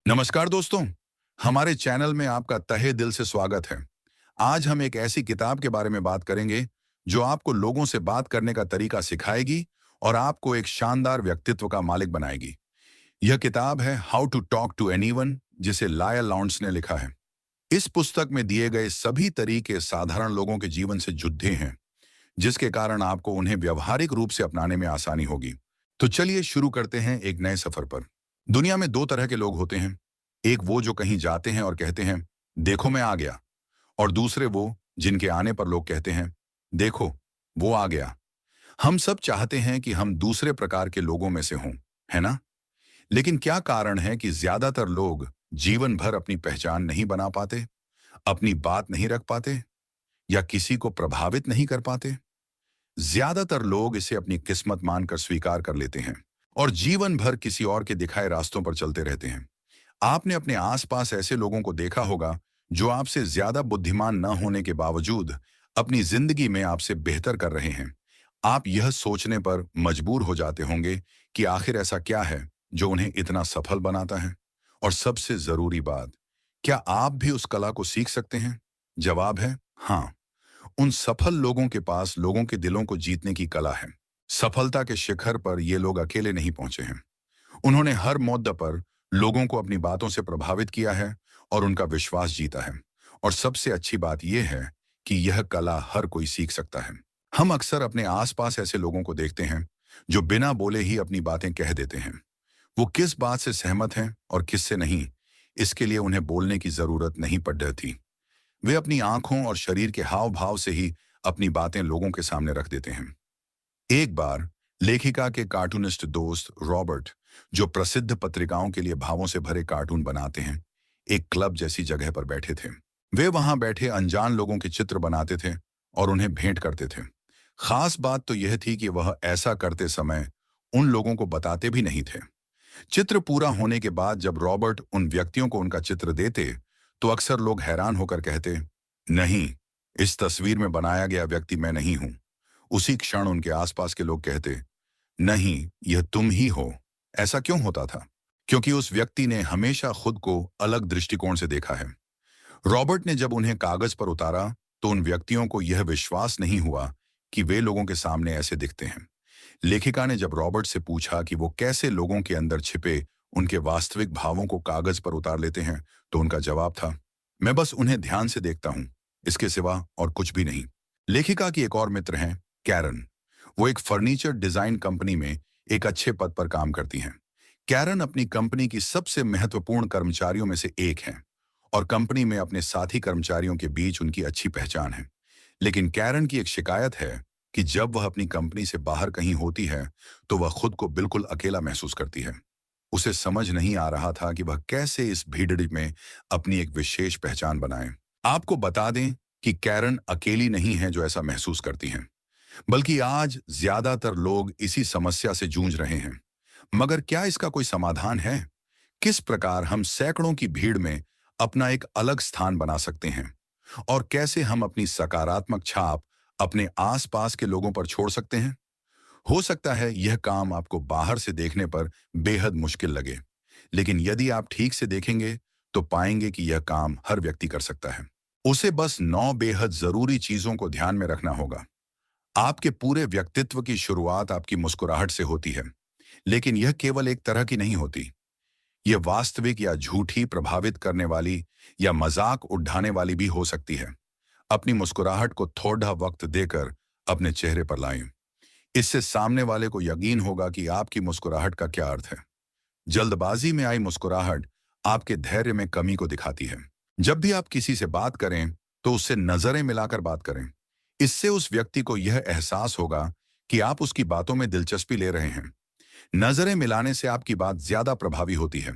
नमस्कार दोस्तों, हमारे चैनल में आपका तहे दिल से स्वागत है। आज हम एक ऐसी किताब के बारे में बात करेंगे जो आपको लोगों से बात करने का तरीका सिखाएगी और आपको एक शानदार व्यक्तित्व का मालिक बनाएगी। यह किताब है how to talk to anyone, जिसे लायल लॉन्ड्स ने लिखा है। इस पुस्तक में दिए गए सभी तरीके साधारण लोगों के जीवन से जुड़े हैं, जिसके कारण आपको उन्हें व्यवहारिक रूप से अपनाने में आसानी होगी। तो चलिए शुरू करते हैं एक नए सफर पर। दुनिया में दो तरह के लोग होते हैं। एक वो जो कहीं जाते हैं और कहते हैं, देखो मैं आ गया। और दूसरे वो जिनके आने पर लोग कहते हैं, देखो वो आ गया। हम सब चाहते हैं कि हम दूसरे प्रकार के लोगों में से हों, है ना? लेकिन क्या कारण है कि ज्यादातर लोग जीवन भर अपनी पहचान नहीं बना पाते, अपनी बात नहीं रख पाते या किसी को प्रभावित नहीं कर पाते? ज्यादातर लोग इसे अपनी किस्मत मानकर स्वीकार कर लेते हैं और जीवन भर किसी और के दिखाए रास्तों पर चलते रहते हैं। आपने अपने आसपास ऐसे लोगों को देखा होगा जो आपसे ज्यादा बुद्धिमान न होने के बावजूद अपनी जिंदगी में आपसे बेहतर कर रहे हैं। आप यह सोचने पर मजबूर हो जाते होंगे कि आखिर ऐसा क्या है जो उन्हें इतना सफल बनाता है। और सबसे जरूरी बात, क्या आप भी उस कला को सीख सकते हैं? जवाब है हाँ। उन सफल लोगों के पास लोगों के दिलों को जीतने की कला है। सफलता के शिखर पर ये लोग अकेले नहीं पहुंचे हैं। उन्होंने हर मोड़ पर लोगों को अपनी बातों से प्रभावित किया है और उनका विश्वास जीता है। और सबसे अच्छी बात यह है कि यह कला हर कोई सीख सकता है। हम अक्सर अपने आसपास ऐसे लोगों को देखते हैं जो बिना बोले ही अपनी बातें कह देते हैं। वो किस बात से सहमत हैं और किससे नहीं, इसके लिए उन्हें बोलने की जरूरत नहीं पड़ रही। वे अपनी आंखों और शरीर के हाव भाव से ही अपनी बातें लोगों के सामने रख देते हैं। एक बार लेखिका के कार्टूनिस्ट दोस्त रॉबर्ट, जो प्रसिद्ध पत्रिकाओं के लिए भावों से भरे कार्टून बनाते हैं, एक क्लब जैसी जगह पर बैठे थे। वे वहां बैठे अनजान लोगों के चित्र बनाते थे और उन्हें भेंट करते थे। खास बात तो यह थी कि वह ऐसा करते समय उन लोगों को बताते भी नहीं थे। चित्र पूरा होने के बाद जब रॉबर्ट उन व्यक्तियों को उनका चित्र देते, तो अक्सर लोग हैरान होकर कहते, नहीं, इस तस्वीर में बनाया गया व्यक्ति मैं नहीं हूं। उसी क्षण उनके आसपास के लोग कहते, नहीं, यह तुम ही हो। ऐसा क्यों होता था? क्योंकि उस व्यक्ति ने हमेशा खुद को अलग दृष्टिकोण से देखा है। रॉबर्ट ने जब उन्हें कागज पर उतारा तो उन व्यक्तियों को यह विश्वास नहीं हुआ कि वे लोगों के सामने ऐसे दिखते हैं। लेखिका ने जब रॉबर्ट से पूछा कि वो कैसे लोगों के अंदर छिपे उनके वास्तविक भावों को कागज पर उतार लेते हैं, तो उनका जवाब था, मैं बस उन्हें ध्यान से देखता हूं, इसके सिवा और कुछ भी नहीं। लेखिका की एक और मित्र हैं, कैरन। वो एक फर्नीचर डिजाइन कंपनी में एक अच्छे पद पर काम करती हैं। कैरन अपनी कंपनी की सबसे महत्वपूर्ण कर्मचारियों में से एक हैं और कंपनी में अपने साथी कर्मचारियों के बीच उनकी अच्छी पहचान है। लेकिन कैरन की एक शिकायत है कि जब वह अपनी कंपनी से बाहर कहीं होती है तो वह खुद को बिल्कुल अकेला महसूस करती है। उसे समझ नहीं आ रहा था कि वह कैसे इस भीड़ में अपनी एक विशेष पहचान बनाए। आपको बता दें कि कैरन अकेली नहीं है जो ऐसा महसूस करती हैं, बल्कि आज ज्यादातर लोग इसी समस्या से जूझ रहे हैं। मगर क्या इसका कोई समाधान है? किस प्रकार हम सैकड़ों की भीड़ में अपना एक अलग स्थान बना सकते हैं? और कैसे हम अपनी सकारात्मक छाप अपने आसपास के लोगों पर छोड़ सकते हैं? हो सकता है यह काम आपको बाहर से देखने पर बेहद मुश्किल लगे, लेकिन यदि आप ठीक से देखेंगे तो पाएंगे कि यह काम हर व्यक्ति कर सकता है। उसे बस 9 बेहद जरूरी चीजों को ध्यान में रखना होगा। आपके पूरे व्यक्तित्व की शुरुआत आपकी मुस्कुराहट से होती है, लेकिन यह केवल एक तरह की नहीं होती। यह वास्तविक या झूठी, प्रभावित करने वाली या मजाक उड़ाने वाली भी हो सकती है। अपनी मुस्कुराहट को थोड़ा वक्त देकर अपने चेहरे पर लाएं। इससे सामने वाले को यकीन होगा कि आपकी मुस्कुराहट का क्या अर्थ है। जल्दबाजी में आई मुस्कुराहट आपके धैर्य में कमी को दिखाती है। जब भी आप किसी से बात करें तो उससे नजरें मिलाकर बात करें। इससे उस व्यक्ति को यह एहसास होगा कि आप उसकी बातों में दिलचस्पी ले रहे हैं। नजरें मिलाने से आपकी बात ज्यादा प्रभावी होती है।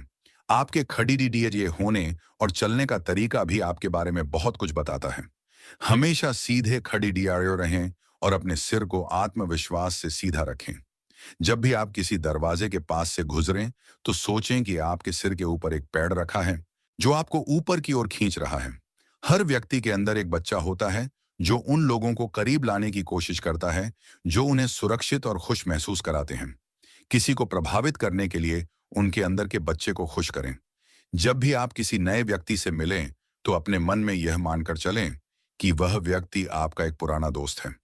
आपके खड़ीडीडीए होने और चलने का तरीका भी आपके बारे में बहुत कुछ बताता है। हमेशा सीधे खड़ीडियारे रहें और अपने सिर को आत्मविश्वास से सीधा रखें। जब भी आप किसी दरवाजे के पास से गुजरें तो सोचें कि आपके सिर के ऊपर एक पेड़ रखा है जो आपको ऊपर की ओर खींच रहा है। हर व्यक्ति के अंदर एक बच्चा होता है जो उन लोगों को करीब लाने की कोशिश करता है जो उन्हें सुरक्षित और खुश महसूस कराते हैं। किसी को प्रभावित करने के लिए उनके अंदर के बच्चे को खुश करें। जब भी आप किसी नए व्यक्ति से मिलें, तो अपने मन में यह मानकर चलें कि वह व्यक्ति आपका एक पुराना दोस्त है।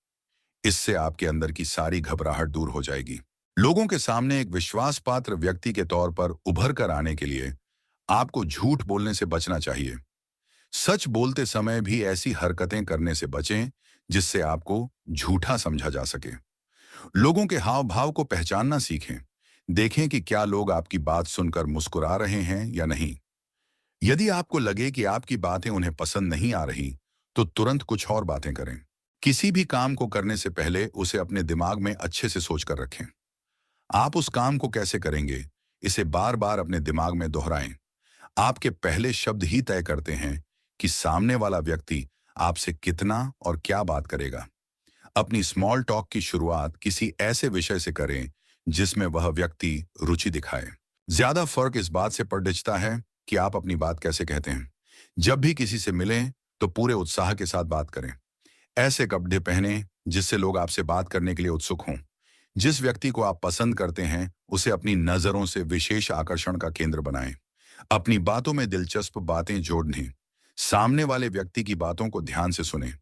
इससे आपके अंदर की सारी घबराहट दूर हो जाएगी। लोगों के सामने एक विश्वास पात्र व्यक्ति के तौर पर उभर कर आने के लिए आपको झूठ बोलने से बचना चाहिए। सच बोलते समय भी ऐसी हरकतें करने से बचें जिससे आपको झूठा समझा जा सके। लोगों के हाव भाव को पहचानना सीखें। देखें कि क्या लोग आपकी बात सुनकर मुस्कुरा रहे हैं या नहीं। यदि आपको लगे कि आपकी बातें उन्हें पसंद नहीं आ रही, तो तुरंत कुछ और बातें करें। किसी भी काम को करने से पहले उसे अपने दिमाग में अच्छे से सोचकर रखें। आप उस काम को कैसे करेंगे, इसे बार बार अपने दिमाग में दोहराएं। आपके पहले शब्द ही तय करते हैं कि सामने वाला व्यक्ति आपसे कितना और क्या बात करेगा। अपनी स्मॉल टॉक की शुरुआत किसी ऐसे विषय से करें जिसमें वह व्यक्ति रुचि दिखाए। ज्यादा फर्क इस बात से पड़ है कि आप अपनी बात कैसे कहते हैं। जब भी किसी से मिलें तो पूरे उत्साह के साथ बात करें। ऐसे कपड़े पहने जिससे लोग आपसे बात करने के लिए उत्सुक हों। जिस व्यक्ति को आप पसंद करते हैं उसे अपनी नजरों से विशेष आकर्षण का केंद्र बनाएं। अपनी बातों में दिलचस्प बातें जोड़ने। सामने वाले व्यक्ति की बातों को ध्यान से सुनें।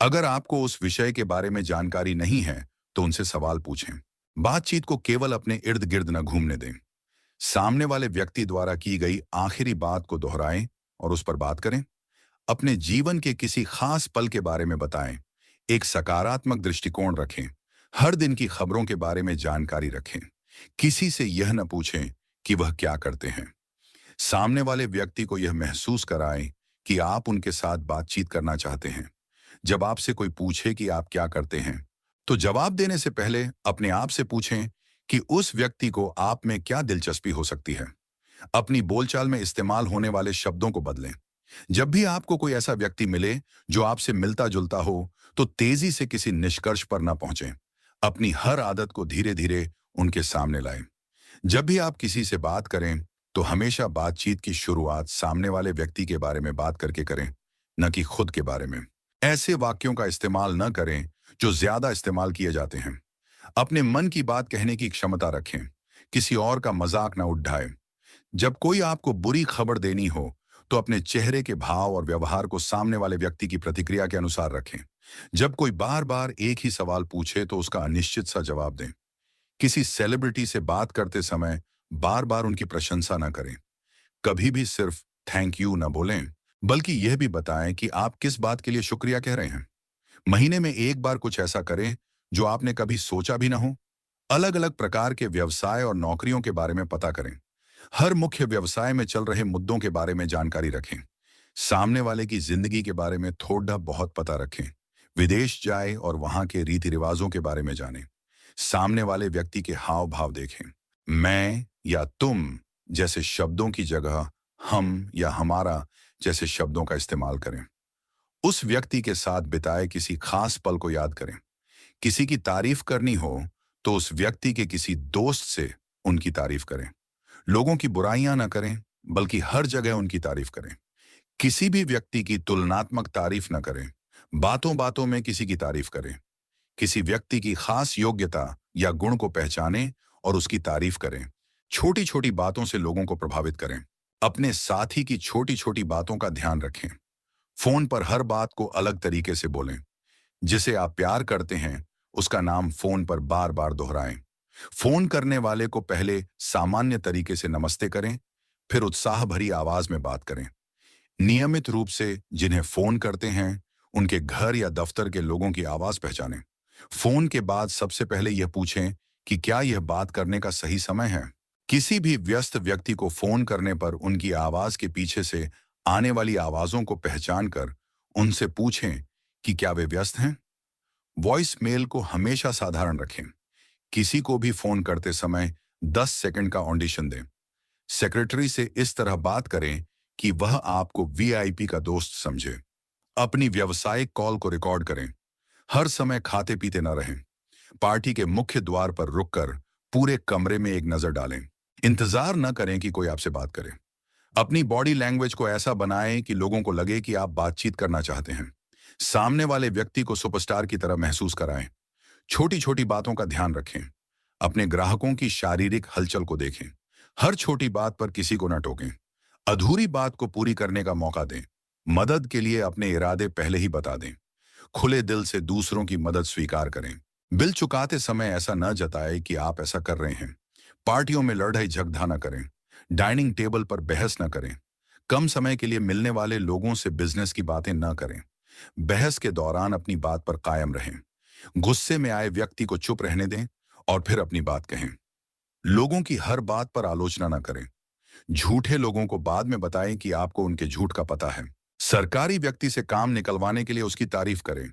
अगर आपको उस विषय के बारे में जानकारी नहीं है तो उनसे सवाल पूछें। बातचीत को केवल अपने इर्द गिर्द न घूमने दें। सामने वाले व्यक्ति द्वारा की गई आखिरी बात को दोहराएं और उस पर बात करें। अपने जीवन के किसी खास पल के बारे में बताएं। एक सकारात्मक दृष्टिकोण रखें। हर दिन की खबरों के बारे में जानकारी रखें। किसी से यह न पूछें कि वह क्या करते हैं। सामने वाले व्यक्ति को यह महसूस कराएं कि आप उनके साथ बातचीत करना चाहते हैं। जब आपसे कोई पूछे कि आप क्या करते हैं, तो जवाब देने से पहले अपने आप से पूछें कि उस व्यक्ति को आप में क्या दिलचस्पी हो सकती है। अपनी बोलचाल में इस्तेमाल होने वाले शब्दों को बदलें। जब भी आपको कोई ऐसा व्यक्ति मिले जो आपसे मिलता जुलता हो, तो तेजी से किसी निष्कर्ष पर न पहुंचें। अपनी हर आदत को धीरे धीरे उनके सामने लाएं। जब भी आप किसी से बात करें, तो हमेशा बातचीत की शुरुआत सामने वाले व्यक्ति के बारे में बात करके करें, न कि खुद के बारे में। ऐसे वाक्यों का इस्तेमाल न करें जो ज्यादा इस्तेमाल किए जाते हैं। अपने मन की बात कहने की क्षमता रखें। किसी और का मजाक न उड़ाएं। जब कोई आपको बुरी खबर देनी हो, तो अपने चेहरे के भाव और व्यवहार को सामने वाले व्यक्ति की प्रतिक्रिया के अनुसार रखें। जब कोई बार बार एक ही सवाल पूछे तो उसका अनिश्चित सा जवाब दें। किसी सेलिब्रिटी से बात करते समय बार बार उनकी प्रशंसा न करें। कभी भी सिर्फ थैंक यू न बोलें, बल्कि यह भी बताएं कि आप किस बात के लिए शुक्रिया कह रहे हैं। महीने में एक बार कुछ ऐसा करें जो आपने कभी सोचा भी ना हो। अलग अलग प्रकार के व्यवसाय और नौकरियों के बारे में पता करें। हर मुख्य व्यवसाय में चल रहे मुद्दों के बारे में जानकारी रखें। सामने वाले की जिंदगी के बारे में थोड़ा बहुत पता रखें। विदेश जाए और वहां के रीति रिवाजों के बारे में जानें। सामने वाले व्यक्ति के हाव भाव देखें। मैं या तुम जैसे शब्दों की जगह हम या हमारा जैसे शब्दों का इस्तेमाल करें। उस व्यक्ति के साथ बिताए किसी खास पल को याद करें। किसी की तारीफ करनी हो तो उस व्यक्ति के किसी दोस्त से उनकी तारीफ करें। लोगों की बुराइयां न करें, बल्कि हर जगह उनकी तारीफ करें। किसी भी व्यक्ति की तुलनात्मक तारीफ न करें। बातों बातों में किसी की तारीफ करें। किसी व्यक्ति की खास योग्यता या गुण को पहचानें और उसकी तारीफ करें। छोटी छोटी बातों से लोगों को प्रभावित करें। अपने साथी की छोटी छोटी बातों का ध्यान रखें। फोन पर हर बात को अलग तरीके से बोलें। जिसे आप प्यार करते हैं उसका नाम फोन पर बार बार दोहराएं। फोन करने वाले को पहले सामान्य तरीके से नमस्ते करें, फिर उत्साह भरी आवाज में बात करें। नियमित रूप से जिन्हें फोन करते हैं उनके घर या दफ्तर के लोगों की आवाज पहचानें। फोन के बाद सबसे पहले यह पूछें कि क्या यह बात करने का सही समय है। किसी भी व्यस्त व्यक्ति को फोन करने पर उनकी आवाज के पीछे से आने वाली आवाजों को पहचान कर उनसे पूछें कि क्या वे व्यस्त हैं। वॉइस मेल को हमेशा साधारण रखें। किसी को भी फोन करते समय 10 सेकंड का ऑडिशन दें। सेक्रेटरी से इस तरह बात करें कि वह आपको वीआईपी का दोस्त समझे। अपनी व्यावसायिक कॉल को रिकॉर्ड करें। हर समय खाते पीते न रहें। पार्टी के मुख्य द्वार पर रुककर पूरे कमरे में एक नजर डालें। इंतजार न करें कि कोई आपसे बात करे। अपनी बॉडी लैंग्वेज को ऐसा बनाएं कि लोगों को लगे कि आप बातचीत करना चाहते हैं। सामने वाले व्यक्ति को सुपरस्टार की तरह महसूस कराएं। छोटी छोटी बातों का ध्यान रखें। अपने ग्राहकों की शारीरिक हलचल को देखें। हर छोटी बात पर किसी को न टोकें। अधूरी बात को पूरी करने का मौका दें। मदद के लिए अपने इरादे पहले ही बता दें। खुले दिल से दूसरों की मदद स्वीकार करें। बिल चुकाते समय ऐसा न जताएं कि आप ऐसा कर रहे हैं। पार्टियों में लड़ाई झगड़ा न करें। डाइनिंग टेबल पर बहस न करें। कम समय के लिए मिलने वाले लोगों से बिजनेस की बातें न करें। बहस के दौरान अपनी बात पर कायम रहें। गुस्से में आए व्यक्ति को चुप रहने दें और फिर अपनी बात कहें। लोगों की हर बात पर आलोचना न करें। झूठे लोगों को बाद में बताएं कि आपको उनके झूठ का पता है। सरकारी व्यक्ति से काम निकलवाने के लिए उसकी तारीफ करें।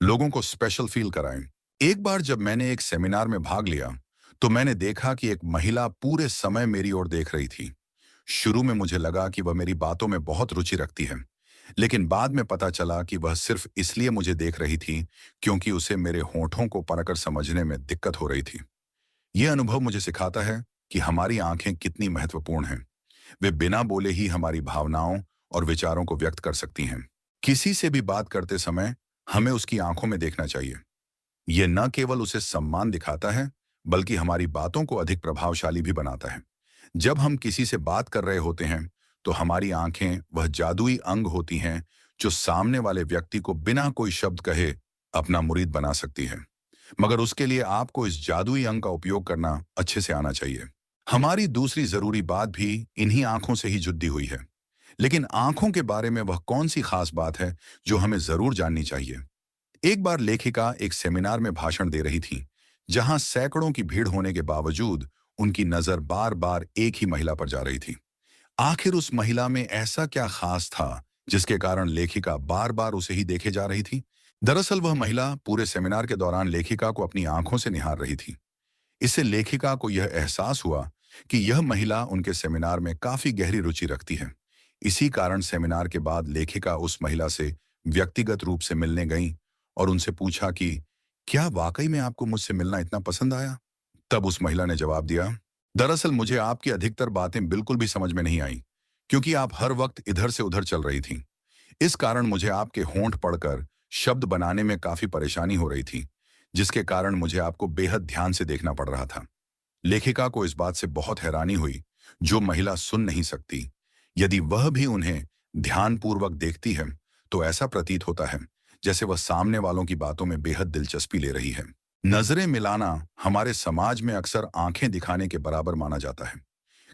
लोगों को स्पेशल फील कराएं। एक बार जब मैंने एक सेमिनार में भाग लिया तो मैंने देखा कि एक महिला पूरे समय मेरी ओर देख रही थी। शुरू में मुझे लगा कि वह मेरी बातों में बहुत रुचि रखती है, लेकिन बाद में पता चला कि वह सिर्फ इसलिए मुझे देख रही थी क्योंकि उसे मेरे होठों को पढ़कर समझने में दिक्कत हो रही थी। यह अनुभव मुझे सिखाता है कि हमारी आंखें कितनी महत्वपूर्ण हैं। वे बिना बोले ही हमारी भावनाओं और विचारों को व्यक्त कर सकती हैं। किसी से भी बात करते समय हमें उसकी आंखों में देखना चाहिए। यह न केवल उसे सम्मान दिखाता है, बल्कि हमारी बातों को अधिक प्रभावशाली भी बनाता है। जब हम किसी से बात कर रहे होते हैं, तो हमारी आंखें वह जादुई अंग होती हैं जो सामने वाले व्यक्ति को बिना कोई शब्द कहे अपना मुरीद बना सकती है। मगर उसके लिए आपको इस जादुई अंग का उपयोग करना अच्छे से आना चाहिए। हमारी दूसरी जरूरी बात भी इन्हीं आंखों से ही जुड़ी हुई है। लेकिन आंखों के बारे में वह कौन सी खास बात है जो हमें जरूर जाननी चाहिए। एक बार लेखिका एक सेमिनार में भाषण दे रही थी, जहां सैकड़ों की भीड़ होने के बावजूद उनकी नजर बार बार एक ही महिला पर जा रही थी। आखिर उस महिला में ऐसा क्या खास था जिसके कारण लेखिका बार बार उसे ही देखे जा रही थी। दरअसल वह महिला पूरे सेमिनार के दौरान लेखिका को अपनी आंखों से निहार रही थी। इससे लेखिका को यह एहसास हुआ कि यह महिला उनके सेमिनार में काफी गहरी रुचि रखती है। इसी कारण सेमिनार के बाद लेखिका उस महिला से व्यक्तिगत रूप से मिलने गई और उनसे पूछा कि क्या वाकई में आपको मुझसे मिलना इतना पसंद आया। तब उस महिला ने जवाब दिया, दरअसल मुझे आपकी अधिकतर बातें बिल्कुल भी समझ में नहीं आई, क्योंकि आप हर वक्त इधर से उधर चल रही थी। इस कारण मुझे आपके होंठ पढ़कर शब्द बनाने में काफी परेशानी हो रही थी, जिसके कारण मुझे आपको बेहद ध्यान से देखना पड़ रहा था। लेखिका को इस बात से बहुत हैरानी हुई। जो महिला सुन नहीं सकती, यदि वह भी उन्हें ध्यानपूर्वक देखती है, तो ऐसा प्रतीत होता है जैसे वह सामने वालों की बातों में बेहद दिलचस्पी ले रही है। नजरें मिलाना हमारे समाज में अक्सर आंखें दिखाने के बराबर माना जाता है।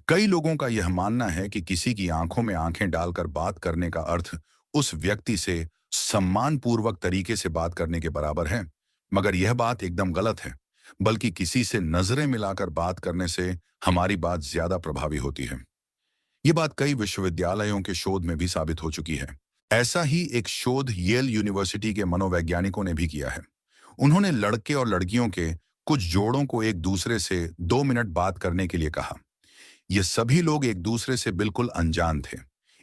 कई लोगों का यह मानना है कि किसी की आंखों में आंखें डालकर बात करने का अर्थ उस व्यक्ति से सम्मानपूर्वक तरीके से बात करने के बराबर है। मगर यह बात एकदम गलत है। बल्कि किसी से नजरें मिलाकर बात करने से हमारी बात ज्यादा प्रभावी होती है। ये बात कई विश्वविद्यालयों के शोध में भी साबित हो चुकी है। ऐसा ही एक शोध येल यूनिवर्सिटी के मनोवैज्ञानिकों ने भी किया है। उन्होंने लड़के और लड़कियों के कुछ जोड़ों को एक दूसरे से 2 मिनट बात करने के लिए कहा। ये सभी लोग एक दूसरे से बिल्कुल अनजान थे।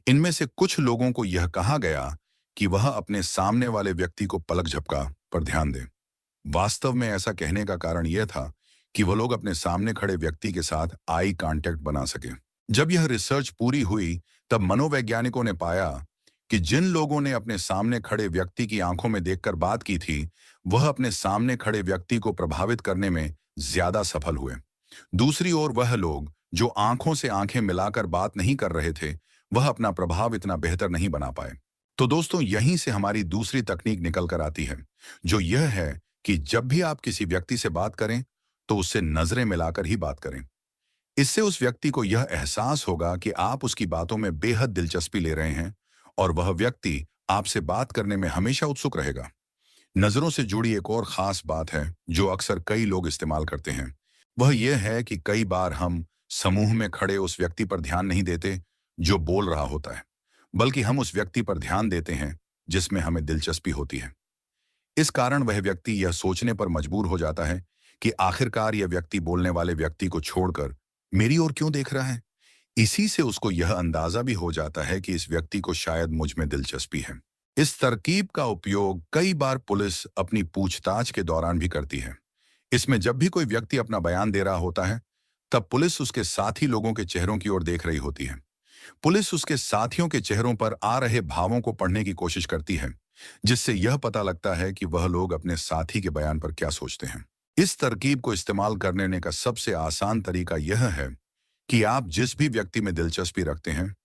इनमें से कुछ लोगों को यह कहा गया कि वह अपने सामने वाले व्यक्ति को पलक झपका पर ध्यान दें। वास्तव में ऐसा कहने का कारण यह था कि वह लोग अपने सामने खड़े व्यक्ति के साथ आई कांटेक्ट बना सके। जब यह रिसर्च पूरी हुई, तब मनोवैज्ञानिकों ने पाया कि जिन लोगों ने अपने सामने खड़े व्यक्ति की आंखों में देखकर बात की थी, वह अपने सामने खड़े व्यक्ति को प्रभावित करने में ज्यादा सफल हुए। दूसरी ओर वह लोग जो आंखों से आंखें मिलाकर बात नहीं कर रहे थे, वह अपना प्रभाव इतना बेहतर नहीं बना पाए। तो दोस्तों, यहीं से हमारी दूसरी तकनीक निकल कर आती है, जो यह है कि जब भी आप किसी व्यक्ति से बात करें, तो उससे नजरें मिलाकर ही बात करें। इससे उस व्यक्ति को यह एहसास होगा कि आप उसकी बातों में बेहद दिलचस्पी ले रहे हैं और वह व्यक्ति आपसे बात करने में हमेशा उत्सुक रहेगा। नजरों से जुड़ी एक और खास बात है जो अक्सर कई लोग इस्तेमाल करते हैं। वह यह है कि कई बार हम समूह में खड़े उस व्यक्ति पर ध्यान नहीं देते जो बोल रहा होता है, बल्कि हम उस व्यक्ति पर ध्यान देते हैं जिसमें हमें दिलचस्पी होती है। इस कारण वह व्यक्ति यह सोचने पर मजबूर हो जाता है कि आखिरकार यह व्यक्ति बोलने वाले व्यक्ति को छोड़कर मेरी ओर क्यों देख रहा है। इसी से उसको यह अंदाजा भी हो जाता है कि इस व्यक्ति को शायद मुझ में दिलचस्पी है। इस तरकीब का उपयोग कई बार पुलिस अपनी पूछताछ के दौरान भी करती है। इसमें जब भी कोई व्यक्ति अपना बयान दे रहा होता है, तब पुलिस उसके साथी लोगों के चेहरों की ओर देख रही होती है। पुलिस उसके साथियों के चेहरों पर आ रहे भावों को पढ़ने की कोशिश करती है, जिससे यह पता लगता है कि वह लोग अपने साथी के बयान पर क्या सोचते हैं। इस तरकीब को इस्तेमाल करने का सबसे आसान तरीका यह है कि आप जिस भी व्यक्ति में दिलचस्पी रखते हैं,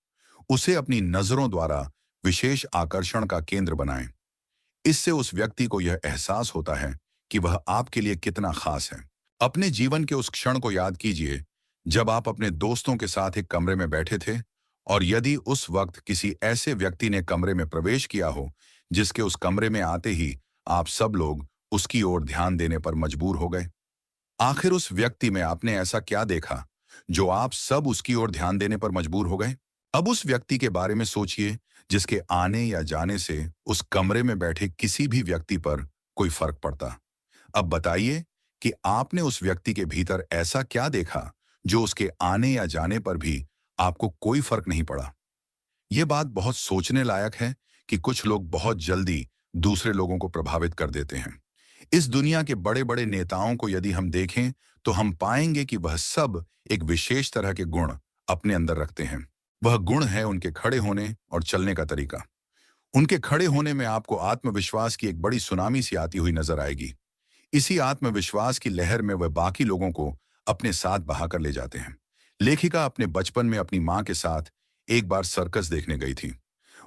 उसे अपनी नजरों द्वारा विशेष आकर्षण का केंद्र बनाएं। इससे उस व्यक्ति को यह एहसास होता है कि वह आपके लिए कितना खास है। अपने जीवन के उस क्षण को याद कीजिए जब आप अपने दोस्तों के साथ एक कमरे में बैठे थे, और यदि उस वक्त किसी ऐसे व्यक्ति ने कमरे में प्रवेश किया हो जिसके उस कमरे में आते ही आप सब लोग उसकी ओर ध्यान देने पर मजबूर हो गए। आखिर उस व्यक्ति में आपने ऐसा क्या देखा जो आप सब उसकी ओर ध्यान देने पर मजबूर हो गए? अब उस व्यक्ति के बारे में सोचिए जिसके आने या जाने से उस कमरे में बैठे किसी भी व्यक्ति पर कोई फर्क पड़ता। अब बताइए कि आपने उस व्यक्ति के भीतर ऐसा क्या देखा जो उसके आने या जाने पर भी आपको कोई फर्क नहीं पड़ा। यह बात बहुत सोचने लायक है कि कुछ लोग बहुत जल्दी दूसरे लोगों को प्रभावित कर देते हैं। इस दुनिया के बड़े बड़े नेताओं को यदि हम देखें तो हम पाएंगे कि वह सब एक विशेष तरह के गुण अपने अंदर रखते हैं। वह गुण है उनके खड़े होने और चलने का तरीका। उनके खड़े होने में आपको आत्मविश्वास की एक बड़ी सुनामी सी आती हुई नजर आएगी। इसी आत्मविश्वास की लहर में वह बाकी लोगों को अपने साथ बहाकर ले जाते हैं। लेखिका अपने बचपन में अपनी मां के साथ एक बार सर्कस देखने गई थी।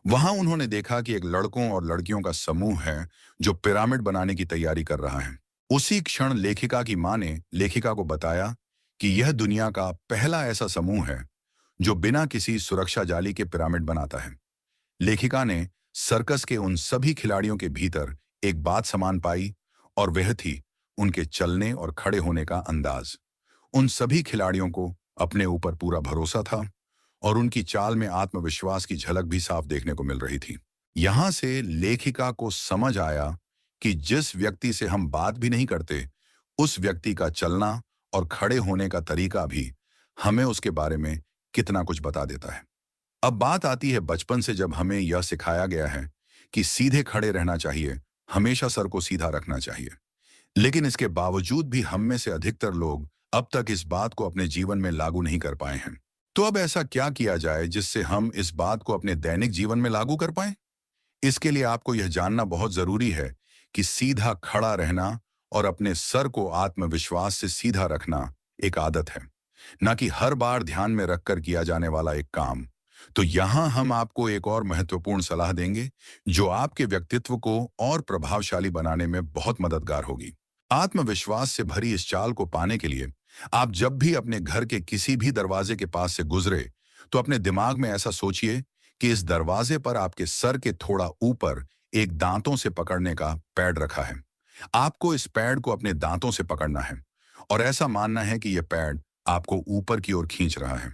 वहां उन्होंने देखा कि एक लड़कों और लड़कियों का समूह है जो पिरामिड बनाने की तैयारी कर रहा है। उसी क्षण लेखिका की मां ने लेखिका को बताया कि यह दुनिया का पहला ऐसा समूह है जो बिना किसी सुरक्षा जाली के पिरामिड बनाता है। लेखिका ने सर्कस के उन सभी खिलाड़ियों के भीतर एक बात समान पाई, और वह थी उनके चलने और खड़े होने का अंदाज। उन सभी खिलाड़ियों को अपने ऊपर पूरा भरोसा था और उनकी चाल में आत्मविश्वास की झलक भी साफ देखने को मिल रही थी। यहां से लेखिका को समझ आया कि जिस व्यक्ति से हम बात भी नहीं करते, उस व्यक्ति का चलना और खड़े होने का तरीका भी हमें उसके बारे में कितना कुछ बता देता है। अब बात आती है बचपन से, जब हमें यह सिखाया गया है कि सीधे खड़े रहना चाहिए, हमेशा सर को सीधा रखना चाहिए। लेकिन इसके बावजूद भी हम में से अधिकतर लोग अब तक इस बात को अपने जीवन में लागू नहीं कर पाए हैं। तो अब ऐसा क्या किया जाए जिससे हम इस बात को अपने दैनिक जीवन में लागू कर पाएं? इसके लिए आपको यह जानना बहुत जरूरी है कि सीधा खड़ा रहना और अपने सर को आत्मविश्वास से सीधा रखना एक आदत है, न कि हर बार ध्यान में रखकर किया जाने वाला एक काम। तो यहां हम आपको एक और महत्वपूर्ण सलाह देंगे जो आपके व्यक्तित्व को और प्रभावशाली बनाने में बहुत मददगार होगी। आत्मविश्वास से भरी इस चाल को पाने के लिए आप जब भी अपने घर के किसी भी दरवाजे के पास से गुजरे तो अपने दिमाग में ऐसा सोचिए कि इस दरवाजे पर आपके सर के थोड़ा ऊपर एक दांतों से पकड़ने का पैड रखा है। आपको इस पैड को अपने दांतों से पकड़ना है और ऐसा मानना है कि यह पैड आपको ऊपर की ओर खींच रहा है।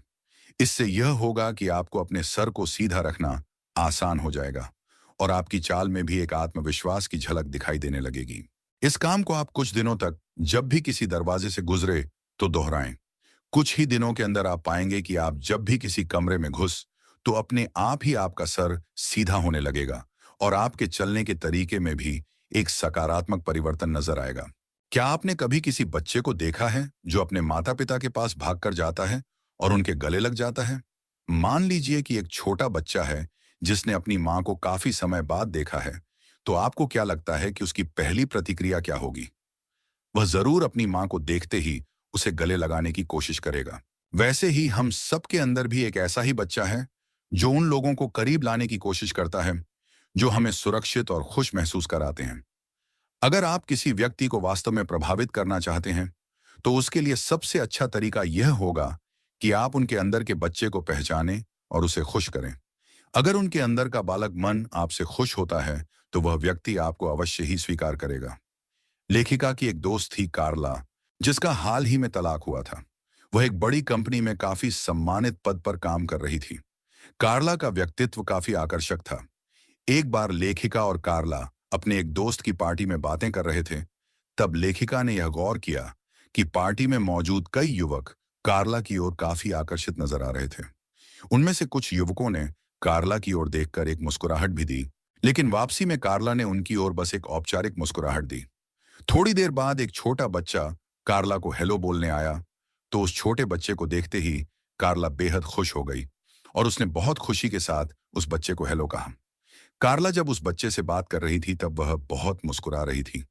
इससे यह होगा कि आपको अपने सर को सीधा रखना आसान हो जाएगा और आपकी चाल में भी एक आत्मविश्वास की झलक दिखाई देने लगेगी। इस काम को आप कुछ दिनों तक जब भी किसी दरवाजे से गुजरे तो दोहराएं। कुछ ही दिनों के अंदर आप पाएंगे कि आप जब भी किसी कमरे में घुस तो अपने आप ही आपका सर सीधा होने लगेगा और आपके चलने के तरीके में भी एक सकारात्मक परिवर्तन नजर आएगा। क्या आपने कभी किसी बच्चे को देखा है जो अपने माता पिता के पास भागकर जाता है और उनके गले लग जाता है? मान लीजिए कि एक छोटा बच्चा है जिसने अपनी मां को काफी समय बाद देखा है, तो आपको क्या लगता है कि उसकी पहली प्रतिक्रिया क्या होगी? वह जरूर अपनी मां को देखते ही उसे गले लगाने की कोशिश करेगा। वैसे ही हम सबके अंदर भी एक ऐसा ही बच्चा है जो उन लोगों को करीब लाने की कोशिश करता है जो हमें सुरक्षित और खुश महसूस कराते हैं। अगर आप किसी व्यक्ति को वास्तव में प्रभावित करना चाहते हैं तो उसके लिए सबसे अच्छा तरीका यह होगा कि आप उनके अंदर के बच्चे को पहचानें और उसे खुश करें। अगर उनके अंदर का बालक मन आपसे खुश होता है तो वह व्यक्ति आपको अवश्य ही स्वीकार करेगा। लेखिका की एक दोस्त थी कार्ला, जिसका हाल ही में तलाक हुआ था। वह एक बड़ी कंपनी में काफी सम्मानित पद पर काम कर रही थी। कार्ला का व्यक्तित्व काफी आकर्षक था। एक बार लेखिका और कार्ला अपने एक दोस्त की पार्टी में बातें कर रहे थे। तब लेखिका ने यह गौर किया कि पार्टी में मौजूद कई युवक कार्ला की ओर काफी आकर्षित नजर आ रहे थे। उनमें से कुछ युवकों ने कार्ला की ओर देखकर एक मुस्कुराहट भी दी, लेकिन वापसी में कार्ला ने उनकी ओर बस एक औपचारिक मुस्कुराहट दी। थोड़ी देर बाद एक छोटा बच्चा कार्ला को हेलो बोलने आया, तो उस छोटे बच्चे को देखते ही कार्ला बेहद खुश हो गई और उसने बहुत खुशी के साथ उस बच्चे को हेलो कहा। कार्ला जब उस बच्चे से बात कर रही थी तब वह बहुत मुस्कुरा रही थी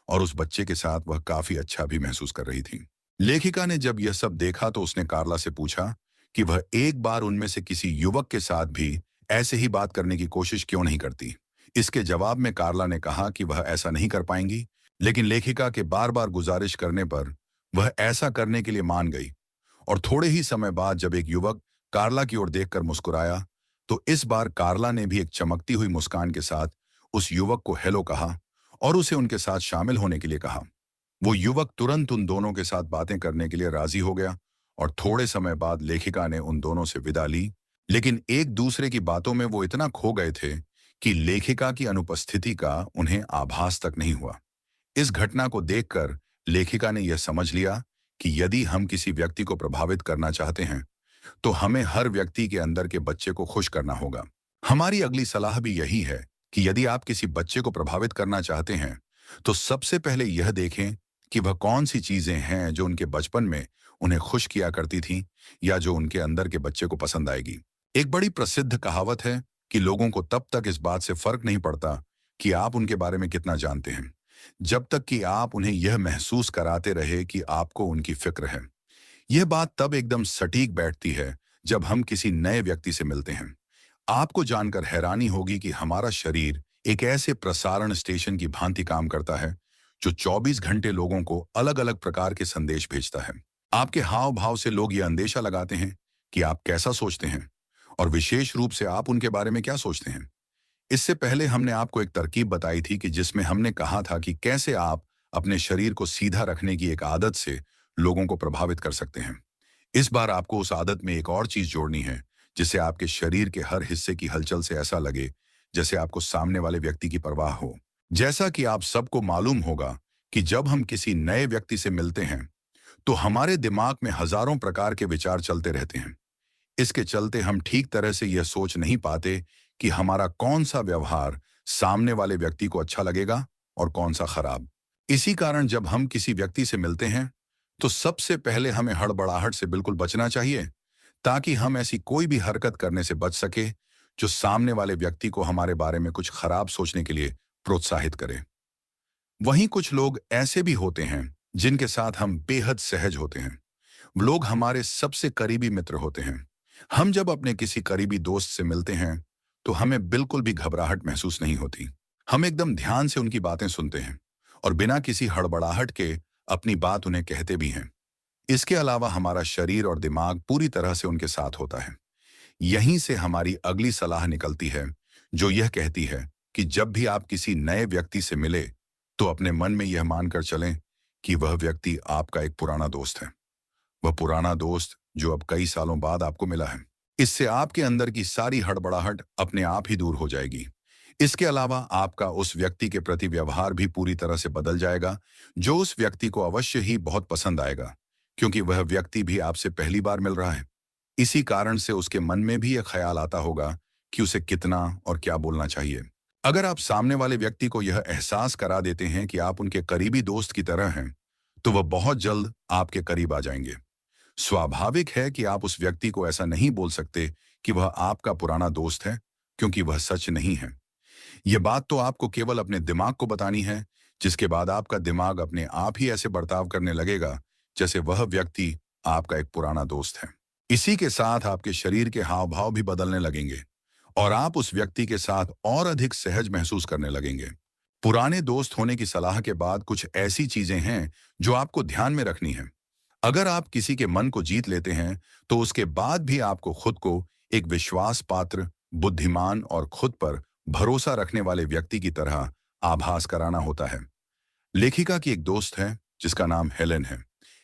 और उस बच्चे के साथ वह काफी अच्छा भी महसूस कर रही थी। लेखिका ने जब यह सब देखा तो उसने कार्ला से पूछा कि वह एक बार उनमें से किसी युवक के साथ भी ऐसे ही बात करने की कोशिश क्यों नहीं करती। इसके जवाब में कार्ला ने कहा कि वह ऐसा नहीं कर पाएंगी, लेकिन लेखिका के बार बार गुजारिश करने पर वह ऐसा करने के लिए मान गई। और थोड़े ही समय बाद जब एक युवक कार्ला की ओर देखकर मुस्कुराया, तो इस बार कार्ला ने भी एक चमकती हुई मुस्कान के साथ उस युवक को हेलो कहा और उसे उनके साथ शामिल होने के लिए कहा। वो युवक तुरंत उन दोनों के साथ बातें करने के लिए राजी हो गया और थोड़े समय बाद लेखिका ने उन दोनों से विदा ली। लेकिन एक दूसरे की बातों में वो इतना खो गए थे कि लेखिका की अनुपस्थिति का उन्हें आभास तक नहीं हुआ। इस घटना को देखकर लेखिका ने यह समझ लिया कि यदि हम किसी व्यक्ति को प्रभावित करना चाहते हैं, तो हमें हर व्यक्ति के अंदर के बच्चे को खुश करना होगा। हमारी अगली सलाह भी यही है कि यदि आप किसी बच्चे को प्रभावित करना चाहते हैं, तो सबसे पहले यह देखें कि वह कौन सी चीजें हैं जो उनके बचपन में उन्हें खुश किया करती थीं या जो उनके अंदर के बच्चे को पसंद आएगी। एक बड़ी प्रसिद्ध कहावत है कि लोगों को तब तक इस बात से फर्क नहीं पड़ता कि आप उनके बारे में कितना जानते हैं, जब तक कि आप उन्हें यह महसूस कराते रहे कि आपको उनकी फिक्र है। यह बात तब एकदम सटीक बैठती है जब हम किसी नए व्यक्ति से मिलते हैं। आपको जानकर हैरानी होगी कि हमारा शरीर एक ऐसे प्रसारण स्टेशन की भांति काम करता है जो 24 घंटे लोगों को अलग अलग प्रकार के संदेश भेजता है। आपके हाव भाव से लोग यह अंदेशा लगाते हैं कि आप कैसा सोचते हैं और विशेष रूप से आप उनके बारे में क्या सोचते हैं। इससे पहले हमने आपको एक तरकीब बताई थी कि जिसमें हमने कहा था कि कैसे आप अपने शरीर को सीधा रखने की एक आदत से लोगों को प्रभावित कर सकते हैं। इस बार आपको उस आदत में एक और चीज जोड़नी है, जिससे आपके शरीर के हर हिस्से की हलचल से ऐसा लगे जैसे आपको सामने वाले व्यक्ति की परवाह हो। जैसा कि आप सबको मालूम होगा कि जब हम किसी नए व्यक्ति से मिलते हैं, तो हमारे दिमाग में हजारों प्रकार के विचार चलते रहते हैं। इसके चलते हम ठीक तरह से यह सोच नहीं पाते कि हमारा कौन सा व्यवहार सामने वाले व्यक्ति को अच्छा लगेगा और कौन सा खराब। इसी कारण जब हम किसी व्यक्ति से मिलते हैं, तो सबसे पहले हमें हड़बड़ाहट से बिल्कुल बचना चाहिए, ताकि हम ऐसी कोई भी हरकत करने से बच सके जो सामने वाले व्यक्ति को हमारे बारे में कुछ खराब सोचने के लिए प्रोत्साहित करे। वहीं कुछ लोग ऐसे भी होते हैं जिनके साथ हम बेहद सहज होते हैं। लोग हमारे सबसे करीबी मित्र होते हैं। हम जब अपने किसी करीबी दोस्त से मिलते हैं, तो हमें बिल्कुल भी घबराहट महसूस नहीं होती। हम एकदम ध्यान से उनकी बातें सुनते हैं और बिना किसी हड़बड़ाहट के अपनी बात उन्हें कहते भी हैं। इसके अलावा हमारा शरीर और दिमाग पूरी तरह से उनके साथ होता है। यहीं से हमारी अगली सलाह निकलती है, जो यह कहती है कि जब भी आप किसी नए व्यक्ति से मिले, तो अपने मन में यह मानकर चलें कि वह व्यक्ति आपका एक पुराना दोस्त है। वह पुराना दोस्त जो अब कई सालों बाद आपको मिला है। इससे आपके अंदर की सारी हड़बड़ाहट अपने आप ही दूर हो जाएगी। इसके अलावा आपका उस व्यक्ति के प्रति व्यवहार भी पूरी तरह से बदल जाएगा, जो उस व्यक्ति को अवश्य ही बहुत पसंद आएगा, क्योंकि वह व्यक्ति भी आपसे पहली बार मिल रहा है। इसी कारण से उसके मन में भी यह ख्याल आता होगा कि उसे कितना और क्या बोलना चाहिए। अगर आप सामने वाले व्यक्ति को यह एहसास करा देते हैं कि आप उनके करीबी दोस्त की तरह हैं, तो वह बहुत जल्द आपके करीब आ जाएंगे। स्वाभाविक है कि आप उस व्यक्ति को ऐसा नहीं बोल सकते कि वह आपका पुराना दोस्त है, क्योंकि वह सच नहीं है। यह बात तो आपको केवल अपने दिमाग को बतानी है, जिसके बाद आपका दिमाग अपने आप ही ऐसे बर्ताव करने लगेगा जैसे वह व्यक्ति आपका एक पुराना दोस्त है। इसी के साथ आपके शरीर के हाव भाव भी बदलने लगेंगे और आप उस व्यक्ति के साथ और अधिक सहज महसूस करने लगेंगे। पुराने दोस्त होने की सलाह के बाद कुछ ऐसी चीजें हैं जो आपको ध्यान में रखनी है। अगर आप किसी के मन को जीत लेते हैं, तो उसके बाद भी आपको खुद को एक विश्वास पात्र, बुद्धिमान और खुद पर भरोसा रखने वाले व्यक्ति की तरह आभास कराना होता है। लेखिका की एक दोस्त है जिसका नाम हेलेन है।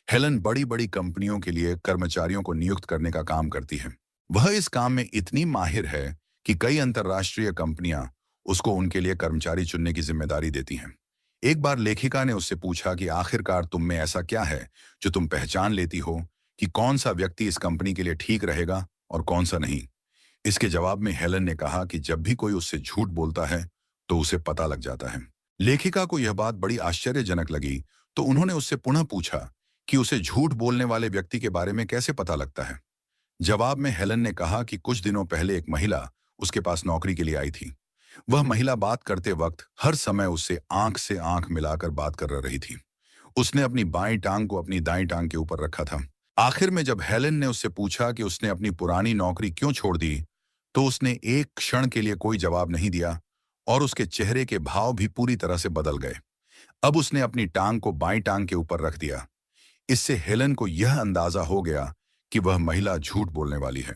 हेलेन बड़ी बड़ी कंपनियों के लिए कर्मचारियों को नियुक्त करने का काम करती है। वह इस काम में इतनी माहिर है कि कई अंतर्राष्ट्रीय कंपनियां उसको उनके लिए कर्मचारी चुनने की जिम्मेदारी देती हैं। एक बार लेखिका ने उससे पूछा कि आखिरकार तुम में ऐसा क्या है जो तुम पहचान लेती हो कि कौन सा व्यक्ति इस कंपनी के लिए ठीक रहेगा और कौन सा नहीं। इसके जवाब में हेलेन ने कहा कि जब भी कोई उससे झूठ बोलता है, तो उसे पता लग जाता है। लेखिका को यह बात बड़ी आश्चर्यजनक लगी, तो उन्होंने उससे पुनः पूछा कि उसे झूठ बोलने वाले व्यक्ति के बारे में कैसे पता लगता है। जवाब में हेलेन ने कहा कि कुछ दिनों पहले एक महिला उसके पास नौकरी के लिए आई थी। वह महिला बात करते वक्त हर समय उससे आंख से आंख मिलाकर बात कर रही थी। उसने अपनी बाईं टांग को अपनी दाईं टांग के ऊपर रखा था, आखिर में जब हेलेन ने उससे पूछा कि उसने अपनी पुरानी नौकरी क्यों छोड़ दी, तो उसने एक क्षण के लिए कोई जवाब नहीं दिया और उसके चेहरे के भाव भी पूरी तरह से बदल गए। अब उसने अपनी टांग को बाईं टांग के ऊपर रख दिया। इससे हेलेन को यह अंदाजा हो गया कि वह महिला झूठ बोलने वाली है।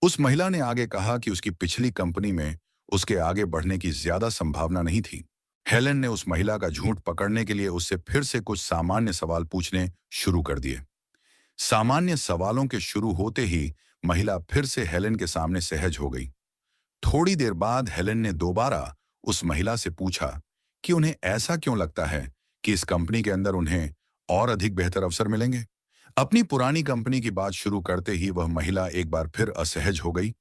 उस महिला ने आगे कहा कि उसकी पिछली कंपनी में उसके आगे बढ़ने की ज्यादा संभावना नहीं थी। हेलेन ने उस महिला का झूठ पकड़ने के लिए उससे फिर से कुछ सामान्य सवाल पूछने शुरू कर दिए। सामान्य सवालों के शुरू होते ही महिला फिर से हेलेन के सामने सहज हो गई। थोड़ी देर बाद हेलेन ने दोबारा उस महिला से पूछा कि उन्हें ऐसा क्यों लगता है कि इस कंपनी के अंदर उन्हें और अधिक बेहतर अवसर मिलेंगे। अपनी पुरानी कंपनी की बात शुरू करते ही वह महिला एक बार फिर असहज हो गई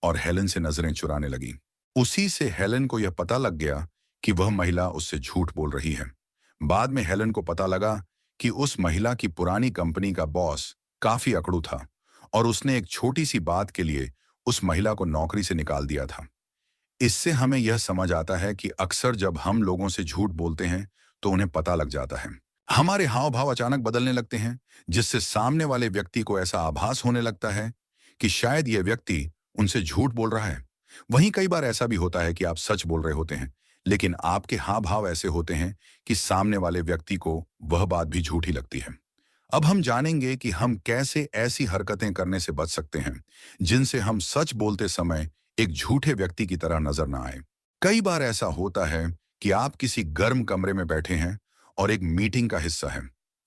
और हेलेन से नजरें चुराने लगी। उसी से हेलेन को यह पता लग गया कि वह महिला उससे झूठ बोल रही है। बाद में हेलेन को पता लगा कि उस महिला की पुरानी कंपनी का बॉस काफी अकड़ू था और उसने एक छोटी सी बात के लिए उस महिला को नौकरी से निकाल दिया था। इससे हमें यह समझ आता है कि अक्सर जब हम लोगों से झूठ बोलते हैं तो उन्हें पता लग जाता है। हमारे हाव भाव अचानक बदलने लगते हैं, जिससे सामने वाले व्यक्ति को ऐसा आभास होने लगता है कि शायद यह व्यक्ति उनसे झूठ बोल रहा है। वहीं कई बार ऐसा भी होता है कि आप सच बोल रहे होते हैं, लेकिन आपके हाव भाव ऐसे होते हैं कि सामने वाले व्यक्ति को वह बात भी झूठी लगती है। अब हम जानेंगे कि हम कैसे ऐसी हरकतें करने से बच सकते हैं जिनसे हम सच बोलते समय एक झूठे व्यक्ति की तरह नजर ना आए। कई बार ऐसा होता है कि आप किसी गर्म कमरे में बैठे हैं और एक मीटिंग का हिस्सा है।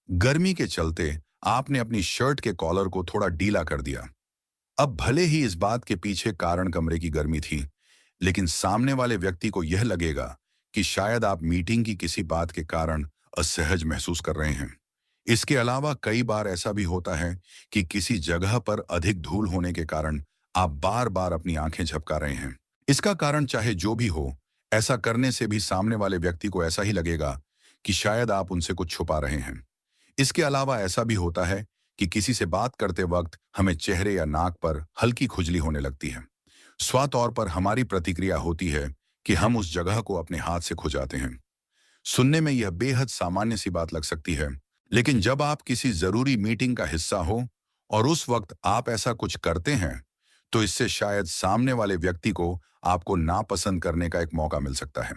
गर्मी के चलते आपने अपनी शर्ट के कॉलर को थोड़ा ढीला कर दिया। अब भले ही इस बात के पीछे कारण कमरे की गर्मी थी, लेकिन सामने वाले व्यक्ति को यह लगेगा कि शायद आप मीटिंग की किसी बात के कारण असहज महसूस कर रहे हैं। इसके अलावा कई बार ऐसा भी होता है कि किसी जगह पर अधिक धूल होने के कारण आप बार बार अपनी आंखें झपका रहे हैं। इसका कारण चाहे जो भी हो, ऐसा करने से भी सामने वाले व्यक्ति को ऐसा ही लगेगा कि शायद आप उनसे कुछ छुपा रहे हैं। इसके अलावा ऐसा भी होता है कि किसी से बात करते वक्त हमें चेहरे या नाक पर हल्की खुजली होने लगती है। स्वतौर पर हमारी प्रतिक्रिया होती है कि हम उस जगह को अपने हाथ से खुजाते हैं। सुनने में यह बेहद सामान्य सी बात लग सकती है, लेकिन जब आप किसी जरूरी मीटिंग का हिस्सा हो और उस वक्त आप ऐसा कुछ करते हैं, तो इससे शायद सामने वाले व्यक्ति को आपको नापसंद करने का एक मौका मिल सकता है।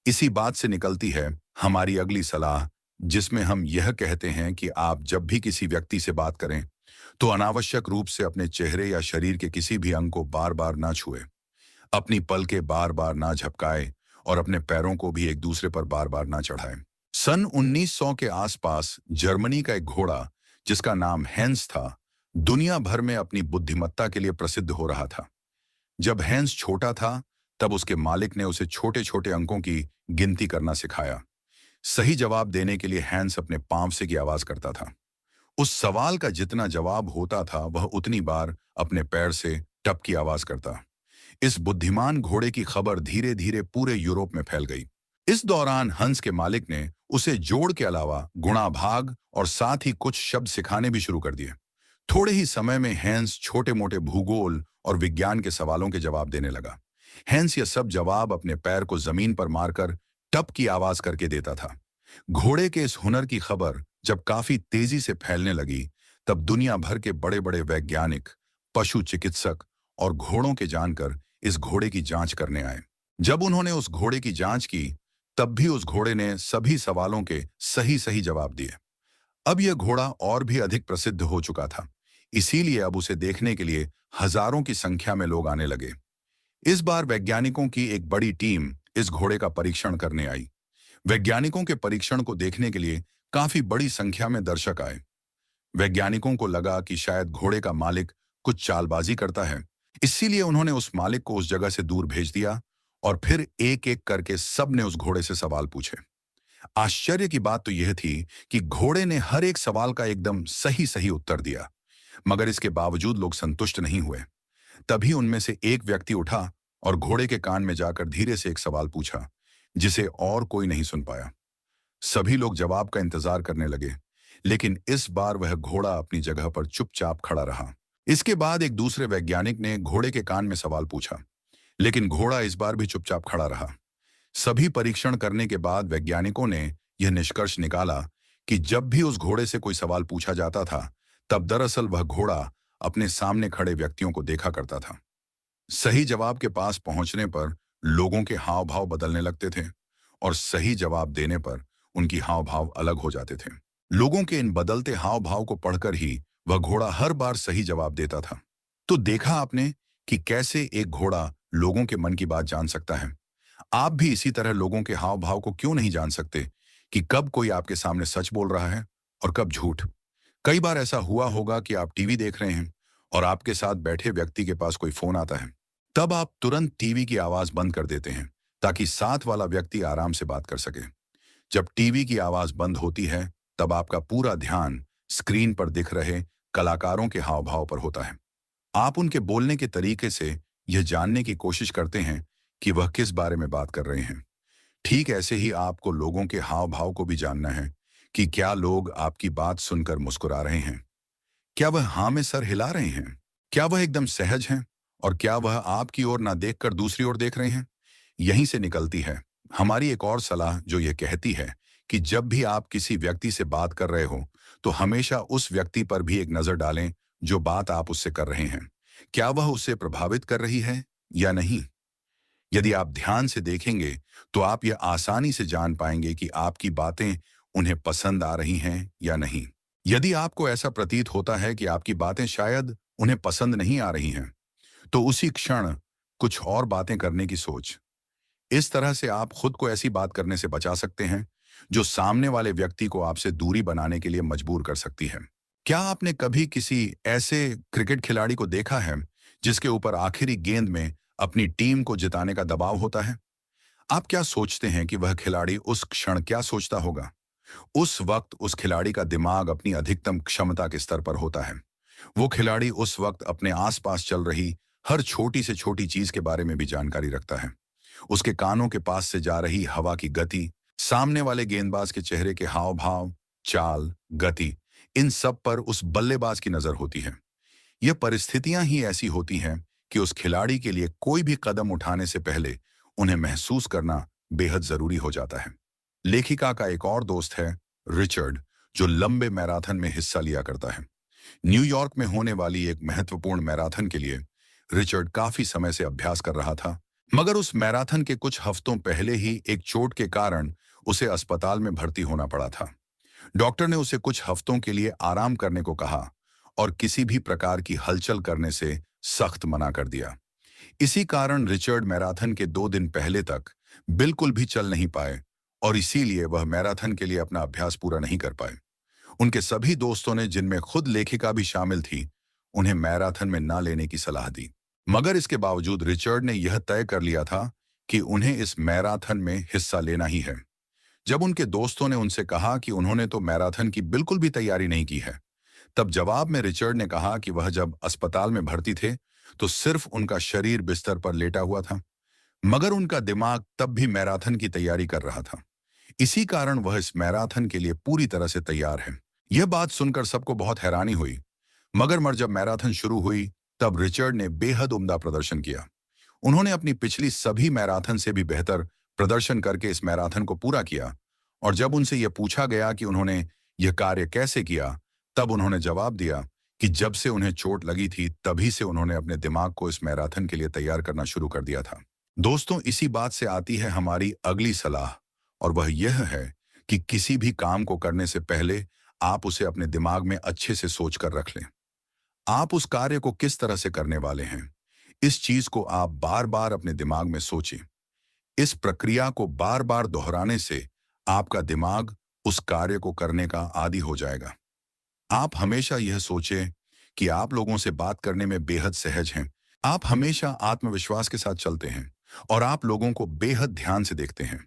इसी बात से निकलती है हमारी अगली सलाह, जिसमें हम यह कहते हैं कि आप जब भी किसी व्यक्ति से बात करें, तो अनावश्यक रूप से अपने चेहरे या शरीर के किसी भी अंग को बार बार ना छुए, अपनी पलकें बार बार ना झपकाए और अपने पैरों को भी एक दूसरे पर बार बार ना चढ़ाए। सन 1900 के आसपास जर्मनी का एक घोड़ा, जिसका नाम हैंस था, दुनिया भर में अपनी बुद्धिमत्ता के लिए प्रसिद्ध हो रहा था। जब हैंस छोटा था, तब उसके मालिक ने उसे छोटे छोटे अंकों की गिनती करना सिखाया। सही जवाब देने के लिए हैंस अपने पांव से की आवाज करता था। उस सवाल का जितना जवाब होता था, वह उतनी बार अपने पैर से टप की आवाज करता। इस बुद्धिमान घोड़े की खबर धीरे धीरे पूरे यूरोप में फैल गई। इस दौरान हंस के मालिक ने उसे जोड़ के अलावा गुणा भाग और साथ ही कुछ शब्द सिखाने भी शुरू कर दिए। थोड़े ही समय में हैंस छोटे मोटे भूगोल और विज्ञान के सवालों के जवाब देने लगा। हैंस ये सब जवाब अपने पैर को जमीन पर मारकर टप की आवाज करके देता था। घोड़े के इस हुनर की खबर जब काफी तेजी से फैलने लगी, तब दुनिया भर के बड़े बड़े वैज्ञानिक, पशु चिकित्सक और घोड़ों के जानकर इस घोड़े की जांच करने आए। जब उन्होंने उस घोड़े की जांच की, तब भी उस घोड़े ने सभी सवालों के सही सही जवाब दिए। अब यह घोड़ा और भी अधिक प्रसिद्ध हो चुका था, इसीलिए अब उसे देखने के लिए हजारों की संख्या में लोग आने लगे। इस बार वैज्ञानिकों की एक बड़ी टीम इस घोड़े का परीक्षण करने आई। वैज्ञानिकों के परीक्षण को देखने के लिए काफी बड़ी संख्या में दर्शक आए। वैज्ञानिकों को लगा कि शायद घोड़े का मालिक कुछ चालबाजी करता है, इसीलिए उन्होंने उस मालिक को उस जगह से दूर भेज दिया और फिर एक एक करके सबने उस घोड़े से सवाल पूछे। आश्चर्य की बात तो यह थी कि घोड़े ने हर एक सवाल का एकदम सही सही उत्तर दिया, मगर इसके बावजूद लोग संतुष्ट नहीं हुए। तभी उनमें से एक व्यक्ति उठा और घोड़े के कान में जाकर धीरे से एक सवाल पूछा, जिसे और कोई नहीं सुन पाया। सभी लोग जवाब का इंतजार करने लगे, लेकिन इस बार वह घोड़ा अपनी जगह पर चुपचाप खड़ा रहा। इसके बाद एक दूसरे वैज्ञानिक ने घोड़े के कान में सवाल पूछा, लेकिन घोड़ा इस बार भी चुपचाप खड़ा रहा। सभी परीक्षण करने के बाद वैज्ञानिकों ने यह निष्कर्ष निकाला कि जब भी उस घोड़े से कोई सवाल पूछा जाता था, तब दरअसल वह घोड़ा अपने सामने खड़े व्यक्तियों को देखा करता था। सही जवाब के पास पहुंचने पर लोगों के हाव भाव बदलने लगते थे और सही जवाब देने पर उनकी हाव भाव अलग हो जाते थे। लोगों के इन बदलते हाव भाव को पढ़कर ही वह घोड़ा हर बार सही जवाब देता था। तो देखा आपने कि कैसे एक घोड़ा लोगों के मन की बात जान सकता है। आप भी इसी तरह लोगों के हाव भाव को क्यों नहीं जान सकते कि कब कोई आपके सामने सच बोल रहा है और कब झूठ। कई बार ऐसा हुआ होगा कि आप टीवी देख रहे हैं और आपके साथ बैठे व्यक्ति के पास कोई फोन आता है। तब आप तुरंत टीवी की आवाज बंद कर देते हैं ताकि साथ वाला व्यक्ति आराम से बात कर सके। जब टीवी की आवाज बंद होती है तब आपका पूरा ध्यान स्क्रीन पर दिख रहे कलाकारों के हाव भाव पर होता है। आप उनके बोलने के तरीके से यह जानने की कोशिश करते हैं कि वह किस बारे में बात कर रहे हैं। ठीक ऐसे ही आपको लोगों के हाव भाव को भी जानना है कि क्या लोग आपकी बात सुनकर मुस्कुरा रहे हैं, क्या वह हाँ में सर हिला रहे हैं, क्या वह एकदम सहज हैं और क्या वह आपकी ओर ना देखकर दूसरी ओर देख रहे हैं। यहीं से निकलती है हमारी एक और सलाह जो यह कहती है कि जब भी आप किसी व्यक्ति से बात कर रहे हो तो हमेशा उस व्यक्ति पर भी एक नजर डालें जो बात आप उससे कर रहे हैं। क्या वह उससे प्रभावित कर रही है या नहीं। यदि आप ध्यान से देखेंगे तो आप यह आसानी से जान पाएंगे कि आपकी बातें उन्हें पसंद आ रही हैं या नहीं। यदि आपको ऐसा प्रतीत होता है कि आपकी बातें शायद उन्हें पसंद नहीं आ रही हैं, तो उसी क्षण कुछ और बातें करने की सोच। इस तरह से आप खुद को ऐसी बात करने से बचा सकते हैं जो सामने वाले व्यक्ति को आपसे दूरी बनाने के लिए मजबूर कर सकती है। क्या आपने कभी किसी ऐसे क्रिकेट खिलाड़ी को देखा है जिसके ऊपर आखिरी गेंद में अपनी टीम को जिताने का दबाव होता है। आप क्या सोचते हैं कि वह खिलाड़ी उस क्षण क्या सोचता होगा। उस वक्त उस खिलाड़ी का दिमाग अपनी अधिकतम क्षमता के स्तर पर होता है। वो खिलाड़ी उस वक्त अपने आसपास चल रही हर छोटी से छोटी चीज के बारे में भी जानकारी रखता है। उसके कानों के पास से जा रही हवा की गति, सामने वाले गेंदबाज के चेहरे के हाव भाव, चाल, गति, इन सब पर उस बल्लेबाज की नजर होती है। यह परिस्थितियां ही ऐसी होती हैं कि उस खिलाड़ी के लिए कोई भी कदम उठाने से पहले उन्हें महसूस करना बेहद जरूरी हो जाता है। लेखिका का एक और दोस्त है रिचर्ड, जो लंबे मैराथन में हिस्सा लिया करता है। न्यूयॉर्क में होने वाली एक महत्वपूर्ण मैराथन के लिए रिचर्ड काफी समय से अभ्यास कर रहा था, मगर उस मैराथन के कुछ हफ्तों पहले ही एक चोट के कारण उसे अस्पताल में भर्ती होना पड़ा था। डॉक्टर ने उसे कुछ हफ्तों के लिए आराम करने को कहा और किसी भी प्रकार की हलचल करने से सख्त मना कर दिया। इसी कारण रिचर्ड मैराथन के 2 दिन पहले तक बिल्कुल भी चल नहीं पाए और इसीलिए वह मैराथन के लिए अपना अभ्यास पूरा नहीं कर पाए। उनके सभी दोस्तों ने, जिनमें खुद लेखिका भी शामिल थी, उन्हें मैराथन में ना लेने की सलाह दी। मगर इसके बावजूद रिचर्ड ने यह तय कर लिया था कि उन्हें इस मैराथन में हिस्सा लेना ही है। जब उनके दोस्तों ने उनसे कहा कि उन्होंने तो मैराथन की बिल्कुल भी तैयारी नहीं की है, तब जवाब में रिचर्ड ने कहा कि वह जब अस्पताल में भर्ती थे तो सिर्फ उनका शरीर बिस्तर पर लेटा हुआ था, मगर उनका दिमाग तब भी मैराथन की तैयारी कर रहा था। इसी कारण वह इस मैराथन के लिए पूरी तरह से तैयार है। यह बात सुनकर सबको बहुत हैरानी हुई, मगर जब मैराथन शुरू हुई तब रिचर्ड ने बेहद उम्दा प्रदर्शन किया। उन्होंने अपनी पिछली सभी मैराथन से भी बेहतर प्रदर्शन करके इस मैराथन को पूरा किया और जब उनसे यह पूछा गया कि उन्होंने यह कार्य कैसे किया, तब उन्होंने जवाब दिया कि जब से उन्हें चोट लगी थी तभी से उन्होंने अपने दिमाग को इस मैराथन के लिए तैयार करना शुरू कर दिया था। दोस्तों, इसी बात से आती है हमारी अगली सलाह, और वह यह है कि किसी भी काम को करने से पहले आप उसे अपने दिमाग में अच्छे से सोच कर रख लें। आप उस कार्य को किस तरह से करने वाले हैं, इस चीज को आप बार बार अपने दिमाग में सोचें। इस प्रक्रिया को बार बार दोहराने से आपका दिमाग उस कार्य को करने का आदी हो जाएगा। आप हमेशा यह सोचें कि आप लोगों से बात करने में बेहद सहज हैं। आप हमेशा आत्मविश्वास के साथ चलते हैं और आप लोगों को बेहद ध्यान से देखते हैं।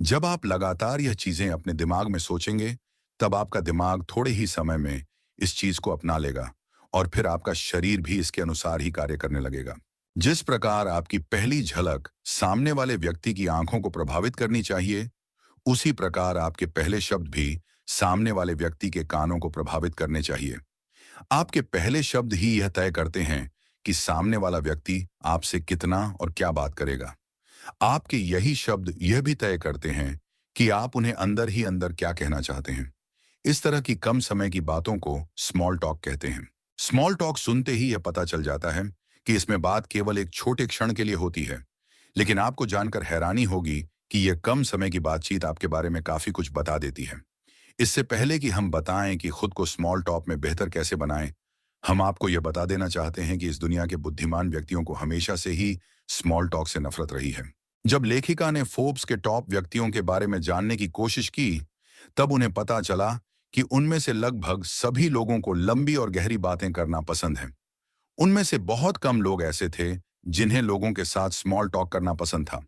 जब आप लगातार यह चीजें अपने दिमाग में सोचेंगे, तब आपका दिमाग थोड़े ही समय में इस चीज को अपना लेगा और फिर आपका शरीर भी इसके अनुसार ही कार्य करने लगेगा। जिस प्रकार आपकी पहली झलक सामने वाले व्यक्ति की आंखों को प्रभावित करनी चाहिए, उसी प्रकार आपके पहले शब्द भी सामने वाले व्यक्ति के कानों को प्रभावित करने चाहिए। आपके पहले शब्द ही यह तय करते हैं कि सामने वाला व्यक्ति आपसे कितना और क्या बात करेगा। आपके यही शब्द यह भी तय करते हैं कि आप उन्हें अंदर ही अंदर क्या कहना चाहते हैं। इस तरह की कम समय की बातों को स्मॉल टॉक कहते हैं। स्मॉल टॉक सुनते ही यह पता चल जाता है कि इसमें बात केवल एक छोटे क्षण के लिए होती है, लेकिन आपको जानकर हैरानी होगी कि यह कम समय की बातचीत आपके बारे में काफी कुछ बता देती है। इससे पहले कि हम बताएं कि खुद को स्मॉल टॉक में बेहतर कैसे बनाएं, हम आपको यह बता देना चाहते हैं कि इस दुनिया के बुद्धिमान व्यक्तियों को हमेशा से ही स्मॉल टॉक से नफरत रही है। जब लेखिका ने फोर्ब्स के टॉप व्यक्तियों के बारे में जानने की कोशिश की, तब उन्हें पता चला कि उनमें से लगभग सभी लोगों को लंबी और गहरी बातें करना पसंद है। उनमें से बहुत कम लोग ऐसे थे जिन्हें लोगों के साथ स्मॉल टॉक करना पसंद था।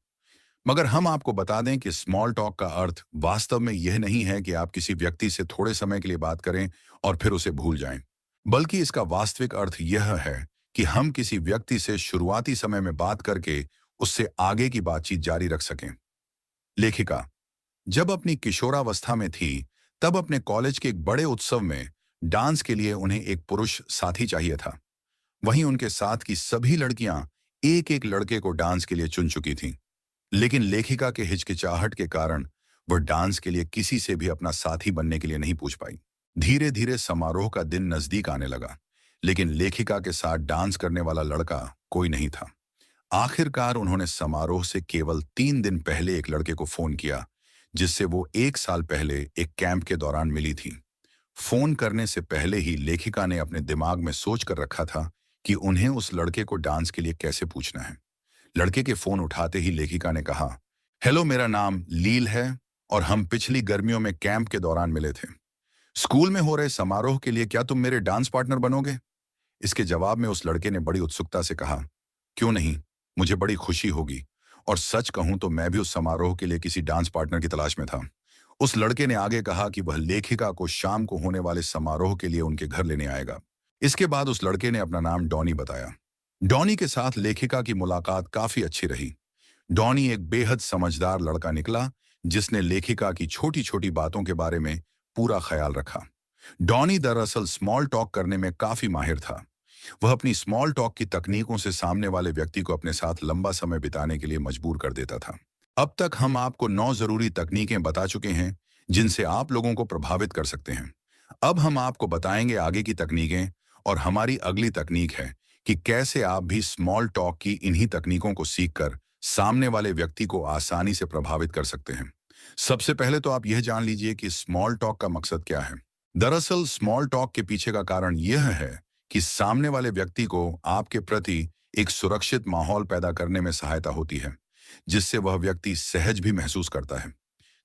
मगर हम आपको बता दें कि स्मॉल टॉक का अर्थ वास्तव में यह नहीं है कि आप किसी व्यक्ति से थोड़े समय के लिए बात करें और फिर उसे भूल जाएं, बल्कि इसका वास्तविक अर्थ यह है कि हम किसी व्यक्ति से शुरुआती समय में बात करके उससे आगे की बातचीत जारी रख सकें। लेखिका जब अपनी किशोरावस्था में थी, तब अपने कॉलेज के एक बड़े उत्सव में डांस के लिए उन्हें एक पुरुष साथी चाहिए था। वहीं उनके साथ की सभी लड़कियां एक एक लड़के को डांस के लिए चुन चुकी थीं। लेकिन लेखिका के हिचकिचाहट के कारण वह डांस के लिए किसी से भी अपना साथी बनने के लिए नहीं पूछ पाई। धीरे धीरे समारोह का दिन नजदीक आने लगा, लेकिन लेखिका के साथ डांस करने वाला लड़का कोई नहीं था। आखिरकार उन्होंने समारोह से केवल 3 दिन पहले एक लड़के को फोन किया, जिससे वो 1 साल पहले एक कैंप के दौरान मिली थी। फोन करने से पहले ही लेखिका ने अपने दिमाग में सोच कर रखा था कि उन्हें उस लड़के को डांस के लिए कैसे पूछना है। लड़के के फोन उठाते ही लेखिका ने कहा, हेलो, मेरा नाम लील है और हम पिछली गर्मियों में कैंप के दौरान मिले थे। स्कूल में हो रहे समारोह के लिए क्या तुम मेरे डांस पार्टनर बनोगे? इसके जवाब में उस लड़के ने बड़ी उत्सुकता से कहा, क्यों नहीं, मुझे बड़ी खुशी होगी। और सच कहूं तो मैं भी उस समारोह के लिए किसी डांस पार्टनर की तलाश में था। उस लड़के ने आगे कहा कि वह लेखिका को शाम को होने वाले समारोह के लिए उनके घर लेने आएगा। इसके बाद उस लड़के ने अपना नाम डॉनी बताया। डॉनी के साथ लेखिका की मुलाकात काफी अच्छी रही। डॉनी एक बेहद समझदार लड़का निकला, जिसने लेखिका की छोटी छोटी बातों के बारे में पूरा ख्याल रखा। डॉनी दरअसल स्मॉल टॉक करने में काफी माहिर था। वह अपनी स्मॉल टॉक की तकनीकों से सामने वाले व्यक्ति को अपने साथ लंबा समय बिताने के लिए मजबूर कर देता था। अब तक हम आपको 9 जरूरी तकनीकें बता चुके हैं जिनसे आप लोगों को प्रभावित कर सकते हैं। अब हम आपको बताएंगे आगे की तकनीकें, और हमारी अगली तकनीक है कि कैसे आप भी स्मॉल टॉक की इन्हीं तकनीकों को सीखकर सामने वाले व्यक्ति को आसानी से प्रभावित कर सकते हैं। सबसे पहले तो आप यह जान लीजिए कि स्मॉल टॉक का मकसद क्या है। दरअसल स्मॉल टॉक के पीछे का कारण यह है कि सामने वाले व्यक्ति को आपके प्रति एक सुरक्षित माहौल पैदा करने में सहायता होती है, जिससे वह व्यक्ति सहज भी महसूस करता है।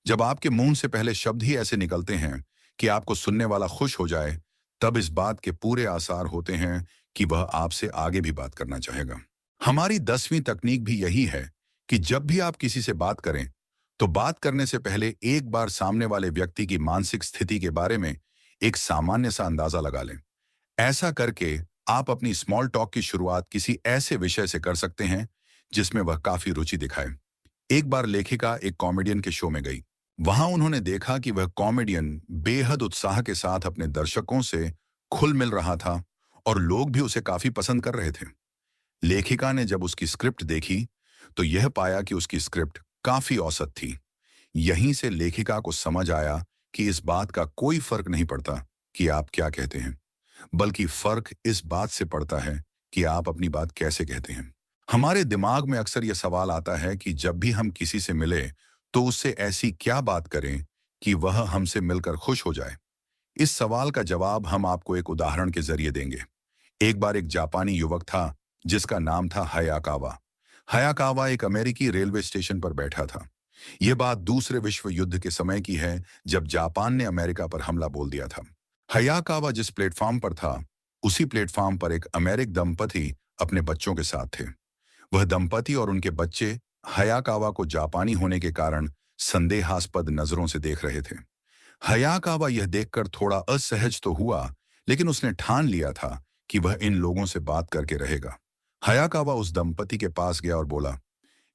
जब आपके मुंह से पहले शब्द ही ऐसे निकलते हैं कि आपको सुनने वाला खुश हो जाए, तब इस बात के पूरे आसार होते हैं कि वह आपसे आगे भी बात करना चाहेगा। हमारी 10वीं तकनीक भी यही है कि जब भी आप किसी से बात करें, तो बात करने से पहले एक बार सामने वाले व्यक्ति की मानसिक स्थिति के बारे में एक सामान्य सा अंदाजा लगा लें। ऐसा करके आप अपनी स्मॉल टॉक की शुरुआत किसी ऐसे विषय से कर सकते हैं जिसमें वह काफी रुचि दिखाए। एक बार लेखिका एक कॉमेडियन के शो में गई। वहां उन्होंने देखा कि वह कॉमेडियन बेहद उत्साह के साथ अपने दर्शकों से खुल मिल रहा था और लोग भी उसे काफी पसंद कर रहे थे। लेखिका ने जब उसकी स्क्रिप्ट देखी, तो यह पाया कि उसकी स्क्रिप्ट काफी औसत थी। यहीं से लेखिका को समझ आया कि इस बात का कोई फर्क नहीं पड़ता कि आप क्या कहते हैं, बल्कि फर्क इस बात से पड़ता है कि आप अपनी बात कैसे कहते हैं। हमारे दिमाग में अक्सर यह सवाल आता है कि जब भी हम किसी से मिले, तो उससे ऐसी क्या बात करें कि वह हमसे मिलकर खुश हो जाए। इस सवाल का जवाब हम आपको एक उदाहरण के जरिए देंगे। एक बार एक जापानी युवक था जिसका नाम था हयाकावा। हयाकावा एक अमेरिकी रेलवे स्टेशन पर बैठा था। यह बात दूसरे विश्व युद्ध के समय की है, जब जापान ने अमेरिका पर हमला बोल दिया था। हयाकावा जिस प्लेटफॉर्म पर था, उसी प्लेटफॉर्म पर एक अमेरिक दंपति अपने बच्चों के साथ थे। वह दंपति और उनके बच्चे हयाकावा को जापानी होने के कारण संदेहास्पद नजरों से देख रहे थे। हयाकावा यह देखकर थोड़ा असहज तो हुआ, लेकिन उसने ठान लिया था कि वह इन लोगों से बात करके रहेगा। हयाकावा उस दंपति के पास गया और बोला,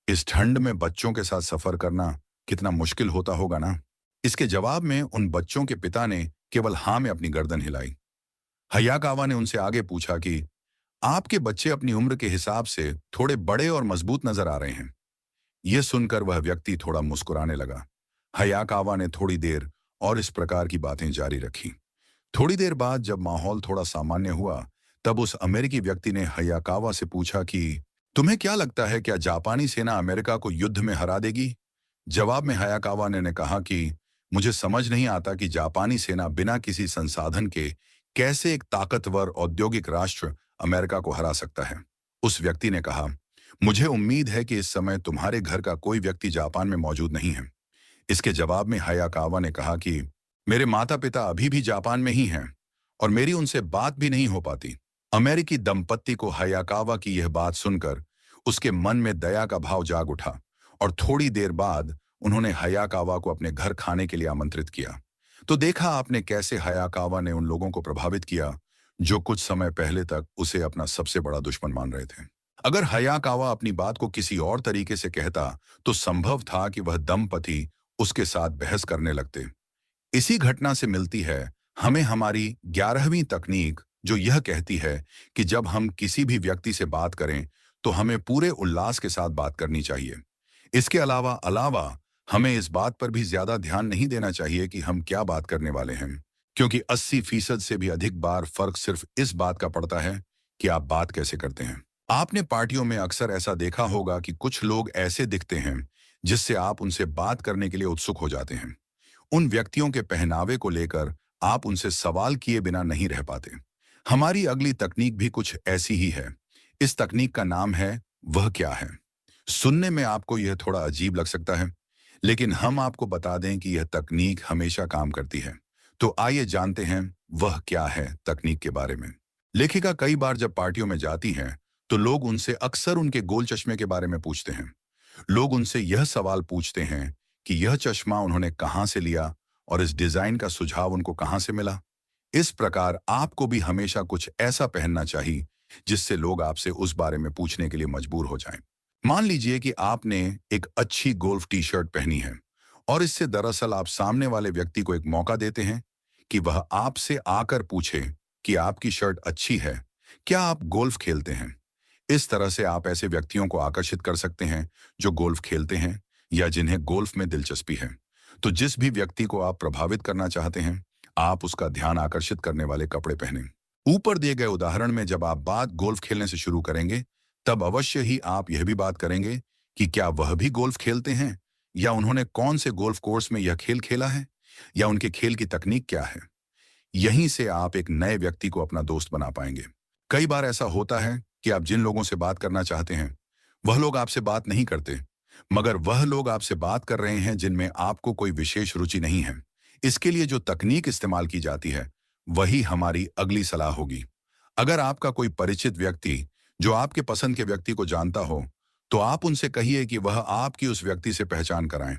इस ठंड में बच्चों के साथ सफर करना कितना मुश्किल होता होगा ना। इसके जवाब में उन बच्चों के पिता ने केवल हाँ में अपनी गर्दन हिलाई। हयाकावा ने उनसे आगे पूछा कि आपके बच्चे अपनी उम्र के हिसाब से थोड़े बड़े और मजबूत नजर आ रहे हैं। यह सुनकर वह व्यक्ति थोड़ा मुस्कुराने लगा। हयाकावा ने थोड़ी देर और इस प्रकार की बातें जारी रखी। थोड़ी देर बाद जब माहौल थोड़ा सामान्य हुआ, तब उस अमेरिकी व्यक्ति ने हयाकावा से पूछा कि तुम्हें क्या लगता है, क्या जापानी सेना अमेरिका को युद्ध में हरा देगी? जवाब में हयाकावा ने कहा कि मुझे समझ नहीं आता कि जापानी सेना बिना किसी संसाधन के कैसे एक ताकतवर औद्योगिक राष्ट्र अमेरिका को हरा सकता है। उस व्यक्ति ने कहा, मुझे उम्मीद है कि इस समय तुम्हारे घर का कोई व्यक्ति जापान में मौजूद नहीं है। इसके जवाब में हयाकावा ने कहा कि मेरे माता पिता अभी भी जापान में ही हैं और मेरी उनसे बात भी नहीं हो पाती। अमेरिकी दंपत्ति को हयाकावा की यह बात सुनकर उसके मन में दया का भाव जाग उठा और थोड़ी देर बाद उन्होंने हयाकावा को अपने घर खाने के लिए आमंत्रित किया। तो देखा आपने कैसे हयाकावा ने उन लोगों को प्रभावित किया जो कुछ समय पहले तक उसे अपना सबसे बड़ा दुश्मन मान रहे थे। अगर हयाकावा अपनी बात को किसी और तरीके से कहता तो संभव था कि वह दंपति उसके साथ बहस करने लगते। इसी घटना से मिलती है हमें हमारी 11वीं तकनीक, जो यह कहती है कि जब हम किसी भी व्यक्ति से बात करें तो हमें पूरे उल्लास के साथ बात करनी चाहिए। इसके अलावा अलावा हमें इस बात पर भी ज्यादा ध्यान नहीं देना चाहिए कि हम क्या बात करने वाले हैं, क्योंकि 80% से भी अधिक बार फर्क सिर्फ इस बात का पड़ता है कि आप बात कैसे करते हैं। आपने पार्टियों में अक्सर ऐसा देखा होगा कि कुछ लोग ऐसे दिखते हैं जिससे आप उनसे बात करने के लिए उत्सुक हो जाते हैं। उन व्यक्तियों के पहनावे को लेकर आप उनसे सवाल किए बिना नहीं रह पाते। हमारी अगली तकनीक भी कुछ ऐसी ही है। इस तकनीक का नाम है वह क्या है। सुनने में आपको यह थोड़ा अजीब लग सकता है, लेकिन हम आपको बता दें कि यह तकनीक हमेशा काम करती है। तो आइए जानते हैं वह क्या है तकनीक के बारे में। लेखिका कई बार जब पार्टियों में जाती हैं तो लोग उनसे अक्सर उनके गोल चश्मे के बारे में पूछते हैं। लोग उनसे यह सवाल पूछते हैं कि यह चश्मा उन्होंने कहां से लिया और इस डिजाइन का सुझाव उनको कहां से मिला। इस प्रकार आपको भी हमेशा कुछ ऐसा पहनना चाहिए जिससे लोग आपसे उस बारे में पूछने के लिए मजबूर हो जाएं। मान लीजिए कि आपने एक अच्छी गोल्फ टी शर्ट पहनी है और इससे दरअसल आप सामने वाले व्यक्ति को एक मौका देते हैं कि वह आपसे आकर पूछे कि आपकी शर्ट अच्छी है, क्या आप गोल्फ खेलते हैं। इस तरह से आप ऐसे व्यक्तियों को आकर्षित कर सकते हैं जो गोल्फ खेलते हैं या जिन्हें गोल्फ में दिलचस्पी है। तो जिस भी व्यक्ति को आप प्रभावित करना चाहते हैं, आप उसका ध्यान आकर्षित करने वाले कपड़े पहनें। ऊपर दिए गए उदाहरण में जब आप बात गोल्फ खेलने से शुरू करेंगे, तब अवश्य ही आप यह भी बात करेंगे कि क्या वह भी गोल्फ खेलते हैं या उन्होंने कौन से गोल्फ कोर्स में यह खेल खेला है या उनके खेल की तकनीक क्या है। यहीं से आप एक नए व्यक्ति को अपना दोस्त बना पाएंगे। कई बार ऐसा होता है कि आप जिन लोगों से बात करना चाहते हैं वह लोग आपसे बात नहीं करते, मगर वह लोग आपसे बात कर रहे हैं जिनमें आपको कोई विशेष रुचि नहीं है। इसके लिए जो तकनीक इस्तेमाल की जाती है वही हमारी अगली सलाह होगी। अगर आपका कोई परिचित व्यक्ति जो आपके पसंद के व्यक्ति को जानता हो, तो आप उनसे कहिए कि वह आपकी उस व्यक्ति से पहचान कराएं।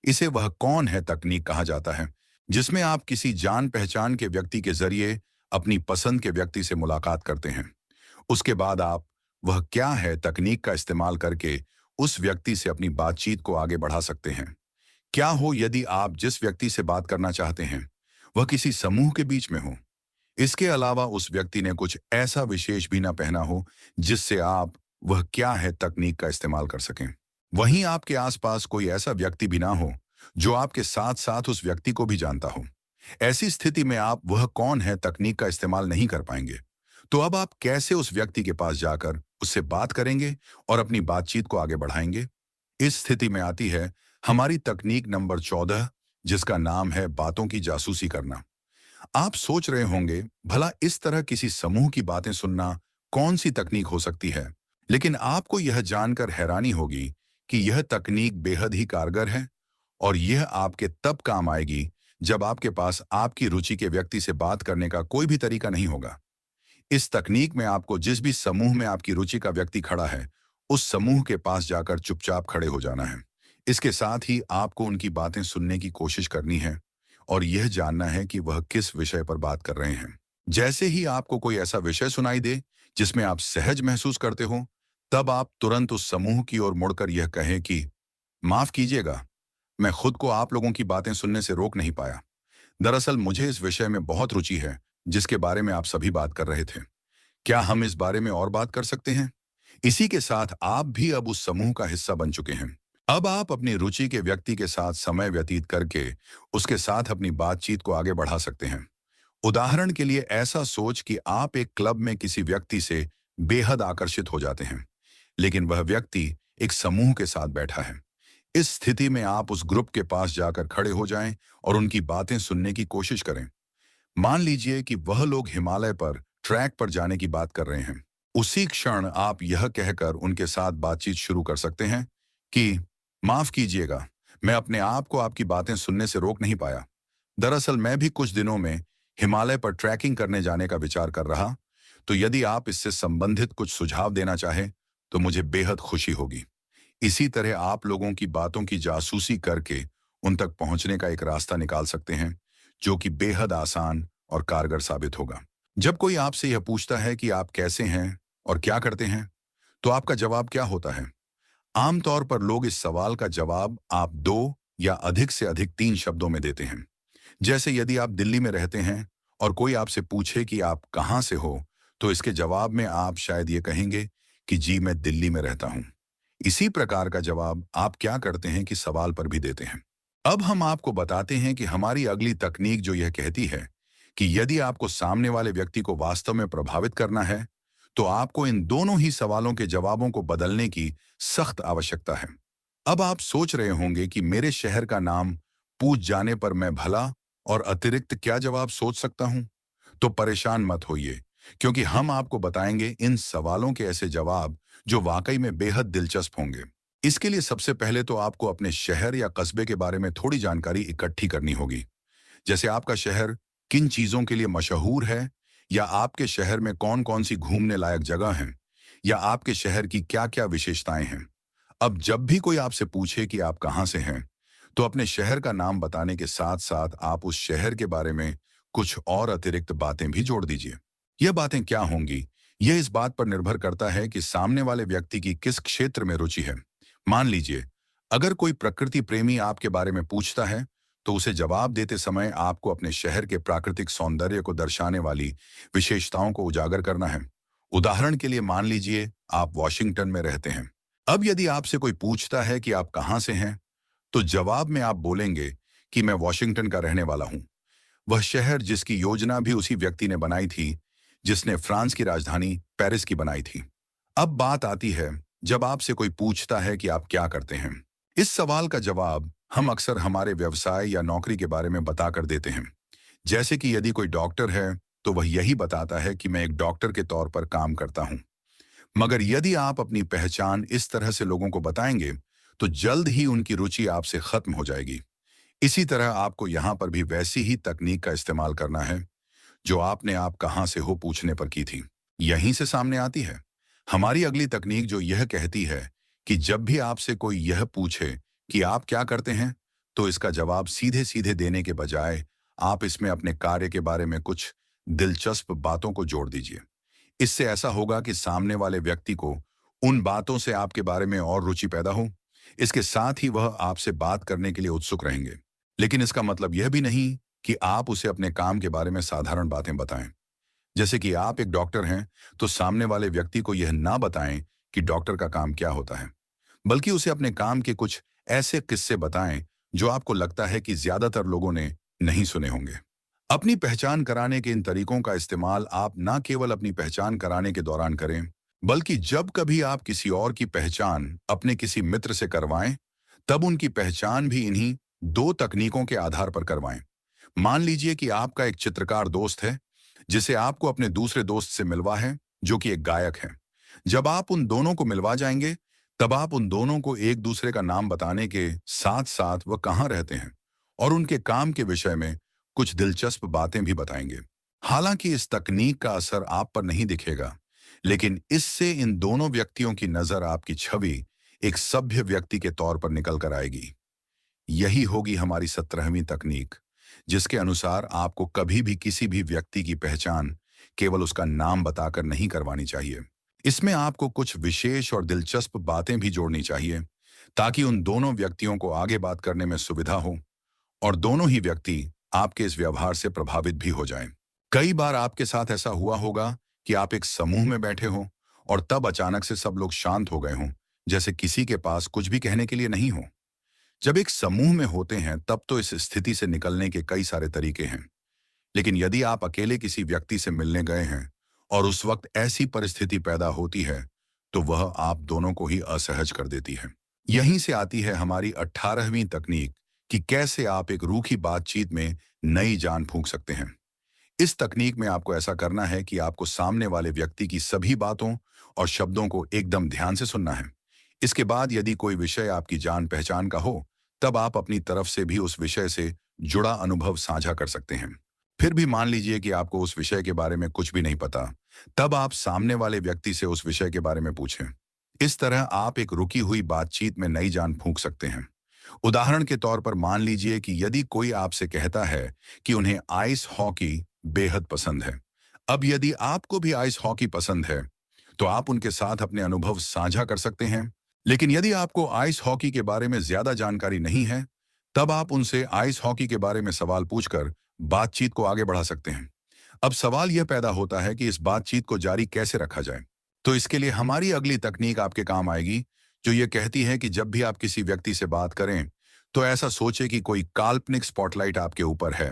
इसे वह कौन है तकनीक कहा जाता है, जिसमें आप किसी जान पहचान के व्यक्ति के जरिए अपनी पसंद के व्यक्ति से मुलाकात करते हैं। उसके बाद आप वह क्या है तकनीक का इस्तेमाल करके उस व्यक्ति से अपनी बातचीत को आगे बढ़ा सकते हैं। क्या हो यदि आप जिस व्यक्ति से बात करना चाहते हैं वह किसी समूह के बीच में हो। इसके अलावा उस व्यक्ति ने कुछ ऐसा विशेष भी ना पहना हो जिससे आप वह क्या है तकनीक का इस्तेमाल कर सकें। वहीं आपके आसपास कोई ऐसा व्यक्ति भी ना हो जो आपके साथ साथ उस व्यक्ति को भी जानता हो। ऐसी स्थिति में आप वह कौन है तकनीक का इस्तेमाल नहीं कर पाएंगे। तो अब आप कैसे उस व्यक्ति के पास जाकर उससे बात करेंगे और अपनी बातचीत को आगे बढ़ाएंगे। इस स्थिति में आती है हमारी तकनीक नंबर 14, जिसका नाम है बातों की जासूसी करना। आप सोच रहे होंगे भला इस तरह किसी समूह की बातें सुनना कौन सी तकनीक हो सकती है, लेकिन आपको यह जानकर हैरानी होगी कि यह तकनीक बेहद ही कारगर है और यह आपके तब काम आएगी जब आपके पास आपकी रुचि के व्यक्ति से बात करने का कोई भी तरीका नहीं होगा। इस तकनीक में आपको जिस भी समूह में आपकी रुचि का व्यक्ति खड़ा है उस समूह के पास जाकर चुपचाप खड़े हो जाना है। इसके साथ ही आपको उनकी बातें सुनने की कोशिश करनी है और यह जानना है कि वह किस विषय पर बात कर रहे हैं। जैसे ही आपको कोई ऐसा विषय सुनाई दे जिसमें आप सहज महसूस करते हो, तब आप तुरंत उस समूह की ओर मुड़कर यह कहें कि माफ कीजिएगा, मैं खुद को आप लोगों की बातें सुनने से रोक नहीं पाया। दरअसल मुझे इस विषय में बहुत रुचि है जिसके बारे में आप सभी बात कर रहे थे। क्या हम इस बारे में और बात कर सकते हैं। इसी के साथ आप भी अब उस समूह का हिस्सा बन चुके हैं। अब आप अपनी रुचि के व्यक्ति के साथ समय व्यतीत करके उसके साथ अपनी बातचीत को आगे बढ़ा सकते हैं। उदाहरण के लिए ऐसा सोच कि आप एक क्लब में किसी व्यक्ति से बेहद आकर्षित हो जाते हैं, लेकिन वह व्यक्ति एक समूह के साथ बैठा है। इस स्थिति में आप उस ग्रुप के पास जाकर खड़े हो जाएं और उनकी बातें सुनने की कोशिश करें। मान लीजिए कि वह लोग हिमालय पर ट्रैक पर जाने की बात कर रहे हैं। उसी क्षण आप यह कहकर उनके साथ बातचीत शुरू कर सकते हैं कि माफ कीजिएगा, मैं अपने आप को आपकी बातें सुनने से रोक नहीं पाया। दरअसल मैं भी कुछ दिनों में हिमालय पर ट्रैकिंग करने जाने का विचार कर रहा, तो यदि आप इससे संबंधित कुछ सुझाव देना चाहें तो मुझे बेहद खुशी होगी। इसी तरह आप लोगों की बातों की जासूसी करके उन तक पहुंचने का एक रास्ता निकाल सकते हैं, जो कि बेहद आसान और कारगर साबित होगा। जब कोई आपसे यह पूछता है कि आप कैसे हैं और क्या करते हैं, तो आपका जवाब क्या होता है? आमतौर पर लोग इस सवाल का जवाब आप 2 या अधिक से अधिक 3 शब्दों में देते हैं। जैसे यदि आप दिल्ली में रहते हैं और कोई आपसे पूछे कि आप कहाँ से हो, तो इसके जवाब में आप शायद ये कहेंगे कि जी मैं दिल्ली में रहता हूँ। इसी प्रकार का जवाब आप क्या करते हैं कि सवाल पर भी देते हैं। अब हम आपको बताते हैं कि हमारी अगली तकनीक जो यह कहती है कि यदि आपको सामने वाले व्यक्ति को वास्तव में प्रभावित करना है, तो आपको इन दोनों ही सवालों के जवाबों को बदलने की सख्त आवश्यकता है। अब आप सोच रहे होंगे कि मेरे शहर का नाम पूछ जाने पर मैं भला और अतिरिक्त क्या जवाब सोच सकता हूं? तो परेशान मत होइए, क्योंकि हम आपको बताएंगे इन सवालों के ऐसे जवाब जो वाकई में बेहद दिलचस्प होंगे। इसके लिए सबसे पहले तो आपको अपने शहर या कस्बे के बारे में थोड़ी जानकारी इकट्ठी करनी होगी। जैसे आपका शहर किन चीजों के लिए मशहूर है, या आपके शहर में कौन कौन सी घूमने लायक जगह हैं, या आपके शहर की क्या क्या विशेषताएं हैं। अब जब भी कोई आपसे पूछे कि आप कहाँ से हैं, तो अपने शहर का नाम बताने के साथ साथ आप उस शहर के बारे में कुछ और अतिरिक्त बातें भी जोड़ दीजिए। यह बातें क्या होंगी, यह इस बात पर निर्भर करता है कि सामने वाले व्यक्ति की किस क्षेत्र में रुचि है। मान लीजिए, अगर कोई प्रकृति प्रेमी आपके बारे में पूछता है, तो उसे जवाब देते समय आपको अपने शहर के प्राकृतिक सौंदर्य को दर्शाने वाली विशेषताओं को उजागर करना है। उदाहरण के लिए मान लीजिए आप वॉशिंगटन में रहते हैं। अब यदि आपसे कोई पूछता है कि आप कहाँ से हैं, तो जवाब में आप बोलेंगे कि मैं वॉशिंगटन का रहने वाला हूं, वह शहर जिसकी योजना भी उसी व्यक्ति ने बनाई थी जिसने फ्रांस की राजधानी पेरिस की बनाई थी। अब बात आती है जब आपसे कोई पूछता है कि आप क्या करते हैं। इस सवाल का जवाब हम अक्सर हमारे व्यवसाय या नौकरी के बारे में बताकर देते हैं। जैसे कि यदि कोई डॉक्टर है, तो वह यही बताता है कि मैं एक डॉक्टर के तौर पर काम करता हूं। मगर यदि आप अपनी पहचान इस तरह से लोगों को बताएंगे, तो जल्द ही उनकी रुचि आपसे खत्म हो जाएगी। इसी तरह आपको यहाँ पर भी वैसी ही तकनीक का इस्तेमाल करना है जो आपने आप कहाँ से हो पूछने पर की थी। यहीं से सामने आती है हमारी अगली तकनीक, जो यह कहती है कि जब भी आपसे कोई यह पूछे कि आप क्या करते हैं, तो इसका जवाब सीधे सीधे देने के बजाय आप इसमें अपने कार्य के बारे में कुछ दिलचस्प बातों को जोड़ दीजिए। इससे ऐसा होगा कि सामने वाले व्यक्ति को उन बातों से आपके बारे में और रुचि पैदा हो। इसके साथ ही वह आपसे बात करने के लिए उत्सुक रहेंगे। लेकिन इसका मतलब यह भी नहीं कि आप उसे अपने काम के बारे में साधारण बातें बताएं। जैसे कि आप एक डॉक्टर हैं, तो सामने वाले व्यक्ति को यह ना बताएं कि डॉक्टर का काम क्या होता है, बल्कि उसे अपने काम के कुछ ऐसे किस्से बताएं जो आपको लगता है कि ज्यादातर लोगों ने नहीं सुने होंगे। अपनी पहचान कराने के इन तरीकों का इस्तेमाल आप ना केवल अपनी पहचान कराने के दौरान करें, बल्कि जब कभी आप किसी और की पहचान अपने किसी मित्र से करवाएं, तब उनकी पहचान भी इन्हीं 2 तकनीकों के आधार पर करवाएं। मान लीजिए कि आपका एक चित्रकार दोस्त है जिसे आपको अपने दूसरे दोस्त से मिलवा है जो कि एक गायक है। जब आप उन दोनों को मिलवा जाएंगे, तब आप उन दोनों को एक दूसरे का नाम बताने के साथ साथ वह कहाँ रहते हैं और उनके काम के विषय में कुछ दिलचस्प बातें भी बताएंगे। हालांकि इस तकनीक का असर आप पर नहीं दिखेगा, लेकिन इससे इन दोनों व्यक्तियों की नजर आपकी छवि एक सभ्य व्यक्ति के तौर पर निकल कर आएगी। यही होगी हमारी 17वीं तकनीक, जिसके अनुसार आपको कभी भी किसी भी व्यक्ति की पहचान केवल उसका नाम बताकर नहीं करवानी चाहिए। इसमें आपको कुछ विशेष और दिलचस्प बातें भी जोड़नी चाहिए, ताकि उन दोनों व्यक्तियों को आगे बात करने में सुविधा हो और दोनों ही व्यक्ति आपके इस व्यवहार से प्रभावित भी हो जाएं। कई बार आपके साथ ऐसा हुआ होगा कि आप एक समूह में बैठे हों और तब अचानक से सब लोग शांत हो गए हों, जैसे किसी के पास कुछ भी कहने के लिए नहीं हो। जब एक समूह में होते हैं तब तो इस स्थिति से निकलने के कई सारे तरीके हैं। लेकिन यदि आप अकेले किसी व्यक्ति से मिलने गए हैं और उस वक्त ऐसी परिस्थिति पैदा होती है, तो वह आप दोनों को ही असहज कर देती है। यहीं से आती है हमारी 18वीं तकनीक कि कैसे आप एक रूखी बातचीत में नई जान फूंक सकते हैं। इस तकनीक में आपको ऐसा करना है कि आपको सामने वाले व्यक्ति की सभी बातों और शब्दों को एकदम ध्यान से सुनना है। इसके बाद यदि कोई विषय आपकी जान पहचान का हो, तब आप अपनी तरफ से भी उस विषय से जुड़ा अनुभव साझा कर सकते हैं। फिर भी मान लीजिए कि आपको उस विषय के बारे में कुछ भी नहीं पता, तब आप सामने वाले व्यक्ति से उस विषय के बारे में पूछें। इस तरह आप एक रुकी हुई बातचीत में नई जान फूंक सकते हैं। उदाहरण के तौर पर मान लीजिए कि यदि कोई आपसे कहता है कि उन्हें आइस हॉकी बेहद पसंद है। अब यदि आपको भी आइस हॉकी पसंद है, तो आप उनके साथ अपने अनुभव साझा कर सकते हैं। लेकिन यदि आपको आइस हॉकी के बारे में ज्यादा जानकारी नहीं है, तब आप उनसे आइस हॉकी के बारे में सवाल पूछकर बातचीत को आगे बढ़ा सकते हैं। अब सवाल यह पैदा होता है कि इस बातचीत को जारी कैसे रखा जाए। तो इसके लिए हमारी अगली तकनीक आपके काम आएगी, जो ये कहती है कि जब भी आप किसी व्यक्ति से बात करें, तो ऐसा सोचे कि कोई काल्पनिक स्पॉटलाइट आपके ऊपर है।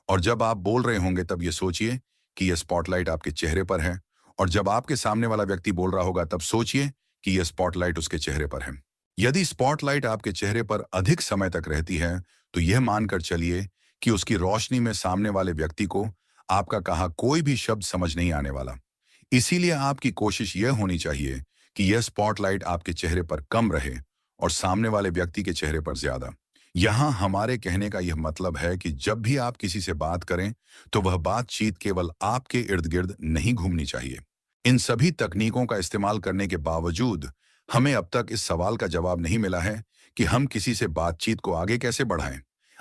और जब आप बोल रहे होंगे तब ये सोचिए कि यह स्पॉटलाइट आपके चेहरे पर है। और जब आपके सामने वाला व्यक्ति बोल रहा होगा तब सोचिए कि यह स्पॉटलाइट उसके चेहरे पर है। यदि स्पॉटलाइट आपके चेहरे पर अधिक समय तक रहती है, तो यह मानकर चलिए कि उसकी रोशनी में सामने वाले व्यक्ति को आपका कहा कोई भी शब्द समझ नहीं आने वाला। इसीलिए आपकी कोशिश यह होनी चाहिए कि यह स्पॉटलाइट आपके चेहरे पर कम रहे और सामने वाले व्यक्ति के चेहरे पर ज्यादा। यहाँ हमारे कहने का यह मतलब है कि जब भी आप किसी से बात करें, तो वह बातचीत केवल आपके इर्द गिर्द नहीं घूमनी चाहिए। इन सभी तकनीकों का इस्तेमाल करने के बावजूद हमें अब तक इस सवाल का जवाब नहीं मिला है कि हम किसी से बातचीत को आगे कैसे बढ़ाएं।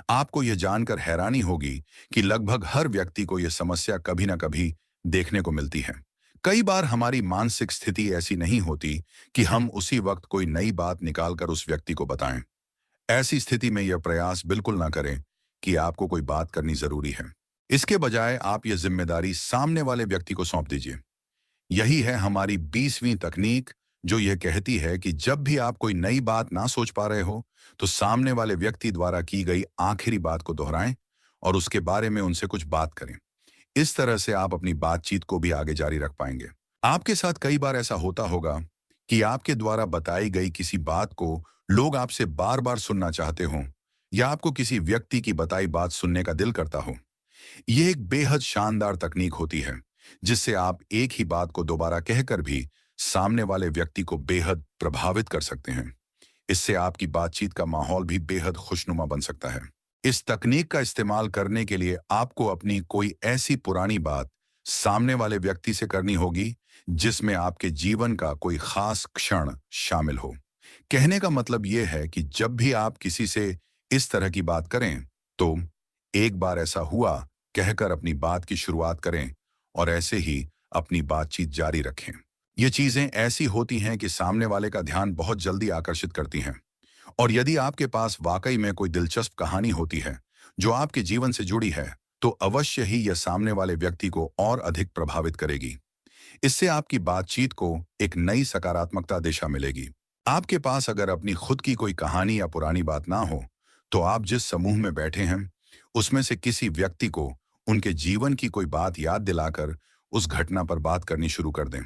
आपको यह जानकर हैरानी होगी कि लगभग हर व्यक्ति को यह समस्या कभी ना कभी देखने को मिलती है। कई बार हमारी मानसिक स्थिति ऐसी नहीं होती कि हम उसी वक्त कोई नई बात निकालकर उस व्यक्ति को बताएं। ऐसी स्थिति में यह प्रयास बिल्कुल ना करें कि आपको कोई बात करनी जरूरी है। इसके बजाय आप यह जिम्मेदारी सामने वाले व्यक्ति को सौंप दीजिए। यही है हमारी 20वीं तकनीक, जो यह कहती है कि जब भी आप कोई नई बात ना सोच पा रहे हो, तो सामने वाले व्यक्ति द्वारा की गई आखिरी बात को दोहराएं और उसके बारे में उनसे कुछ बात करें। इस तरह से आप अपनी बातचीत को भी आगे जारी रख पाएंगे। आपके साथ कई बार ऐसा होता होगा कि आपके द्वारा बताई गई किसी बात को लोग आपसे बार बार सुनना चाहते हों, या आपको किसी व्यक्ति की बताई बात सुनने का दिल करता हो। यह एक बेहद शानदार तकनीक होती है, जिससे आप एक ही बात को दोबारा कहकर भी सामने वाले व्यक्ति को बेहद प्रभावित कर सकते हैं। इससे आपकी बातचीत का माहौल भी बेहद खुशनुमा बन सकता है। इस तकनीक का इस्तेमाल करने के लिए आपको अपनी कोई ऐसी पुरानी बात सामने वाले व्यक्ति से करनी होगी जिसमें आपके जीवन का कोई खास क्षण शामिल हो। कहने का मतलब यह है कि जब भी आप किसी से इस तरह की बात करें, तो एक बार ऐसा हुआ कहकर अपनी बात की शुरुआत करें और ऐसे ही अपनी बातचीत जारी रखें। ये चीजें ऐसी होती हैं कि सामने वाले का ध्यान बहुत जल्दी आकर्षित करती हैं। और यदि आपके पास वाकई में कोई दिलचस्प कहानी होती है जो आपके जीवन से जुड़ी है, तो अवश्य ही यह सामने वाले व्यक्ति को और अधिक प्रभावित करेगी। इससे आपकी बातचीत को एक नई सकारात्मकता दिशा मिलेगी। आपके पास अगर अपनी खुद की कोई कहानी या पुरानी बात ना हो, तो आप जिस समूह में बैठे हैं, उसमें से किसी व्यक्ति को उनके जीवन की कोई बात याद दिलाकर उस घटना पर बात करनी शुरू कर दें।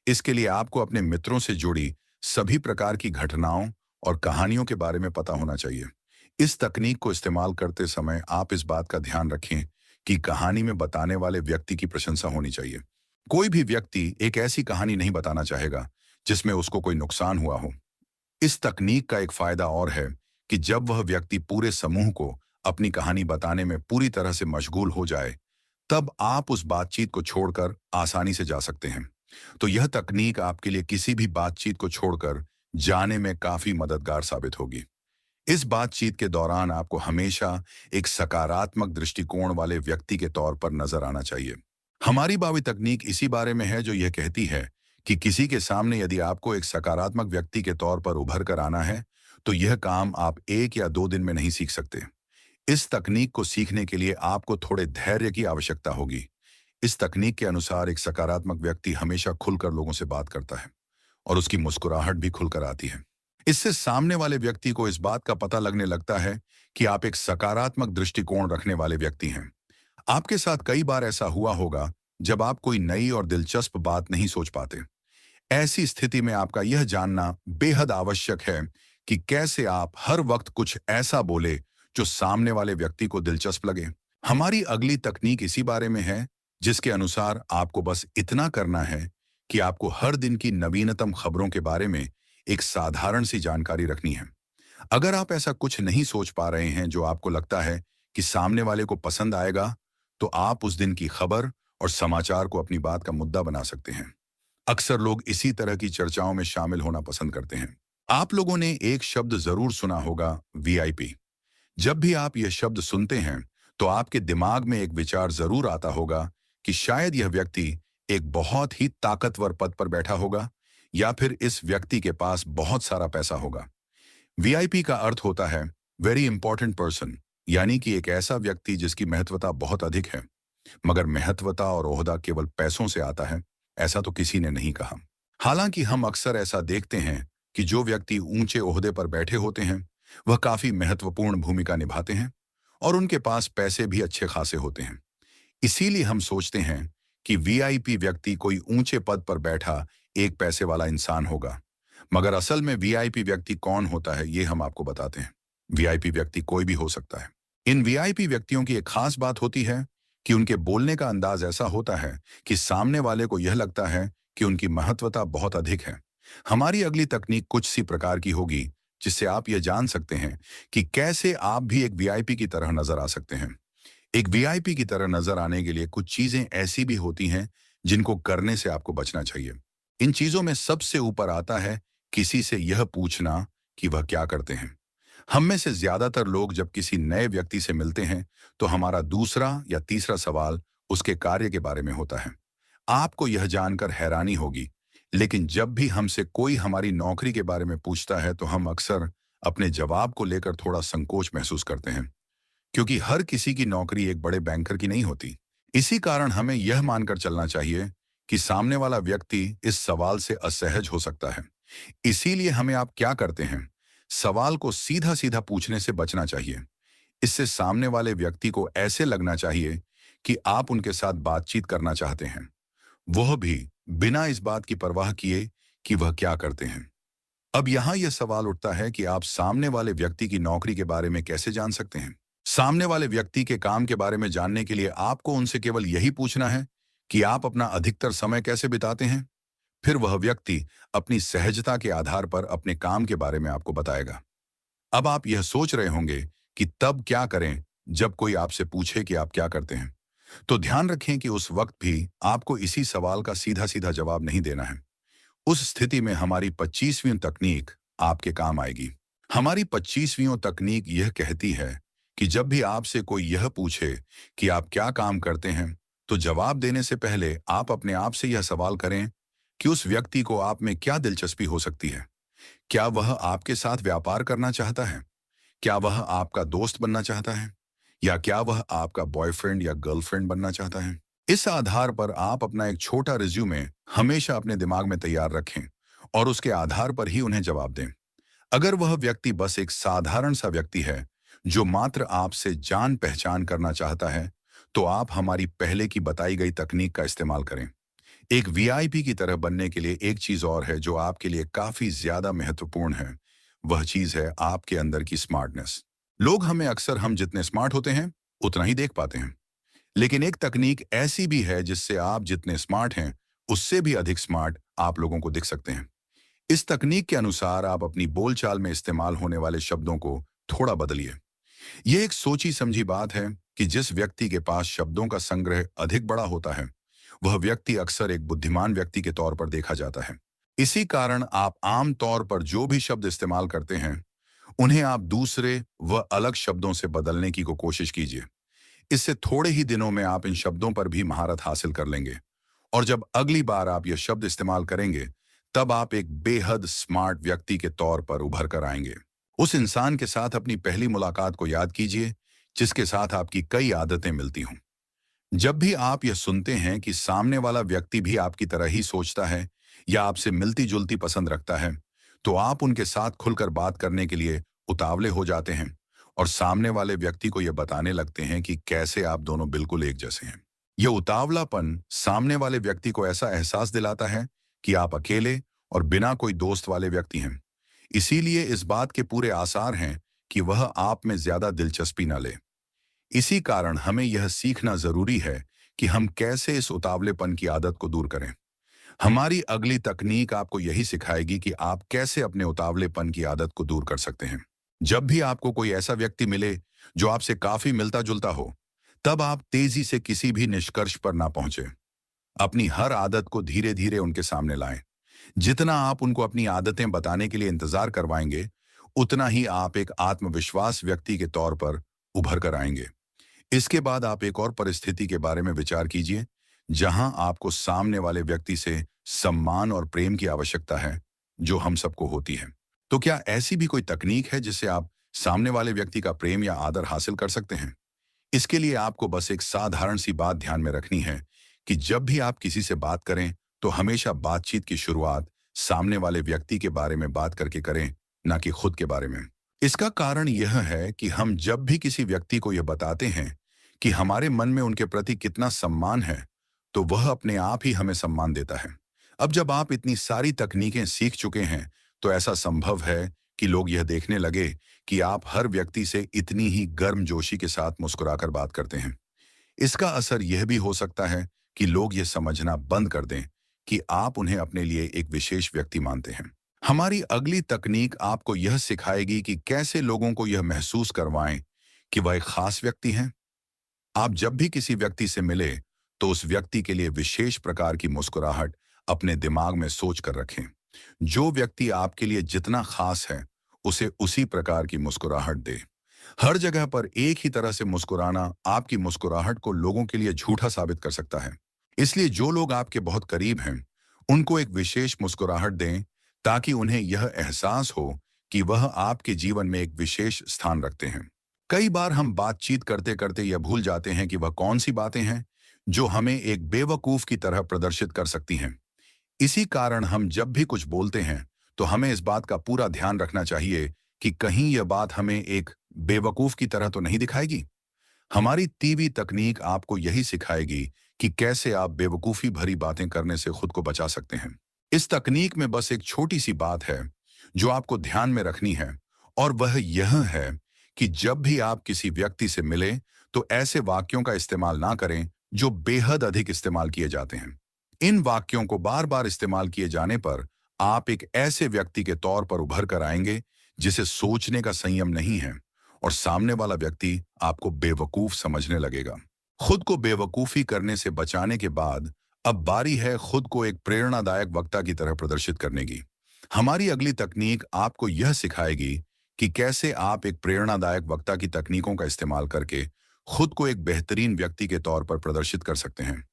इसके लिए आपको अपने मित्रों से जुड़ी सभी प्रकार की घटनाओं और कहानियों के बारे में पता होना चाहिए। इस तकनीक को इस्तेमाल करते समय आप इस बात का ध्यान रखें कि कहानी में बताने वाले व्यक्ति की प्रशंसा होनी चाहिए। कोई भी व्यक्ति एक ऐसी कहानी नहीं बताना चाहेगा जिसमें उसको कोई नुकसान हुआ हो। इस तकनीक का एक फायदा और है कि जब वह व्यक्ति पूरे समूह को अपनी कहानी बताने में पूरी तरह से मशगूल हो जाए, तब आप उस बातचीत को छोड़कर आसानी से जा सकते हैं। तो यह तकनीक आपके लिए किसी भी बातचीत को छोड़कर जाने में काफी मददगार साबित होगी। इस बातचीत के दौरान आपको हमेशा एक सकारात्मक दृष्टिकोण वाले व्यक्ति के तौर पर नजर आना चाहिए। हमारी बावी तकनीक इसी बारे में है, जो यह कहती है कि किसी के सामने यदि आपको एक सकारात्मक व्यक्ति के तौर पर उभर कर आना है, तो यह काम आप 1 या 2 दिन में नहीं सीख सकते। इस तकनीक को सीखने के लिए आपको थोड़े धैर्य की आवश्यकता होगी। इस तकनीक के अनुसार एक सकारात्मक व्यक्ति हमेशा खुलकर लोगों से बात करता है। और उसकी मुस्कुराहट भी खुलकर आती है। इससे सामने वाले व्यक्ति को इस बात का पता लगने लगता है कि आप एक सकारात्मक दृष्टिकोण रखने वाले व्यक्ति हैं। आपके साथ कई बार ऐसा हुआ होगा जब आप कोई नई और दिलचस्प बात नहीं सोच पाते। ऐसी स्थिति में आपका यह जानना बेहद आवश्यक है कि कैसे आप हर वक्त कुछ ऐसा बोले जो सामने वाले व्यक्ति को दिलचस्प लगे। हमारी अगली तकनीक इसी बारे में है, जिसके अनुसार आपको बस इतना करना है कि आपको हर दिन की नवीनतम खबरों के बारे में एक साधारण सी जानकारी रखनी है। अगर आप ऐसा कुछ नहीं सोच पा रहे हैं जो आपको लगता है कि सामने वाले को पसंद आएगा, तो आप उस दिन की खबर और समाचार को अपनी बात का मुद्दा बना सकते हैं। अक्सर लोग इसी तरह की चर्चाओं में शामिल होना पसंद करते हैं। आप लोगों ने एक शब्द जरूर सुना होगा, वीआईपी। जब भी आप यह शब्द सुनते हैं तो आपके दिमाग में एक विचार जरूर आता होगा कि शायद यह व्यक्ति एक बहुत ही ताकतवर पद पर बैठा होगा या फिर इस व्यक्ति के पास बहुत सारा पैसा होगा। वीआईपी का अर्थ होता है वेरी इंपॉर्टेंट पर्सन, यानी कि एक ऐसा व्यक्ति जिसकी महत्वता बहुत अधिक है। मगर महत्वता और ओहदा केवल पैसों से आता है, ऐसा तो किसी ने नहीं कहा। हालांकि हम अक्सर ऐसा देखते हैं कि जो व्यक्ति ऊंचे ओहदे पर बैठे होते हैं वह काफी महत्वपूर्ण भूमिका निभाते हैं और उनके पास पैसे भी अच्छे खासे होते हैं। इसीलिए हम सोचते हैं कि वीआईपी व्यक्ति कोई ऊंचे पद पर बैठा एक पैसे वाला इंसान होगा। मगर असल में वीआईपी व्यक्ति कौन होता है, ये हम आपको बताते हैं। वीआईपी व्यक्ति कोई भी हो सकता है। इन वीआईपी व्यक्तियों की एक खास बात होती है कि उनके बोलने का अंदाज ऐसा होता है कि सामने वाले को यह लगता है कि उनकी महत्वता बहुत अधिक है। हमारी अगली तकनीक कुछ सी प्रकार की होगी जिससे आप यह जान सकते हैं कि कैसे आप भी एक वीआईपी की तरह नजर आ सकते हैं। एक वीआईपी की तरह नजर आने के लिए कुछ चीजें ऐसी भी होती हैं जिनको करने से आपको बचना चाहिए। इन चीजों में सबसे ऊपर आता है किसी से यह पूछना कि वह क्या करते हैं। हम में से ज्यादातर लोग जब किसी नए व्यक्ति से मिलते हैं तो हमारा दूसरा या तीसरा सवाल उसके कार्य के बारे में होता है। आपको यह जानकर हैरानी होगी, लेकिन जब भी हमसे कोई हमारी नौकरी के बारे में पूछता है तो हम अक्सर अपने जवाब को लेकर थोड़ा संकोच महसूस करते हैं, क्योंकि हर किसी की नौकरी एक बड़े बैंकर की नहीं होती। इसी कारण हमें यह मानकर चलना चाहिए कि सामने वाला व्यक्ति इस सवाल से असहज हो सकता है। इसीलिए हमें आप क्या करते हैं सवाल को सीधा सीधा पूछने से बचना चाहिए। इससे सामने वाले व्यक्ति को ऐसे लगना चाहिए कि आप उनके साथ बातचीत करना चाहते हैं, वह भी बिना इस बात की परवाह किए कि वह क्या करते हैं। अब यहां यह सवाल उठता है कि आप सामने वाले व्यक्ति की नौकरी के बारे में कैसे जान सकते हैं। सामने वाले व्यक्ति के काम के बारे में जानने के लिए आपको उनसे केवल यही पूछना है कि आप अपना अधिकतर समय कैसे बिताते हैं। फिर वह व्यक्ति अपनी सहजता के आधार पर अपने काम के बारे में आपको बताएगा। अब आप यह सोच रहे होंगे कि तब क्या करें जब कोई आपसे पूछे कि आप क्या करते हैं। तो ध्यान रखें कि उस वक्त भी आपको इसी सवाल का सीधा सीधा जवाब नहीं देना है। उस स्थिति में हमारी 25वीं तकनीक आपके काम आएगी। हमारी 25वीं तकनीक यह कहती है कि जब भी आपसे कोई यह पूछे कि आप क्या काम करते हैं, तो जवाब देने से पहले आप अपने आप से यह सवाल करें कि उस व्यक्ति को आप में क्या दिलचस्पी हो सकती है। क्या वह आपके साथ व्यापार करना चाहता है? क्या वह आपका दोस्त बनना चाहता है? या क्या वह आपका बॉयफ्रेंड या गर्लफ्रेंड बनना चाहता है? इस आधार पर आप अपना एक छोटा रिज्यूमे हमेशा अपने दिमाग में तैयार रखें और उसके आधार पर ही उन्हें जवाब दें। अगर वह व्यक्ति बस एक साधारण सा व्यक्ति है जो मात्र आपसे जान पहचान करना चाहता है, तो आप हमारी पहले की बताई गई तकनीक का इस्तेमाल करें। एक वीआईपी की तरह बनने के लिए एक चीज और है जो आपके लिए काफी ज्यादा महत्वपूर्ण है। वह चीज है आपके अंदर की स्मार्टनेस। लोग हमें अक्सर हम जितने स्मार्ट होते हैं उतना ही देख पाते हैं, लेकिन एक तकनीक ऐसी भी है जिससे आप जितने स्मार्ट हैं उससे भी अधिक स्मार्ट आप लोगों को दिख सकते हैं। इस तकनीक के अनुसार आप अपनी बोलचाल में इस्तेमाल होने वाले शब्दों को थोड़ा बदलिए। यह एक सोची समझी बात है कि जिस व्यक्ति के पास शब्दों का संग्रह अधिक बड़ा होता है वह व्यक्ति अक्सर एक बुद्धिमान व्यक्ति के तौर पर देखा जाता है। इसी कारण आप आम तौर पर जो भी शब्द इस्तेमाल करते हैं उन्हें आप दूसरे व अलग शब्दों से बदलने की कोशिश कीजिए। इससे थोड़े ही दिनों में आप इन शब्दों पर भी महारत हासिल कर लेंगे और जब अगली बार आप यह शब्द इस्तेमाल करेंगे तब आप एक बेहद स्मार्ट व्यक्ति के तौर पर उभर कर आएंगे। उस इंसान के साथ अपनी पहली मुलाकात को याद कीजिए जिसके साथ आपकी कई आदतें मिलती हों। जब भी आप यह सुनते हैं कि सामने वाला व्यक्ति भी आपकी तरह ही सोचता है या आपसे मिलती जुलती पसंद रखता है, तो आप उनके साथ खुलकर बात करने के लिए उतावले हो जाते हैं और सामने वाले व्यक्ति को यह बताने लगते हैं कि कैसे आप दोनों बिल्कुल एक जैसे हैं। यह उतावलापन सामने वाले व्यक्ति को ऐसा एहसास दिलाता है कि आप अकेले और बिना कोई दोस्त वाले व्यक्ति हैं। इसीलिए इस बात के पूरे आसार हैं कि वह आप में ज्यादा दिलचस्पी न ले। इसी कारण हमें यह सीखना जरूरी है कि हम कैसे इस उतावलेपन की आदत को दूर करें। हमारी अगली तकनीक आपको यही सिखाएगी कि आप कैसे अपने उतावलेपन की आदत को दूर कर सकते हैं। जब भी आपको कोई ऐसा व्यक्ति मिले जो आपसे काफी मिलता जुलता हो, तब आप तेजी से किसी भी निष्कर्ष पर ना पहुंचे। अपनी हर आदत को धीरे धीरे उनके सामने लाएं। जितना आप उनको अपनी आदतें बताने के लिए इंतजार करवाएंगे, उतना ही आप एक आत्मविश्वास व्यक्ति के तौर पर उभर कर आएंगे। इसके बाद आप एक और परिस्थिति के बारे में विचार कीजिए, जहां आपको सामने वाले व्यक्ति से सम्मान और प्रेम की आवश्यकता है, जो हम सबको होती है। तो क्या ऐसी भी कोई तकनीक है जिससे आप सामने वाले व्यक्ति का प्रेम या आदर हासिल कर सकते हैं? इसके लिए आपको बस एक साधारण सी बात ध्यान में रखनी है कि जब भी आप किसी से बात करें, तो हमेशा बातचीत की शुरुआत सामने वाले व्यक्ति के बारे में बात करके करें, ना कि खुद के बारे में। इसका कारण यह है कि हम जब भी किसी व्यक्ति को यह बताते हैं कि हमारे मन में उनके प्रति कितना सम्मान है, तो वह अपने आप ही हमें सम्मान देता है। अब जब आप इतनी सारी तकनीकें सीख चुके हैं, तो ऐसा संभव है कि लोग यह देखने लगे कि आप हर व्यक्ति से इतनी ही गर्मजोशी के साथ मुस्कुराकर बात करते हैं। इसका असर यह भी हो सकता है कि लोग यह समझना बंद कर दें कि आप उन्हें अपने लिए एक विशेष व्यक्ति मानते हैं। हमारी अगली तकनीक आपको यह सिखाएगी कि कैसे लोगों को यह महसूस करवाएं कि वह एक खास व्यक्ति हैं। आप जब भी किसी व्यक्ति से मिले, तो उस व्यक्ति के लिए विशेष प्रकार की मुस्कुराहट अपने दिमाग में सोच कर रखें। जो व्यक्ति आपके लिए जितना खास है, उसे उसी प्रकार की मुस्कुराहट दे। हर जगह पर एक ही तरह से मुस्कुराना आपकी मुस्कुराहट को लोगों के लिए झूठा साबित कर सकता है। इसलिए जो लोग आपके बहुत करीब हैं, उनको एक विशेष मुस्कुराहट दें, ताकि उन्हें यह एहसास हो कि वह आपके जीवन में एक विशेष स्थान रखते हैं। कई बार हम बातचीत करते करते यह भूल जाते हैं कि वह कौन सी बातें हैं जो हमें एक बेवकूफ की तरह प्रदर्शित कर सकती हैं। इसी कारण हम जब भी कुछ बोलते हैं, तो हमें इस बात का पूरा ध्यान रखना चाहिए कि कहीं यह बात हमें एक बेवकूफ की तरह तो नहीं दिखाएगी। हमारी तीवी तकनीक आपको यही सिखाएगी कि कैसे आप बेवकूफी भरी बातें करने से खुद को बचा सकते हैं। इस तकनीक में बस एक छोटी सी बात है जो आपको ध्यान में रखनी है, और वह यह है कि जब भी आप किसी व्यक्ति से मिलें, तो ऐसे वाक्यों का इस्तेमाल ना करें जो बेहद अधिक इस्तेमाल किए जाते हैं। इन वाक्यों को बार बार इस्तेमाल किए जाने पर आप एक ऐसे व्यक्ति के तौर पर उभर कर आएंगे जिसे सोचने का संयम नहीं है, और सामने वाला व्यक्ति आपको बेवकूफ समझने लगेगा। खुद को बेवकूफी करने से बचाने के बाद अब बारी है खुद को एक प्रेरणादायक वक्ता की तरह प्रदर्शित करने की। हमारी अगली तकनीक आपको यह सिखाएगी कि कैसे आप एक प्रेरणादायक वक्ता की तकनीकों का इस्तेमाल करके खुद को एक बेहतरीन व्यक्ति के तौर पर प्रदर्शित कर सकते हैं।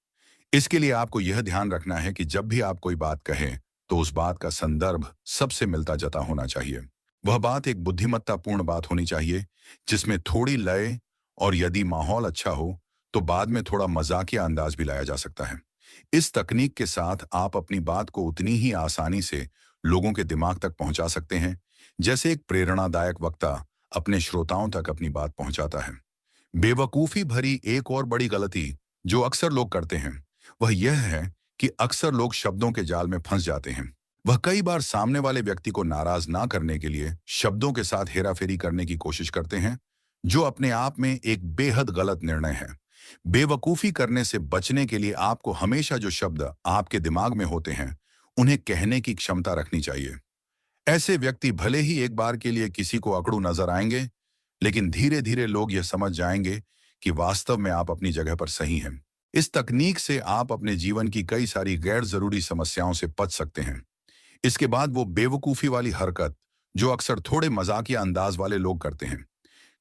इसके लिए आपको यह ध्यान रखना है कि जब भी आप कोई बात कहें, तो उस बात का संदर्भ सबसे मिलता जुलता होना चाहिए। वह बात एक बुद्धिमत्तापूर्ण बात होनी चाहिए, जिसमें थोड़ी लय, और यदि माहौल अच्छा हो तो बाद में थोड़ा मजाकिया अंदाज भी लाया जा सकता है। इस तकनीक के साथ आप अपनी बात को उतनी ही आसानी से लोगों के दिमाग तक पहुंचा सकते हैं, जैसे एक प्रेरणादायक वक्ता अपने श्रोताओं तक अपनी बात पहुंचाता है। बेवकूफी भरी एक और बड़ी गलती जो अक्सर लोग करते हैं, वह यह है कि अक्सर लोग शब्दों के जाल में फंस जाते हैं। वह कई बार सामने वाले व्यक्ति को नाराज ना करने के लिए शब्दों के साथ हेराफेरी करने की कोशिश करते हैं, जो अपने आप में एक बेहद गलत निर्णय है। बेवकूफी करने से बचने के लिए आपको हमेशा जो शब्द आपके दिमाग में होते हैं, उन्हें कहने की क्षमता रखनी चाहिए। ऐसे व्यक्ति भले ही एक बार के लिए किसी को अकड़ू नजर आएंगे, लेकिन धीरे धीरे लोग यह समझ जाएंगे कि वास्तव में आप अपनी जगह पर सही हैं। इस तकनीक से आप अपने जीवन की कई सारी गैर जरूरी समस्याओं से बच सकते हैं। इसके बाद वो बेवकूफी वाली हरकत जो अक्सर थोड़े मजाकिया अंदाज वाले लोग करते हैं।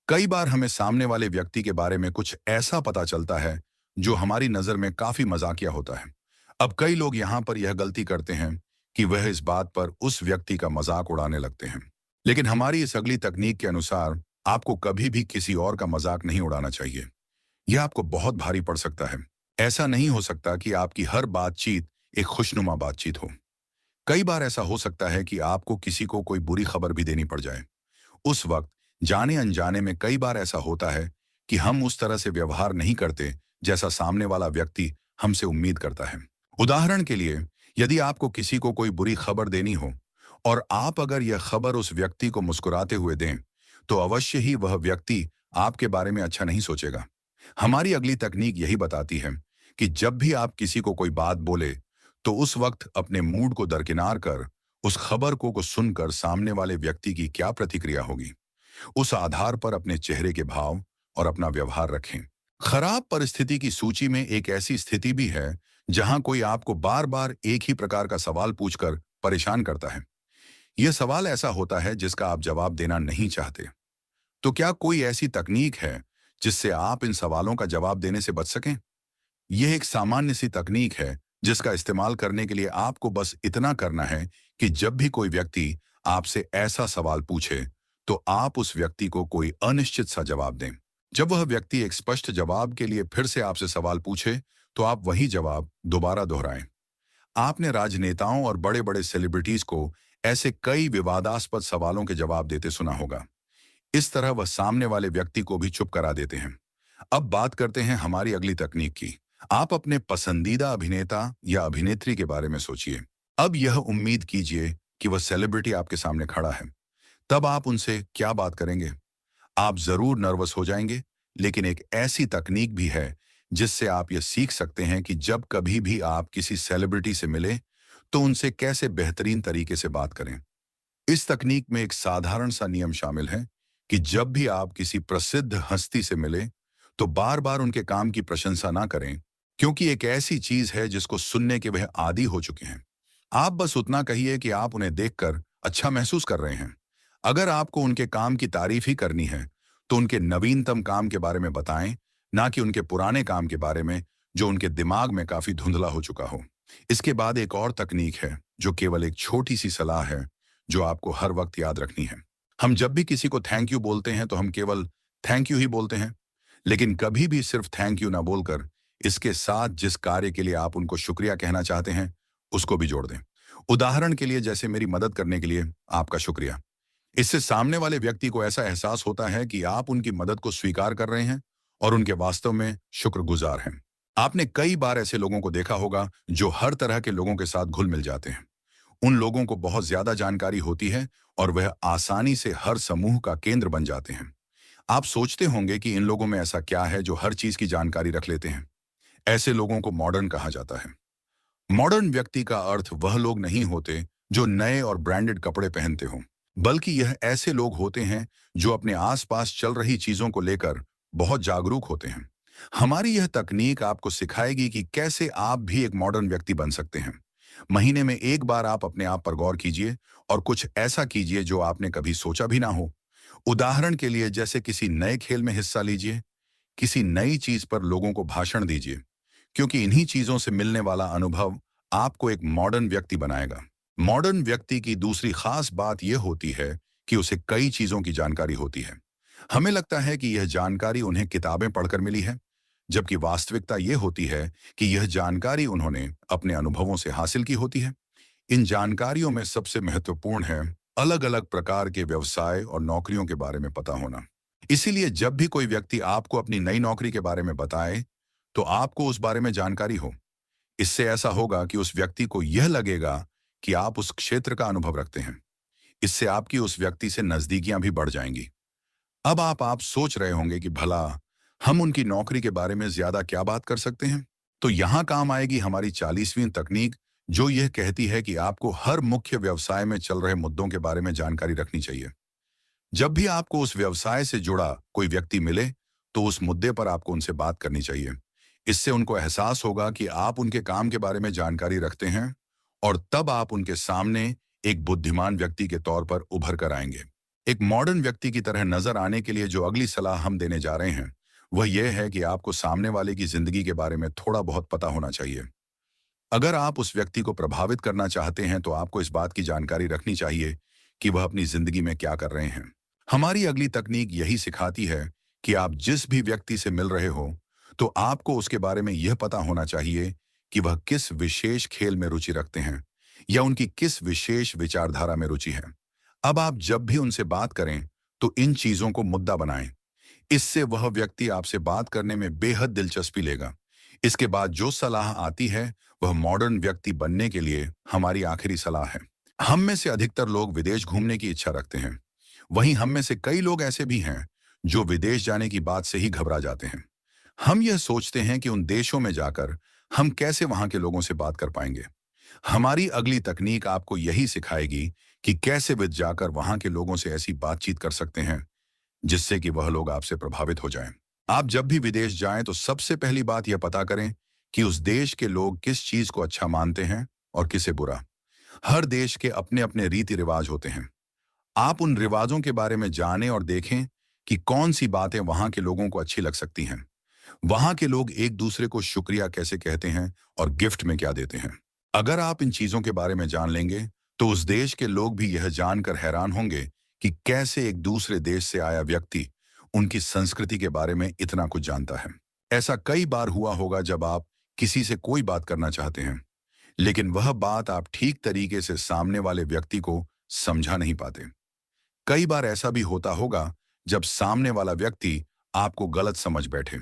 कई बार हमें सामने वाले व्यक्ति के बारे में कुछ ऐसा पता चलता है जो हमारी नजर में काफी मजाकिया होता है। अब कई लोग यहाँ पर यह गलती करते हैं कि वह इस बात पर उस व्यक्ति का मजाक उड़ाने लगते हैं। लेकिन हमारी इस अगली तकनीक के अनुसार आपको कभी भी किसी और का मजाक नहीं उड़ाना चाहिए। यह आपको बहुत भारी पड़ सकता है। ऐसा नहीं हो सकता कि आपकी हर बातचीत एक खुशनुमा बातचीत हो। कई बार ऐसा हो सकता है कि आपको किसी को कोई बुरी खबर भी देनी पड़ जाए। उस वक्त जाने अनजाने में कई बार ऐसा होता है कि हम उस तरह से व्यवहार नहीं करते जैसा सामने वाला व्यक्ति हमसे उम्मीद करता है। उदाहरण के लिए, यदि आपको किसी को कोई बुरी खबर देनी हो और आप अगर यह खबर उस व्यक्ति को मुस्कुराते हुए दें, तो अवश्य ही वह व्यक्ति आपके बारे में अच्छा नहीं सोचेगा। हमारी अगली तकनीक यही बताती है कि जब भी आप किसी को कोई बात बोले, तो उस वक्त अपने मूड को दरकिनार कर उस खबर को सुनकर सामने वाले व्यक्ति की क्या प्रतिक्रिया होगी, उस आधार पर अपने चेहरे के भाव और अपना व्यवहार रखें। खराब परिस्थिति की सूची में एक ऐसी स्थिति भी है जहां कोई आपको बार बार एक ही प्रकार का सवाल पूछकर परेशान करता है। यह सवाल ऐसा होता है जिसका आप जवाब देना नहीं चाहते। तो क्या कोई ऐसी तकनीक है जिससे आप इन सवालों का जवाब देने से बच सकें? यह एक सामान्य सी तकनीक है जिसका इस्तेमाल करने के लिए आपको बस इतना करना है कि जब भी कोई व्यक्ति आपसे ऐसा सवाल पूछे, तो आप उस व्यक्ति को कोई अनिश्चित सा जवाब दें। जब वह व्यक्ति एक स्पष्ट जवाब के लिए फिर से आपसे सवाल पूछे, तो आप वही जवाब दोबारा दोहराएं। आपने राजनेताओं और बड़े बड़े सेलिब्रिटीज को ऐसे कई विवादास्पद सवालों के जवाब देते सुना होगा। इस तरह वह सामने वाले व्यक्ति को भी चुप करा देते हैं। अब बात करते हैं हमारी अगली तकनीक की। आप अपने पसंदीदा अभिनेता या अभिनेत्री के बारे में सोचिए। अब यह उम्मीद कीजिए कि वह सेलिब्रिटी आपके सामने खड़ा है। तब आप उनसे क्या बात करेंगे? आप जरूर नर्वस हो जाएंगे, लेकिन एक ऐसी तकनीक भी है जिससे आप यह सीख सकते हैं कि जब कभी भी आप किसी सेलिब्रिटी से मिले, तो उनसे कैसे बेहतरीन तरीके से बात करें। इस तकनीक में एक साधारण सा नियम शामिल है कि जब भी आप किसी प्रसिद्ध हस्ती से मिले, तो बार बार उनके काम की प्रशंसा ना करें, क्योंकि एक ऐसी चीज है जिसको सुनने के वह आदी हो चुके हैं। आप बस उतना कहिए कि आप उन्हें देखकर अच्छा महसूस कर रहे हैं। अगर आपको उनके काम की तारीफ ही करनी है, तो उनके नवीनतम काम के बारे में बताएं, ना कि उनके पुराने काम के बारे में जो उनके दिमाग में काफी धुंधला हो चुका हो। इसके बाद एक और तकनीक है जो केवल एक छोटी सी सलाह है जो आपको हर वक्त याद रखनी है। हम जब भी किसी को थैंक यू बोलते हैं तो हम केवल थैंक यू ही बोलते हैं, लेकिन कभी भी सिर्फ थैंक यू ना बोलकर इसके साथ जिस कार्य के लिए आप उनको शुक्रिया कहना चाहते हैं उसको भी जोड़ दें। उदाहरण के लिए, जैसे मेरी मदद करने के लिए आपका शुक्रिया। इससे सामने वाले व्यक्ति को ऐसा एहसास होता है कि आप उनकी मदद को स्वीकार कर रहे हैं और उनके वास्तव में शुक्रगुजार हैं। आपने कई बार ऐसे लोगों को देखा होगा जो हर तरह के लोगों के साथ घुल मिल जाते हैं। उन लोगों को बहुत ज्यादा जानकारी होती है और वह आसानी से हर समूह का केंद्र बन जाते हैं। आप सोचते होंगे कि इन लोगों में ऐसा क्या है जो हर चीज की जानकारी रख लेते हैं। ऐसे लोगों को मॉडर्न कहा जाता है। मॉडर्न व्यक्ति का अर्थ वह लोग नहीं होते जो नए और ब्रांडेड कपड़े पहनते हों, बल्कि यह ऐसे लोग होते हैं जो अपने आसपास चल रही चीजों को लेकर बहुत जागरूक होते हैं। हमारी यह तकनीक आपको सिखाएगी कि कैसे आप भी एक मॉडर्न व्यक्ति बन सकते हैं। महीने में एक बार आप अपने आप पर गौर कीजिए और कुछ ऐसा कीजिए जो आपने कभी सोचा भी ना हो। उदाहरण के लिए, जैसे किसी नए खेल में हिस्सा लीजिए, किसी नई चीज पर लोगों को भाषण दीजिए, क्योंकि इन्हीं चीजों से मिलने वाला अनुभव आपको एक मॉडर्न व्यक्ति बनाएगा। मॉडर्न व्यक्ति की दूसरी खास बात यह होती है कि उसे कई चीजों की जानकारी होती है। हमें लगता है कि यह जानकारी उन्हें किताबें पढ़कर मिली है, जबकि वास्तविकता यह होती है कि यह जानकारी उन्होंने अपने अनुभवों से हासिल की होती है। इन जानकारियों में सबसे महत्वपूर्ण है अलग अलग प्रकार के व्यवसाय और नौकरियों के बारे में पता होना। इसीलिए जब भी कोई व्यक्ति आपको अपनी नई नौकरी के बारे में बताए, तो आपको उस बारे में जानकारी हो। इससे ऐसा होगा कि उस व्यक्ति को यह लगेगा कि आप उस क्षेत्र का अनुभव रखते हैं। इससे आपकी उस व्यक्ति से नजदीकियां भी बढ़ जाएंगी। अब आप सोच रहे होंगे कि भला हम उनकी नौकरी के बारे में ज्यादा क्या बात कर सकते हैं। तो यहां काम आएगी हमारी 40वीं तकनीक, जो यह कहती है कि आपको हर मुख्य व्यवसाय में चल रहे मुद्दों के बारे में जानकारी रखनी चाहिए। जब भी आपको उस व्यवसाय से जुड़ा कोई व्यक्ति मिले, तो उस मुद्दे पर आपको उनसे बात करनी चाहिए। इससे उनको एहसास होगा कि आप उनके काम के बारे में जानकारी रखते हैं और तब आप उनके सामने एक बुद्धिमान व्यक्ति के तौर पर उभर कर आएंगे। एक मॉडर्न व्यक्ति की तरह नजर आने के लिए जो अगली सलाह हम देने जा रहे हैं, वह यह है कि आपको सामने वाले की जिंदगी के बारे में थोड़ा बहुत पता होना चाहिए। अगर आप उस व्यक्ति को प्रभावित करना चाहते हैं, तो आपको इस बात की जानकारी रखनी चाहिए कि वह अपनी जिंदगी में क्या कर रहे हैं। हमारी अगली तकनीक यही सिखाती है कि आप जिस भी व्यक्ति से मिल रहे हो, तो आपको उसके बारे में यह पता होना चाहिए कि वह किस विशेष खेल में रुचि रखते हैं या उनकी किस विशेष विचारधारा में रुचि है। अब आप जब भी उनसे बात करें तो इन चीजों को मुद्दा बनाएं। इससे वह व्यक्ति आपसे बात करने में बेहद दिलचस्पी लेगा। इसके बाद जो सलाह आती है वह मॉडर्न व्यक्ति बनने के लिए हमारी आखिरी सलाह है। हम में से अधिकतर लोग विदेश घूमने की इच्छा रखते हैं। वहीं हम में से कई लोग ऐसे भी हैं जो विदेश जाने की बात से ही घबरा जाते हैं। हम यह सोचते हैं कि उन देशों में जाकर हम कैसे वहां के लोगों से बात कर पाएंगे। हमारी अगली तकनीक आपको यही सिखाएगी कि कैसे विदेश जाकर वहां के लोगों से ऐसी बातचीत कर सकते हैं जिससे कि वह लोग आपसे प्रभावित हो जाएं। आप जब भी विदेश जाएं तो सबसे पहली बात यह पता करें कि उस देश के लोग किस चीज को अच्छा मानते हैं और किसे बुरा। हर देश के अपने अपने रीति रिवाज होते हैं। आप उन रिवाजों के बारे में जानें और देखें कि कौन सी बातें वहां के लोगों को अच्छी लग सकती हैं। वहां के लोग एक दूसरे को शुक्रिया कैसे कहते हैं और गिफ्ट में क्या देते हैं। अगर आप इन चीजों के बारे में जान लेंगे तो उस देश के लोग भी यह जानकर हैरान होंगे कि कैसे एक दूसरे देश से आया व्यक्ति उनकी संस्कृति के बारे में इतना कुछ जानता है। ऐसा कई बार हुआ होगा जब आप किसी से कोई बात करना चाहते हैं लेकिन वह बात आप ठीक तरीके से सामने वाले व्यक्ति को समझा नहीं पाते। कई बार ऐसा भी होता होगा जब सामने वाला व्यक्ति आपको गलत समझ बैठे।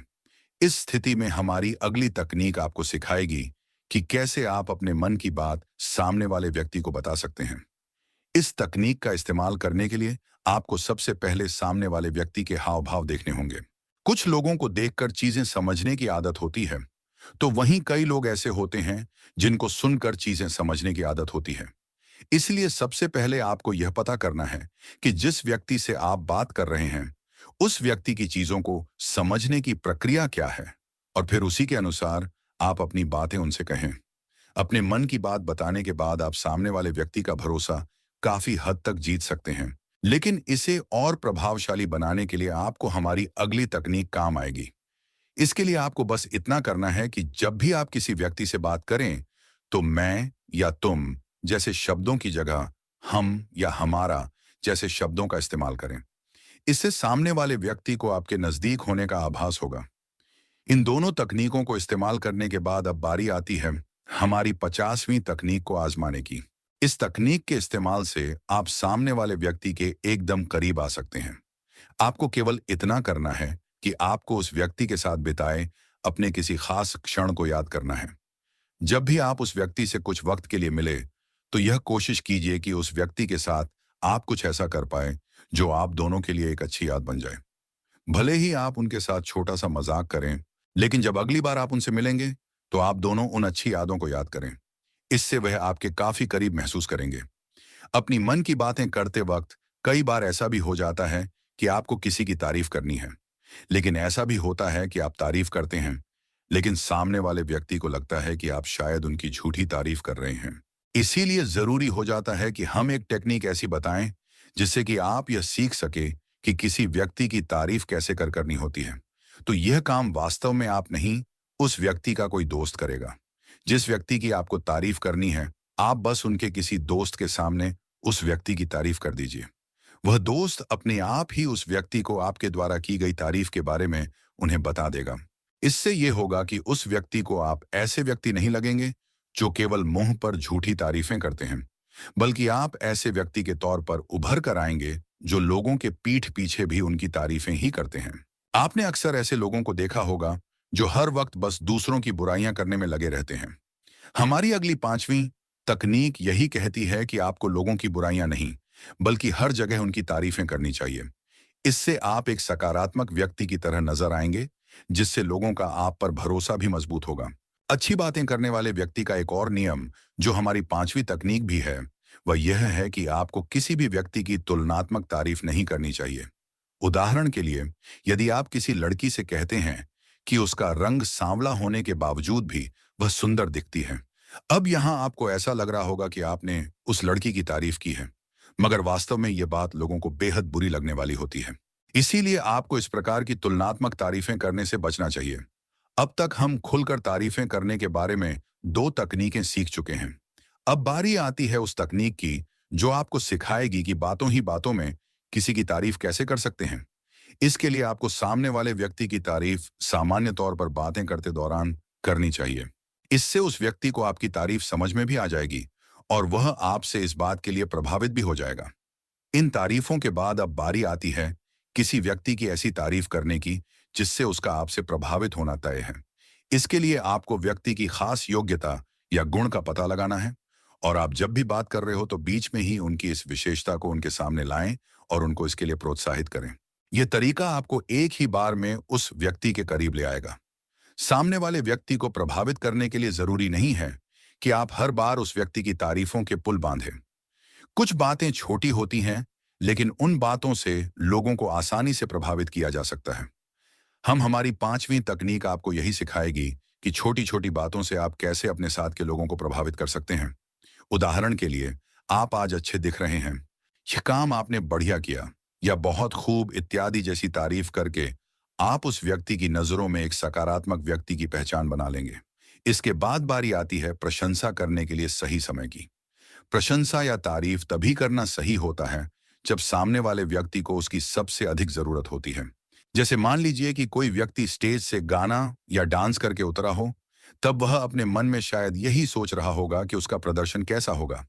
इस स्थिति में हमारी अगली तकनीक आपको सिखाएगी कि कैसे आप अपने मन की बात सामने वाले व्यक्ति को बता सकते हैं। इस तकनीक का इस्तेमाल करने के लिए आपको सबसे पहले सामने वाले व्यक्ति के हाव भाव देखने होंगे। कुछ लोगों को देखकर चीजें समझने की आदत होती है, तो वहीं कई लोग ऐसे होते हैं जिनको सुनकर चीजें समझने की आदत होती है। इसलिए सबसे पहले आपको यह पता करना है कि जिस व्यक्ति से आप बात कर रहे हैं उस व्यक्ति की चीजों को समझने की प्रक्रिया क्या है, और फिर उसी के अनुसार आप अपनी बातें उनसे कहें। अपने मन की बात बताने के बाद आप सामने वाले व्यक्ति का भरोसा काफी हद तक जीत सकते हैं। लेकिन इसे और प्रभावशाली बनाने के लिए आपको हमारी अगली तकनीक काम आएगी। इसके लिए आपको बस इतना करना है कि जब भी आप किसी व्यक्ति से बात करें तो मैं या तुम जैसे शब्दों की जगह हम या हमारा जैसे शब्दों का इस्तेमाल करें। इससे सामने वाले व्यक्ति को आपके नजदीक होने का आभास होगा। इन दोनों तकनीकों को इस्तेमाल करने के बाद अब बारी आती है हमारी 50वीं तकनीक को आजमाने की। इस तकनीक के इस्तेमाल से आप सामने वाले व्यक्ति के एकदम करीब आ सकते हैं। आपको केवल इतना करना है कि आपको उस व्यक्ति के साथ बिताए अपने किसी खास क्षण को याद करना है। जब भी आप उस व्यक्ति से कुछ वक्त के लिए मिले तो यह कोशिश कीजिए कि उस व्यक्ति के साथ आप कुछ ऐसा कर पाए जो आप दोनों के लिए एक अच्छी याद बन जाए। भले ही आप उनके साथ छोटा सा मजाक करें, लेकिन जब अगली बार आप उनसे मिलेंगे तो आप दोनों उन अच्छी यादों को याद करें। इससे वह आपके काफी करीब महसूस करेंगे। अपनी मन की बातें करते वक्त कई बार ऐसा भी हो जाता है कि आपको किसी की तारीफ करनी है, लेकिन ऐसा भी होता है कि आप तारीफ करते हैं लेकिन सामने वाले व्यक्ति को लगता है कि आप शायद उनकी झूठी तारीफ कर रहे हैं। इसीलिए जरूरी हो जाता है कि हम एक टेक्निक ऐसी बताएं जिससे कि आप यह सीख सके कि किसी व्यक्ति की तारीफ कैसे करनी होती है। तो यह काम वास्तव में आप नहीं, उस व्यक्ति का कोई दोस्त करेगा। जिस व्यक्ति की आपको तारीफ करनी है आप बस उनके किसी दोस्त के सामने उस व्यक्ति की तारीफ कर दीजिए। वह दोस्त अपने आप ही उस व्यक्ति को आपके द्वारा की गई तारीफ के बारे में उन्हें बता देगा। इससे यह होगा कि उस व्यक्ति को आप ऐसे व्यक्ति नहीं लगेंगे जो केवल मुंह पर झूठी तारीफें करते हैं, बल्कि आप ऐसे व्यक्ति के तौर पर उभर कर आएंगे जो लोगों के पीठ पीछे भी उनकी तारीफें ही करते हैं। आपने अक्सर ऐसे लोगों को देखा होगा जो हर वक्त बस दूसरों की बुराइयां करने में लगे रहते हैं। हमारी अगली 5वीं तकनीक यही कहती है कि आपको लोगों की बुराइयां नहीं, बल्कि हर जगह उनकी तारीफें करनी चाहिए। इससे आप एक सकारात्मक व्यक्ति की तरह नजर आएंगे, जिससे लोगों का आप पर भरोसा भी मजबूत होगा। अच्छी बातें करने वाले व्यक्ति का एक और नियम जो हमारी 5वीं तकनीक भी है, वह यह है कि आपको किसी भी व्यक्ति की तुलनात्मक तारीफ नहीं करनी चाहिए। उदाहरण के लिए, यदि आप किसी लड़की से कहते हैं कि उसका रंग सांवला होने के बावजूद भी वह सुंदर दिखती है, अब यहां आपको ऐसा लग रहा होगा कि आपने उस लड़की की तारीफ की है, मगर वास्तव में यह बात लोगों को बेहद बुरी लगने वाली होती है। इसीलिए आपको इस प्रकार की तुलनात्मक तारीफें करने से बचना चाहिए। अब तक हम खुलकर तारीफें करने के बारे में 2 तकनीकें सीख चुके हैं। अब बारी आती है उस तकनीक की जो आपको सिखाएगी कि बातों ही बातों में किसी की तारीफ कैसे कर सकते हैं। इसके लिए आपको सामने वाले व्यक्ति की तारीफ सामान्य तौर पर बातें करते दौरान करनी चाहिए। इससे उस व्यक्ति को आपकी तारीफ समझ में भी आ जाएगी और वह आपसे इस बात के लिए प्रभावित भी हो जाएगा। इन तारीफों के बाद अब बारी आती है किसी व्यक्ति की ऐसी तारीफ करने की जिससे उसका आपसे प्रभावित होना तय है। इसके लिए आपको व्यक्ति की खास योग्यता या गुण का पता लगाना है, और आप जब भी बात कर रहे हो तो बीच में ही उनकी इस विशेषता को उनके सामने लाएं और उनको इसके लिए प्रोत्साहित करें। यह तरीका आपको एक ही बार में उस व्यक्ति के करीब ले आएगा। सामने वाले व्यक्ति को प्रभावित करने के लिए जरूरी नहीं है कि आप हर बार उस व्यक्ति की तारीफों के पुल बांधें। कुछ बातें छोटी होती हैं, लेकिन उन बातों से लोगों को आसानी से प्रभावित किया जा सकता है। हम हमारी 5वीं तकनीक आपको यही सिखाएगी कि छोटी छोटी बातों से आप कैसे अपने साथ के लोगों को प्रभावित कर सकते हैं। उदाहरण के लिए, आप आज अच्छे दिख रहे हैं, यह काम आपने बढ़िया किया, या बहुत खूब इत्यादि जैसी तारीफ करके आप उस व्यक्ति की नजरों में एक सकारात्मक व्यक्ति की पहचान बना लेंगे। इसके बाद बारी आती है प्रशंसा करने के लिए सही समय की। प्रशंसा या तारीफ तभी करना सही होता है जब सामने वाले व्यक्ति को उसकी सबसे अधिक जरूरत होती है। जैसे मान लीजिए कि कोई व्यक्ति स्टेज से गाना या डांस करके उतरा हो, तब वह अपने मन में शायद यही सोच रहा होगा कि उसका प्रदर्शन कैसा होगा।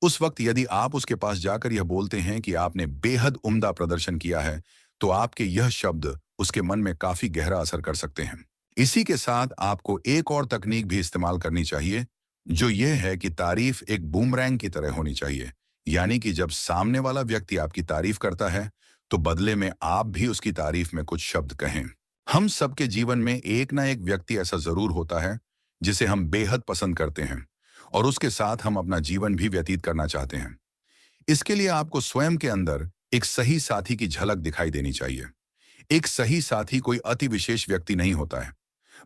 उस वक्त यदि आप उसके पास जाकर यह बोलते हैं कि आपने बेहद उम्दा प्रदर्शन किया है, तो आपके यह शब्द उसके मन में काफी गहरा असर कर सकते हैं। इसी के साथ आपको एक और तकनीक भी इस्तेमाल करनी चाहिए, जो यह है कि तारीफ एक बूमरैंग की तरह होनी चाहिए। यानी कि जब सामने वाला व्यक्ति आपकी तारीफ करता है, तो बदले में आप भी उसकी तारीफ में कुछ शब्द कहें। हम सबके जीवन में एक ना एक व्यक्ति ऐसा जरूर होता है जिसे हम बेहद पसंद करते हैं और उसके साथ हम अपना जीवन भी व्यतीत करना चाहते हैं। इसके लिए आपको स्वयं के अंदर एक सही साथी की झलक दिखाई देनी चाहिए। एक सही साथी कोई अति विशेष व्यक्ति नहीं होता है,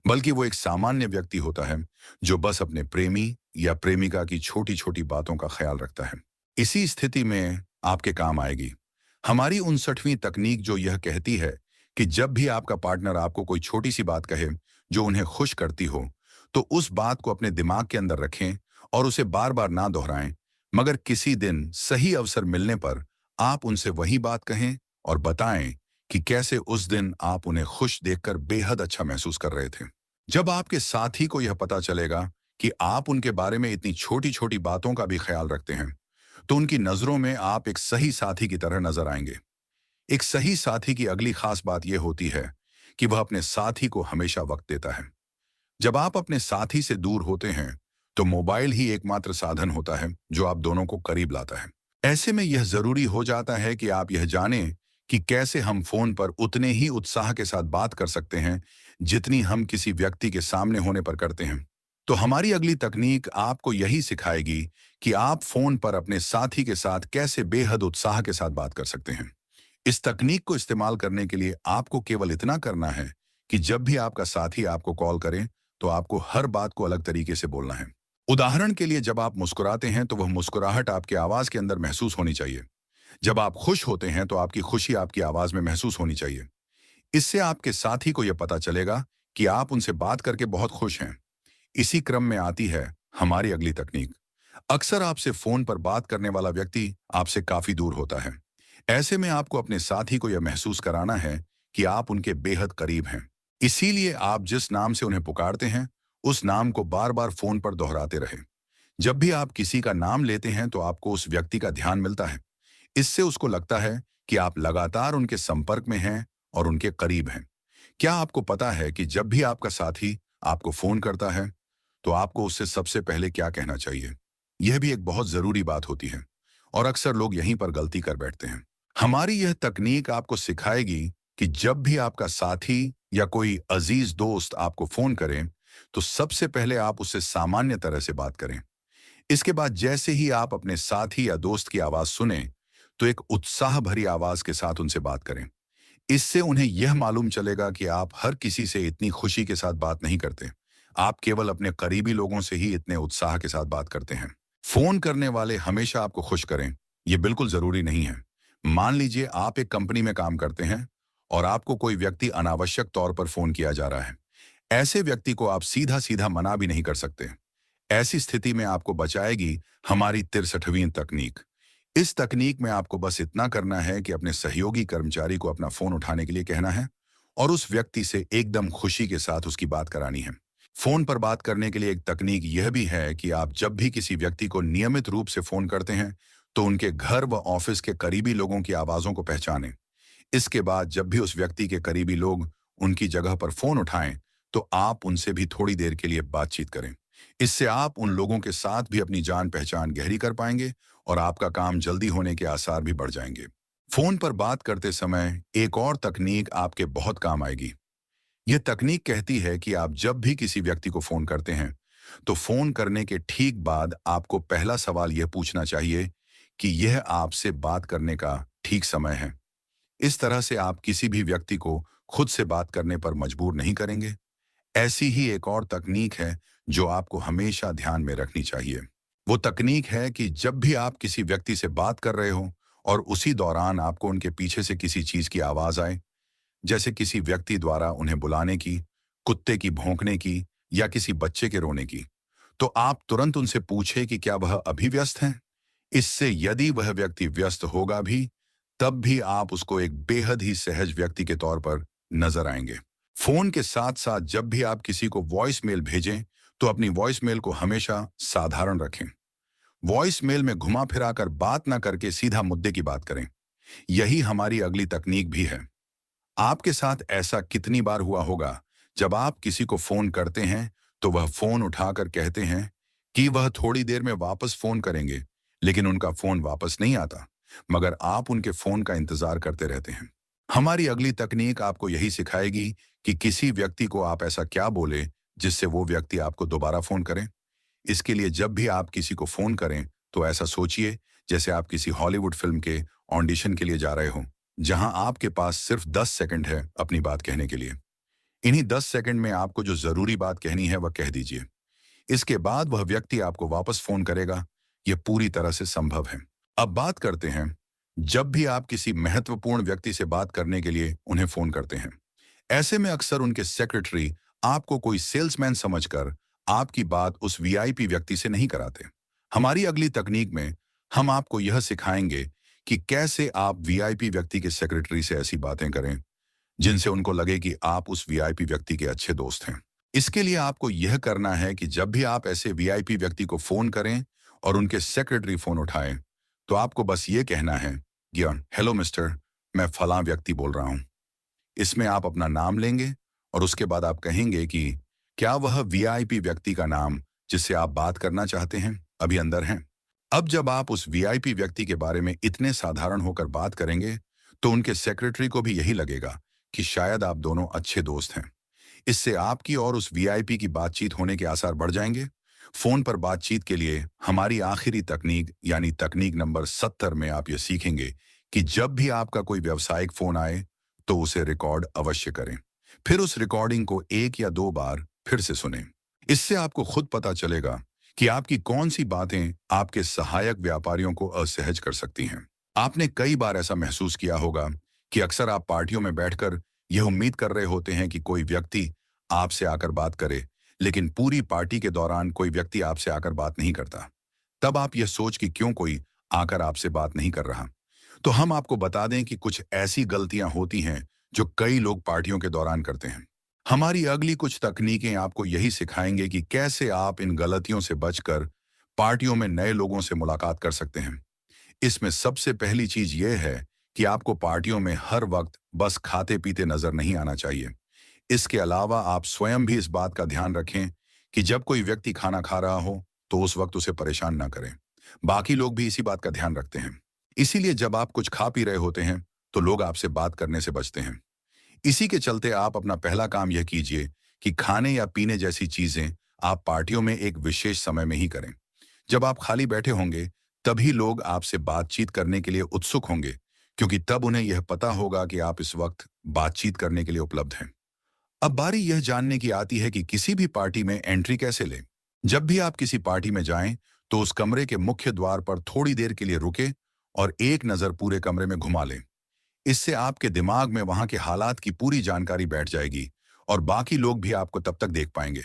बल्कि वो एक सामान्य व्यक्ति होता है जो बस अपने प्रेमी या प्रेमिका की छोटी छोटी बातों का ख्याल रखता है। इसी स्थिति में आपके काम आएगी हमारी 59वीं तकनीक, जो यह कहती है कि जब भी आपका पार्टनर आपको कोई छोटी सी बात कहे जो उन्हें खुश करती हो, तो उस बात को अपने दिमाग के अंदर रखें और उसे बार बार ना दोहराएं, मगर किसी दिन सही अवसर मिलने पर आप उनसे वही बात कहें और बताएं कि कैसे उस दिन आप उन्हें खुश देखकर बेहद अच्छा महसूस कर रहे थे। जब आपके साथी को यह पता चलेगा कि आप उनके बारे में इतनी छोटी छोटी बातों का भी ख्याल रखते हैं, तो उनकी नजरों में आप एक सही साथी की तरह नजर आएंगे। एक सही साथी की अगली खास बात यह होती है कि वह अपने साथी को हमेशा वक्त देता है। जब आप अपने साथी से दूर होते हैं, तो मोबाइल ही एकमात्र साधन होता है जो आप दोनों को करीब लाता है। ऐसे में यह जरूरी हो जाता है कि आप यह जानें कि कैसे हम फोन पर उतने ही उत्साह के साथ बात कर सकते हैं जितनी हम किसी व्यक्ति के सामने होने पर करते हैं। तो हमारी अगली तकनीक आपको यही सिखाएगी कि आप फोन पर अपने साथी के साथ कैसे बेहद उत्साह के साथ बात कर सकते हैं। इस तकनीक को इस्तेमाल करने के लिए आपको केवल इतना करना है कि जब भी आपका साथी आपको कॉल करे, तो आपको हर बात को अलग तरीके से बोलना है। उदाहरण के लिए, जब आप मुस्कुराते हैं तो वह मुस्कुराहट आपके आवाज के अंदर महसूस होनी चाहिए। जब आप खुश होते हैं तो आपकी खुशी आपकी आवाज में महसूस होनी चाहिए। इससे आपके साथी को यह पता चलेगा कि आप उनसे बात करके बहुत खुश हैं। इसी क्रम में आती है हमारी अगली तकनीक। अक्सर आपसे फोन पर बात करने वाला व्यक्ति आपसे काफी दूर होता है। ऐसे में आपको अपने साथी को यह महसूस कराना है कि आप उनके बेहद करीब हैं। इसीलिए आप जिस नाम से उन्हें पुकारते हैं, उस नाम को बार बार फोन पर दोहराते रहें। जब भी आप किसी का नाम लेते हैं तो आपको उस व्यक्ति का ध्यान मिलता है। इससे उसको लगता है कि आप लगातार उनके संपर्क में हैं और उनके करीब हैं। क्या आपको पता है कि जब भी आपका साथी आपको फोन करता है, तो आपको उससे सबसे पहले क्या कहना चाहिए? यह भी एक बहुत जरूरी बात होती है और अक्सर लोग यहीं पर गलती कर बैठते हैं। हमारी यह तकनीक आपको सिखाएगी कि जब भी आपका साथी या कोई अजीज दोस्त आपको फोन करें, तो सबसे पहले आप उससे सामान्य तरह से बात करें। इसके बाद जैसे ही आप अपने साथी या दोस्त की आवाज सुने, तो एक उत्साह भरी आवाज के साथ उनसे बात करें। इससे उन्हें यह मालूम चलेगा कि आप हर किसी से इतनी खुशी के साथ बात नहीं करते। आप केवल अपने करीबी लोगों से ही इतने उत्साह के साथ बात करते हैं। फोन करने वाले हमेशा आपको खुश करें, यह बिल्कुल जरूरी नहीं है। मान लीजिए आप एक कंपनी में काम करते हैं और आपको कोई व्यक्ति अनावश्यक तौर पर फोन किया जा रहा है। ऐसे व्यक्ति को आप सीधा सीधा मना भी नहीं कर सकते। ऐसी स्थिति में आपको बचाएगी हमारी 63वीं तकनीक। इस तकनीक में आपको बस इतना करना है कि अपने सहयोगी कर्मचारी को अपना फोन उठाने के लिए कहना है और उस व्यक्ति से एकदम खुशी के साथ उसकी बात करानी है। फोन पर बात करने के लिए एक तकनीक यह भी है कि आप जब भी किसी व्यक्ति को नियमित रूप से फोन करते हैं तो उनके घर व ऑफिस के करीबी लोगों की आवाजों को पहचानें। इसके बाद जब भी उस व्यक्ति के करीबी लोग उनकी जगह पर फोन उठाएं तो आप उनसे भी थोड़ी देर के लिए बातचीत करें। इससे आप उन लोगों के साथ भी अपनी जान पहचान गहरी कर पाएंगे और आपका काम जल्दी होने के आसार भी बढ़ जाएंगे। फोन पर बात करते समय एक और तकनीक आपके बहुत काम आएगी। यह तकनीक कहती है कि आप जब भी किसी व्यक्ति को फोन करते हैं तो फोन करने के ठीक बाद आपको पहला सवाल यह पूछना चाहिए कि यह आपसे बात करने का ठीक समय है। इस तरह से आप किसी भी व्यक्ति को खुद से बात करने पर मजबूर नहीं करेंगे। ऐसी ही एक और तकनीक है जो आपको हमेशा ध्यान में रखनी चाहिए। वो तकनीक है कि जब भी आप किसी व्यक्ति से बात कर रहे हो और उसी दौरान आपको उनके पीछे से किसी चीज की आवाज आए, जैसे किसी व्यक्ति द्वारा उन्हें बुलाने की, कुत्ते की भौंकने की या किसी बच्चे के रोने की, तो आप तुरंत उनसे पूछे कि क्या वह अभी व्यस्त हैं। इससे यदि वह व्यक्ति व्यस्त होगा भी, तब भी आप उसको एक बेहद ही सहज व्यक्ति के तौर पर नजर आएंगे। फोन के साथ साथ जब भी आप किसी को वॉइस मेल भेजें तो अपनी वॉइस मेल को हमेशा साधारण रखें। वॉइस मेल में घुमा फिरा कर बात ना करके सीधा मुद्दे की बात करें। यही हमारी अगली तकनीक भी है। आपके साथ ऐसा कितनी बार हुआ होगा जब आप किसी को फोन करते हैं तो वह फोन उठाकर कहते हैं कि वह थोड़ी देर में वापस फोन करेंगे, लेकिन उनका फोन वापस नहीं आता, मगर आप उनके फोन का इंतजार करते रहते हैं। हमारी अगली तकनीक आपको यही सिखाएगी कि किसी व्यक्ति को आप ऐसा क्या बोले जिससे वो व्यक्ति आपको दोबारा फोन करें। इसके लिए जब भी आप किसी को फोन करें तो ऐसा सोचिए जैसे आप किसी हॉलीवुड फिल्म के ऑडिशन के लिए जा रहे हो, जहां आपके पास सिर्फ 10 सेकंड है अपनी बात कहने के लिए। इन्हीं 10 सेकंड में आपको जो जरूरी बात कहनी है वह कह दीजिए। इसके बाद वह व्यक्ति आपको वापस फोन करेगा। यह पूरी तरह से संभव है। अब बात करते हैं जब भी आप किसी महत्वपूर्ण व्यक्ति से बात करने के लिए उन्हें फोन करते हैं। ऐसे में अक्सर उनके सेक्रेटरी आपको कोई सेल्समैन समझकर आपकी बात उस वीआईपी व्यक्ति से नहीं कराते। हमारी अगली तकनीक में हम आपको यह सिखाएंगे कि कैसे आप वीआईपी व्यक्ति के सेक्रेटरी से ऐसी बातें करें जिनसे उनको लगे कि आप उस वीआईपी व्यक्ति के अच्छे दोस्त हैं। इसके लिए आपको यह करना है कि जब भी आप ऐसे वीआईपी व्यक्ति को फोन करें और उनके सेक्रेटरी फोन उठाएं, तो आपको बस ये कहना है कि हेलो मिस्टर, मैं फलां व्यक्ति बोल रहा हूं। इसमें आप अपना नाम लेंगे और उसके बाद आप कहेंगे कि क्या वह वीआईपी व्यक्ति का नाम जिससे आप बात करना चाहते हैं अभी अंदर है। अब जब आप उस वीआईपी व्यक्ति के बारे में इतने साधारण होकर बात करेंगे तो उनके सेक्रेटरी को भी यही लगेगा कि शायद आप दोनों अच्छे दोस्त हैं। इससे आपकी और उस वीआईपी की बातचीत होने के आसार बढ़ जाएंगे। फोन पर बातचीत के लिए हमारी आखिरी तकनीक यानी तकनीक नंबर 70 में आप यह सीखेंगे कि जब भी आपका कोई व्यावसायिक फोन आए तो उसे रिकॉर्ड अवश्य करें। फिर उस रिकॉर्डिंग को 1 या 2 बार फिर से सुनें। इससे आपको खुद पता चलेगा कि आपकी कौन सी बातें आपके सहायक व्यापारियों को असहज कर सकती हैं। आपने कई बार ऐसा महसूस किया होगा कि अक्सर आप पार्टियों में बैठकर यह उम्मीद कर रहे होते हैं कि कोई व्यक्ति आपसे आकर बात करे, लेकिन पूरी पार्टी के दौरान कोई व्यक्ति आपसे आकर बात नहीं करता। तब आप यह सोच कि क्यों कोई आकर आपसे बात नहीं कर रहा। तो हम आपको बता दें कि कुछ ऐसी गलतियां होती हैं जो कई लोग पार्टियों के दौरान करते हैं। हमारी अगली कुछ तकनीकें आपको यही सिखाएंगे कि कैसे आप इन गलतियों से बचकर पार्टियों में नए लोगों से मुलाकात कर सकते हैं। इसमें सबसे पहली चीज यह है कि आपको पार्टियों में हर वक्त बस खाते पीते नजर नहीं आना चाहिए। इसके अलावा आप स्वयं भी इस बात का ध्यान रखें कि जब कोई व्यक्ति खाना खा रहा हो तो उस वक्त उसे परेशान ना करें। बाकी लोग भी इसी बात का ध्यान रखते हैं। इसीलिए जब आप कुछ खा पी रहे होते हैं तो लोग आपसे बात करने से बचते हैं। इसी के चलते आप अपना पहला काम यह कीजिए कि खाने या पीने जैसी चीजें आप पार्टियों में एक विशेष समय में ही करें। जब आप खाली बैठे होंगे तभी लोग आपसे बातचीत करने के लिए उत्सुक होंगे, क्योंकि तब उन्हें यह पता होगा कि आप इस वक्त बातचीत करने के लिए उपलब्ध हैं। अब बारी यह जानने की आती है कि किसी भी पार्टी में एंट्री कैसे लें। जब भी आप किसी पार्टी में जाएं तो उस कमरे के मुख्य द्वार पर थोड़ी देर के लिए रुके और एक नजर पूरे कमरे में घुमा लें। इससे आपके दिमाग में वहां के हालात की पूरी जानकारी बैठ जाएगी और बाकी लोग भी आपको तब तक देख पाएंगे।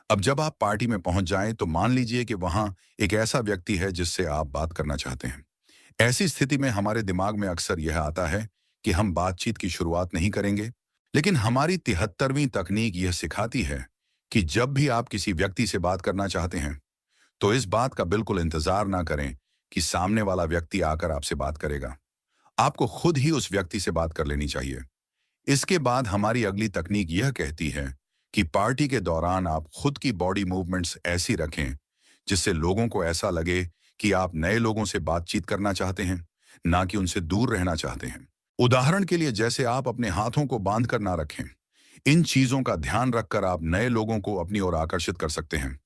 अब जब आप पार्टी में पहुंच जाएं तो मान लीजिए कि वहां एक ऐसा व्यक्ति है जिससे आप बात करना चाहते हैं। ऐसी स्थिति में हमारे दिमाग में अक्सर यह आता है कि हम बातचीत की शुरुआत नहीं करेंगे, लेकिन हमारी 73वीं तकनीक यह सिखाती है कि जब भी आप किसी व्यक्ति से बात करना चाहते हैं, तो इस बात का बिल्कुल इंतजार ना करें कि सामने वाला व्यक्ति आकर आपसे बात करेगा। आपको खुद ही उस व्यक्ति से बात कर लेनी चाहिए। इसके बाद हमारी अगली तकनीक यह कहती है कि पार्टी के दौरान आप खुद की बॉडी मूवमेंट्स ऐसी रखें जिससे लोगों को ऐसा लगे कि आप नए लोगों से बातचीत करना चाहते हैं, ना कि उनसे दूर रहना चाहते हैं। उदाहरण के लिए जैसे आप अपने हाथों को बांध कर ना रखें। इन चीजों का ध्यान रखकर आप नए लोगों को अपनी ओर आकर्षित कर सकते हैं।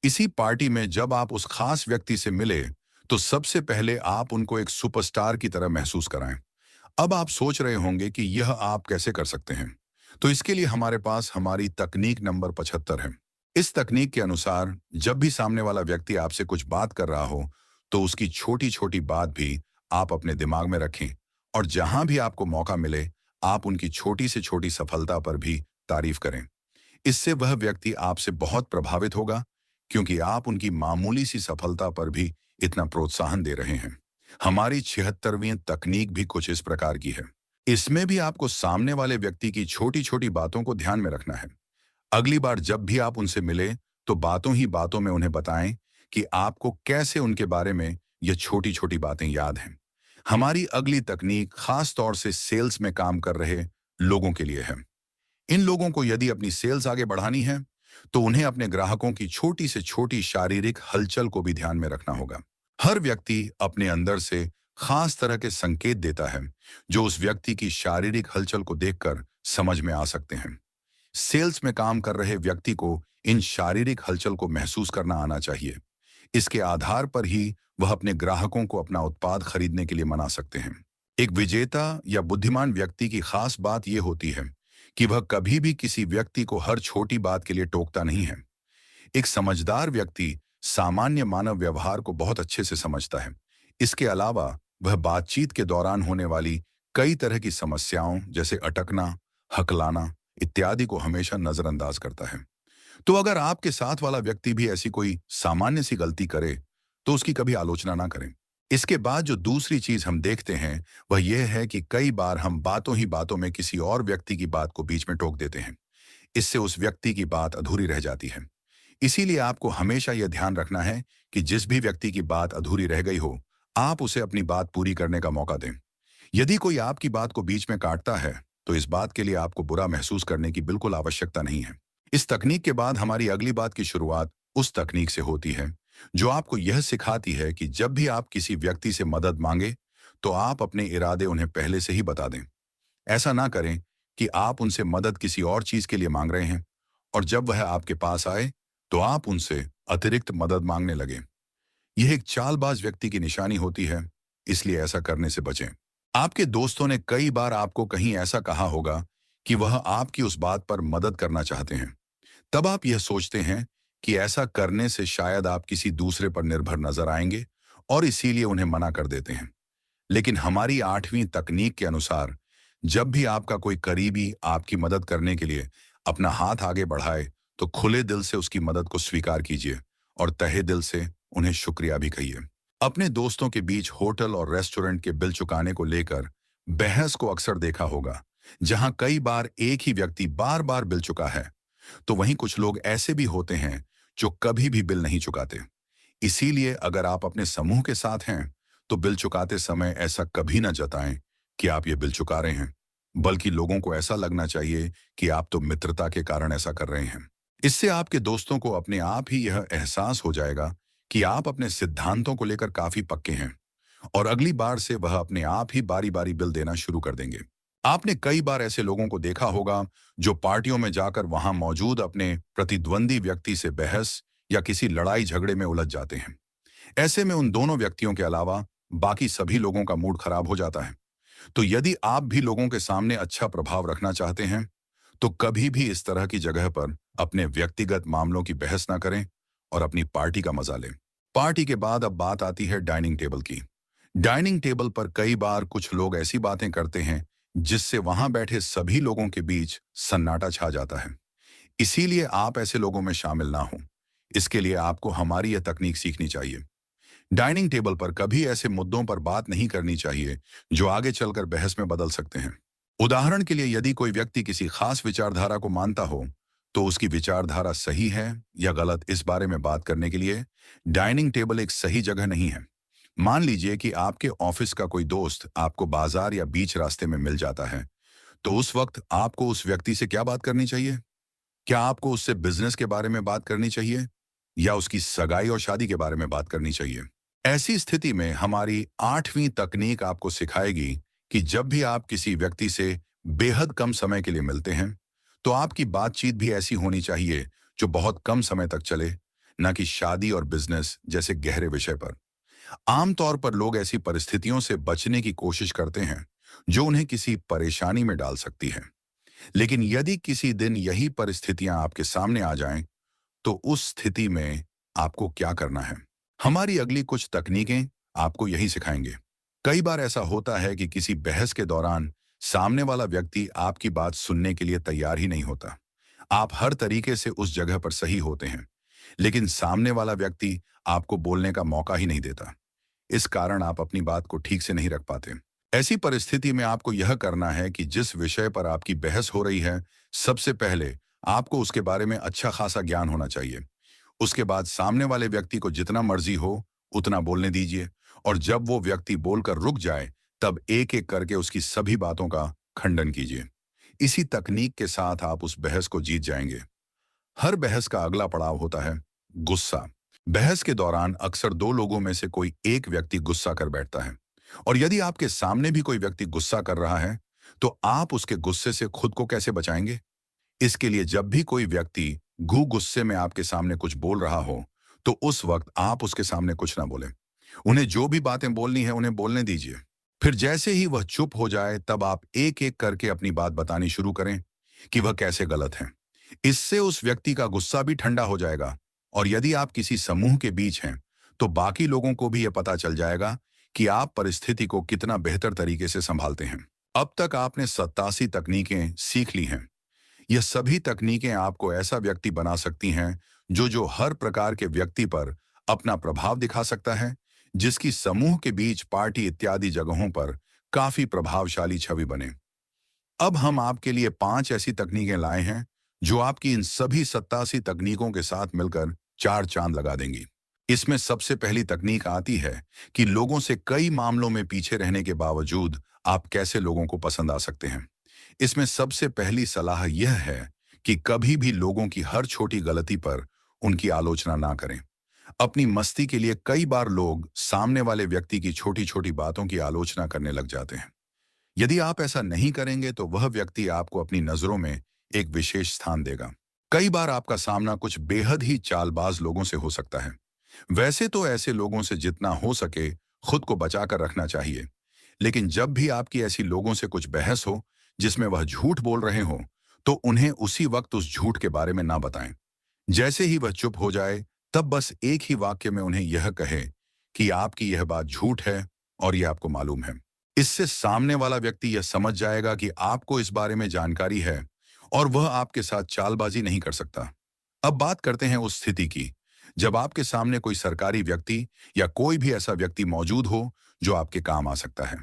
इसी पार्टी में जब आप उस खास व्यक्ति से मिले, तो सबसे पहले आप उनको एक सुपरस्टार की तरह महसूस कराएं। अब आप सोच रहे होंगे कि यह आप कैसे कर सकते हैं। तो इसके लिए हमारे पास हमारी तकनीक नंबर 75 है। इस तकनीक के अनुसार जब भी सामने वाला व्यक्ति आपसे कुछ बात कर रहा हो, तो उसकी छोटी छोटी बात भी आप अपने दिमाग में रखें और जहां भी आपको मौका मिले, आप उनकी छोटी से छोटी सफलता पर भी तारीफ करें। इससे वह व्यक्ति आपसे बहुत प्रभावित होगा, क्योंकि आप उनकी मामूली सी सफलता पर भी इतना प्रोत्साहन दे रहे हैं। हमारी 76वीं तकनीक भी कुछ इस प्रकार की है। इसमें भी आपको सामने वाले व्यक्ति की छोटी छोटी बातों को ध्यान में रखना है। अगली बार जब भी आप उनसे मिले, तो बातों ही बातों में उन्हें बताएं कि आपको कैसे उनके बारे में ये छोटी छोटी बातें याद हैं। हमारी अगली तकनीक खास तौर से सेल्स में काम कर रहे लोगों के लिए है। इन लोगों को यदि अपनी सेल्स आगे बढ़ानी है, तो उन्हें अपने ग्राहकों की छोटी से छोटी शारीरिक हलचल को भी ध्यान में रखना होगा। हर व्यक्ति अपने अंदर से खास तरह के संकेत देता है, जो उस व्यक्ति की शारीरिक हलचल को देखकर समझ में आ सकते हैं। सेल्स में काम कर रहे व्यक्ति को इन शारीरिक हलचल को महसूस करना आना चाहिए। इसके आधार पर ही वह अपने ग्राहकों को अपना उत्पाद खरीदने के लिए मना सकते हैं। एक विजेता या बुद्धिमान व्यक्ति की खास बात यह होती है कि वह कभी भी किसी व्यक्ति को हर छोटी बात के लिए टोकता नहीं है। एक समझदार व्यक्ति सामान्य मानव व्यवहार को बहुत अच्छे से समझता है। इसके अलावा वह बातचीत के दौरान होने वाली कई तरह की समस्याओं जैसे अटकना, हकलाना इत्यादि को हमेशा नजरअंदाज करता है। तो अगर आपके साथ वाला व्यक्ति भी ऐसी कोई सामान्य सी गलती करे, तो उसकी कभी आलोचना ना करें। इसके बाद जो दूसरी चीज हम देखते हैं, वह यह है कि कई बार हम बातों ही बातों में किसी और व्यक्ति की बात को बीच में टोक देते हैं। इससे उस व्यक्ति की बात अधूरी रह जाती है। इसीलिए आपको हमेशा यह ध्यान रखना है कि जिस भी व्यक्ति की बात अधूरी रह गई हो, आप उसे अपनी बात पूरी करने का मौका दें। यदि कोई आपकी बात को बीच में काटता है, तो इस बात के लिए आपको बुरा महसूस करने की बिल्कुल आवश्यकता नहीं है। इस तकनीक के बाद हमारी अगली बात की शुरुआत उस तकनीक से होती है जो आपको यह सिखाती है कि जब भी आप किसी व्यक्ति से मदद मांगे, तो आप अपने इरादे उन्हें पहले से ही बता दें। ऐसा ना करें कि आप उनसे मदद किसी और चीज के लिए मांग रहे हैं और जब वह आपके पास आए, तो आप उनसे अतिरिक्त मदद मांगने लगे। यह एक चालबाज व्यक्ति की निशानी होती है, इसलिए ऐसा करने से बचें। आपके दोस्तों ने कई बार आपको कहीं ऐसा कहा होगा कि वह आपकी उस बात पर मदद करना चाहते हैं। तब आप यह सोचते हैं कि ऐसा करने से शायद आप किसी दूसरे पर निर्भर नजर आएंगे और इसीलिए उन्हें मना कर देते हैं। लेकिन हमारी 8वीं तकनीक के अनुसार जब भी आपका कोई करीबी आपकी मदद करने के लिए अपना हाथ आगे बढ़ाए, तो खुले दिल से उसकी मदद को स्वीकार कीजिए और तहे दिल से उन्हें शुक्रिया भी कहिए। अपने दोस्तों के बीच होटल और रेस्टोरेंट के बिल चुकाने को लेकर बहस को अक्सर देखा होगा, जहां कई बार एक ही व्यक्ति बार बार बिल चुका है। तो वहीं कुछ लोग ऐसे भी होते हैं जो कभी भी बिल नहीं चुकाते। इसीलिए अगर आप अपने समूह के साथ हैं, तो बिल चुकाते समय ऐसा कभी ना जताएं कि आप ये बिल चुका रहे हैं, बल्कि लोगों को ऐसा लगना चाहिए कि आप तो मित्रता के कारण ऐसा कर रहे हैं। इससे आपके दोस्तों को अपने आप ही यह एहसास हो जाएगा कि आप अपने सिद्धांतों को लेकर काफी पक्के हैं और अगली बार से वह अपने आप ही बारी बारी बिल देना शुरू कर देंगे। आपने कई बार ऐसे लोगों को देखा होगा जो पार्टियों में जाकर वहां मौजूद अपने प्रतिद्वंदी व्यक्ति से बहस या किसी लड़ाई झगड़े में उलझ जाते हैं। ऐसे में उन दोनों व्यक्तियों के अलावा बाकी सभी लोगों का मूड खराब हो जाता है। तो यदि आप भी लोगों के सामने अच्छा प्रभाव रखना चाहते हैं, तो कभी भी इस तरह की जगह पर अपने व्यक्तिगत मामलों की बहस ना करें और अपनी पार्टी का मजा लें। पार्टी के बाद अब बात आती है डाइनिंग टेबल की। डाइनिंग टेबल पर कई बार कुछ लोग ऐसी बातें करते हैं जिससे वहां बैठे सभी लोगों के बीच सन्नाटा छा जाता है। इसीलिए आप ऐसे लोगों में शामिल ना हो। इसके लिए आपको हमारी यह तकनीक सीखनी चाहिए। डाइनिंग टेबल पर कभी ऐसे मुद्दों पर बात नहीं करनी चाहिए जो आगे चलकर बहस में बदल सकते हैं। उदाहरण के लिए, यदि कोई व्यक्ति किसी खास विचारधारा को मानता हो, तो उसकी विचारधारा सही है या गलत, इस बारे में बात करने के लिए डाइनिंग टेबल एक सही जगह नहीं है। मान लीजिए कि आपके ऑफिस का कोई दोस्त आपको बाजार या बीच रास्ते में मिल जाता है, तो उस वक्त आपको उस व्यक्ति से क्या बात करनी चाहिए? क्या आपको उससे बिजनेस के बारे में बात करनी चाहिए या उसकी सगाई और शादी के बारे में बात करनी चाहिए? ऐसी स्थिति में हमारी 8वीं तकनीक आपको सिखाएगी कि जब भी आप किसी व्यक्ति से बेहद कम समय के लिए मिलते हैं, तो आपकी बातचीत भी ऐसी होनी चाहिए जो बहुत कम समय तक चले, न कि शादी और बिजनेस जैसे गहरे विषय पर। आमतौर पर लोग ऐसी परिस्थितियों से बचने की कोशिश करते हैं जो उन्हें किसी परेशानी में डाल सकती है। लेकिन यदि किसी दिन यही परिस्थितियां आपके सामने आ जाएं, तो उस स्थिति में आपको क्या करना है? हमारी अगली कुछ तकनीकें आपको यही सिखाएंगे। कई बार ऐसा होता है कि किसी बहस के दौरान सामने वाला व्यक्ति आपकी बात सुनने के लिए तैयार ही नहीं होता। आप हर तरीके से उस जगह पर सही होते हैं, लेकिन सामने वाला व्यक्ति आपको बोलने का मौका ही नहीं देता। इस कारण आप अपनी बात को ठीक से नहीं रख पाते। ऐसी परिस्थिति में आपको यह करना है कि जिस विषय पर आपकी बहस हो रही है, सबसे पहले आपको उसके बारे में अच्छा खासा ज्ञान होना चाहिए। उसके बाद सामने वाले व्यक्ति को जितना मर्जी हो उतना बोलने दीजिए, और जब वो व्यक्ति बोलकर रुक जाए, तब एक एक करके उसकी सभी बातों का खंडन कीजिए। इसी तकनीक के साथ आप उस बहस को जीत जाएंगे। हर बहस का अगला पड़ाव होता है गुस्सा। बहस के दौरान अक्सर दो लोगों में से कोई एक व्यक्ति गुस्सा कर बैठता है, और यदि आपके सामने भी कोई व्यक्ति गुस्सा कर रहा है, तो आप उसके गुस्से से खुद को कैसे बचाएंगे? इसके लिए जब भी कोई व्यक्ति गुस्से में आपके सामने कुछ बोल रहा हो, तो उस वक्त आप उसके सामने कुछ ना बोलें। उन्हें जो भी बातें बोलनी है उन्हें बोलने दीजिए। फिर जैसे ही वह चुप हो जाए, तब आप एक एक करके अपनी बात बतानी शुरू करें कि वह कैसे गलत है। इससे उस व्यक्ति का गुस्सा भी ठंडा हो जाएगा, और यदि आप किसी समूह के बीच हैं, तो बाकी लोगों को भी यह पता चल जाएगा कि आप परिस्थिति को कितना बेहतर तरीके से संभालते हैं। अब तक आपने 87 तकनीकें सीख ली हैं। यह सभी तकनीकें आपको ऐसा व्यक्ति बना सकती हैं जो हर प्रकार के व्यक्ति पर अपना प्रभाव दिखा सकता है, जिसकी समूह के बीच, पार्टी इत्यादि जगहों पर काफी प्रभावशाली छवि बने। अब हम आपके लिए 5 ऐसी तकनीकें लाए हैं जो आपकी इन सभी 87 तकनीकों के साथ मिलकर 4 चांद लगा देंगी। इसमें सबसे पहली तकनीक आती है कि लोगों से कई मामलों में पीछे रहने के बावजूद आप कैसे लोगों को पसंद आ सकते हैं। इसमें सबसे पहली सलाह यह है कि कभी भी लोगों की हर छोटी गलती पर उनकी आलोचना ना करें। अपनी मस्ती के लिए कई बार लोग सामने वाले व्यक्ति की छोटी छोटी बातों की आलोचना करने लग जाते हैं। यदि आप ऐसा नहीं करेंगे, तो वह व्यक्ति आपको अपनी नजरों में एक विशेष स्थान देगा। कई बार आपका सामना कुछ बेहद ही चालबाज लोगों से हो सकता है। वैसे तो ऐसे लोगों से जितना हो सके खुद को बचाकर रखना चाहिए, लेकिन जब भी आपकी ऐसी लोगों से कुछ बहस हो जिसमें वह झूठ बोल रहे हो, तो उन्हें उसी वक्त उस झूठ के बारे में ना बताएं। जैसे ही वह चुप हो जाए, तब बस एक ही वाक्य में उन्हें यह कहे कि आपकी यह बात झूठ है और यह आपको मालूम है। इससे सामने वाला व्यक्ति यह समझ जाएगा कि आपको इस बारे में जानकारी है और वह आपके साथ चालबाजी नहीं कर सकता। अब बात करते हैं उस स्थिति की जब आपके सामने कोई सरकारी व्यक्ति या कोई भी ऐसा व्यक्ति मौजूद हो जो आपके काम आ सकता है।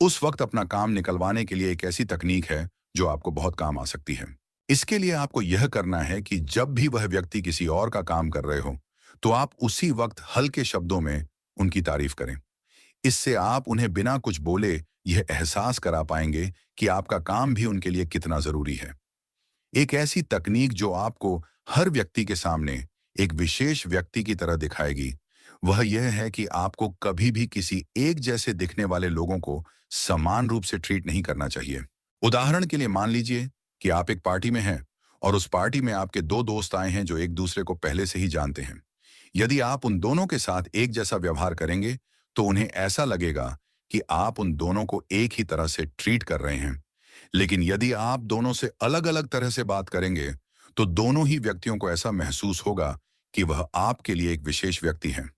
उस वक्त अपना काम निकलवाने के लिए एक ऐसी तकनीक है जो आपको बहुत काम आ सकती है। इसके लिए आपको यह करना है कि जब भी वह व्यक्ति किसी और का काम कर रहे हो, तो आप उसी वक्त हल्के शब्दों में उनकी तारीफ करें। इससे आप उन्हें बिना कुछ बोले यह एहसास करा पाएंगे कि आपका काम भी उनके लिए कितना जरूरी है। एक ऐसी तकनीक जो आपको हर व्यक्ति के सामने एक विशेष व्यक्ति की तरह दिखाएगी, वह यह है कि आपको कभी भी किसी एक जैसे दिखने वाले लोगों को समान रूप से ट्रीट नहीं करना चाहिए। उदाहरण के लिए मान लीजिए कि आप एक पार्टी में हैं और उस पार्टी में आपके दो दोस्त आए हैं जो एक दूसरे को पहले से ही जानते हैं। यदि आप उन दोनों के साथ एक जैसा व्यवहार करेंगे, तो उन्हें ऐसा लगेगा कि आप उन दोनों को एक ही तरह से ट्रीट कर रहे हैं। लेकिन यदि आप दोनों से अलग अलग तरह से बात करेंगे, तो दोनों ही व्यक्तियों को ऐसा महसूस होगा कि वह आपके लिए एक विशेष व्यक्ति हैं।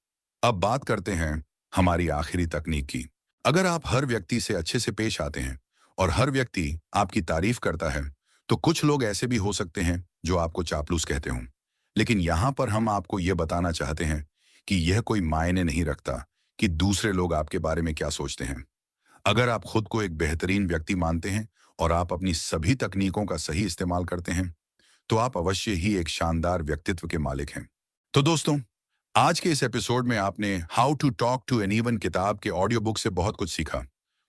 अब बात करते हैं हमारी आखिरी तकनीक की। अगर आप हर व्यक्ति से अच्छे से पेश आते हैं और हर व्यक्ति आपकी तारीफ करता है, तो कुछ लोग ऐसे भी हो सकते हैं जो आपको चापलूस कहते हों। लेकिन यहाँ पर हम आपको यह बताना चाहते हैं कि यह कोई मायने नहीं रखता कि दूसरे लोग आपके बारे में क्या सोचते हैं। अगर आप खुद को एक बेहतरीन व्यक्ति मानते हैं और आप अपनी सभी तकनीकों का सही इस्तेमाल करते हैं, तो आप अवश्य ही एक शानदार व्यक्तित्व के मालिक हैं। तो दोस्तों, आज के इस एपिसोड में आपने how to talk to anyone किताब के ऑडियो बुक से बहुत कुछ सीखा।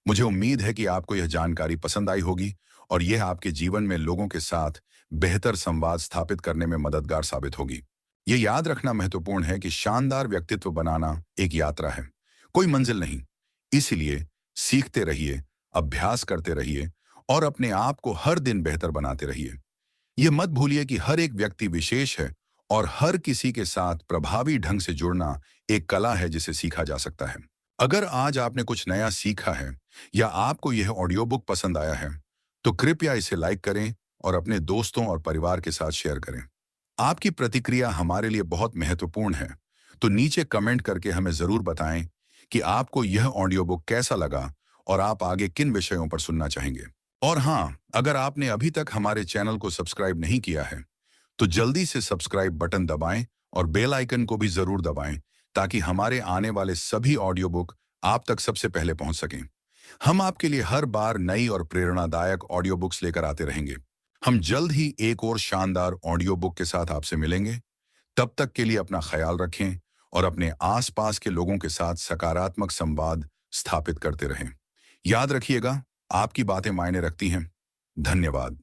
मुझे उम्मीद है कि आपको यह जानकारी पसंद आई होगी और यह आपके जीवन में लोगों के साथ बेहतर संवाद स्थापित करने में मददगार साबित होगी। ये याद रखना महत्वपूर्ण है कि शानदार व्यक्तित्व बनाना एक यात्रा है, कोई मंजिल नहीं। इसलिए सीखते रहिए, अभ्यास करते रहिए और अपने आप को हर दिन बेहतर बनाते रहिए। ये मत भूलिए कि हर एक व्यक्ति विशेष है और हर किसी के साथ प्रभावी ढंग से जुड़ना एक कला है जिसे सीखा जा सकता है। अगर आज आपने कुछ नया सीखा है या आपको यह ऑडियो बुक पसंद आया है, तो कृपया इसे लाइक करें और अपने दोस्तों और परिवार के साथ शेयर करें। आपकी प्रतिक्रिया हमारे लिए बहुत महत्वपूर्ण है, तो नीचे कमेंट करके हमें जरूर बताएं कि आपको यह ऑडियो बुक कैसा लगा और आप आगे किन विषयों पर सुनना चाहेंगे। और हाँ, अगर आपने अभी तक हमारे चैनल को सब्सक्राइब नहीं किया है, तो जल्दी से सब्सक्राइब बटन दबाएं और बेल आइकन को भी जरूर दबाएं ताकि हमारे आने वाले सभी ऑडियो बुक आप तक सबसे पहले पहुंच सकें। हम आपके लिए हर बार नई और प्रेरणादायक ऑडियो बुक्स लेकर आते रहेंगे। हम जल्द ही एक और शानदार ऑडियो बुक के साथ आपसे मिलेंगे। तब तक के लिए अपना ख्याल रखें और अपने आसपास के लोगों के साथ सकारात्मक संवाद स्थापित करते रहें। याद रखिएगा, आपकी बातें मायने रखती हैं। धन्यवाद।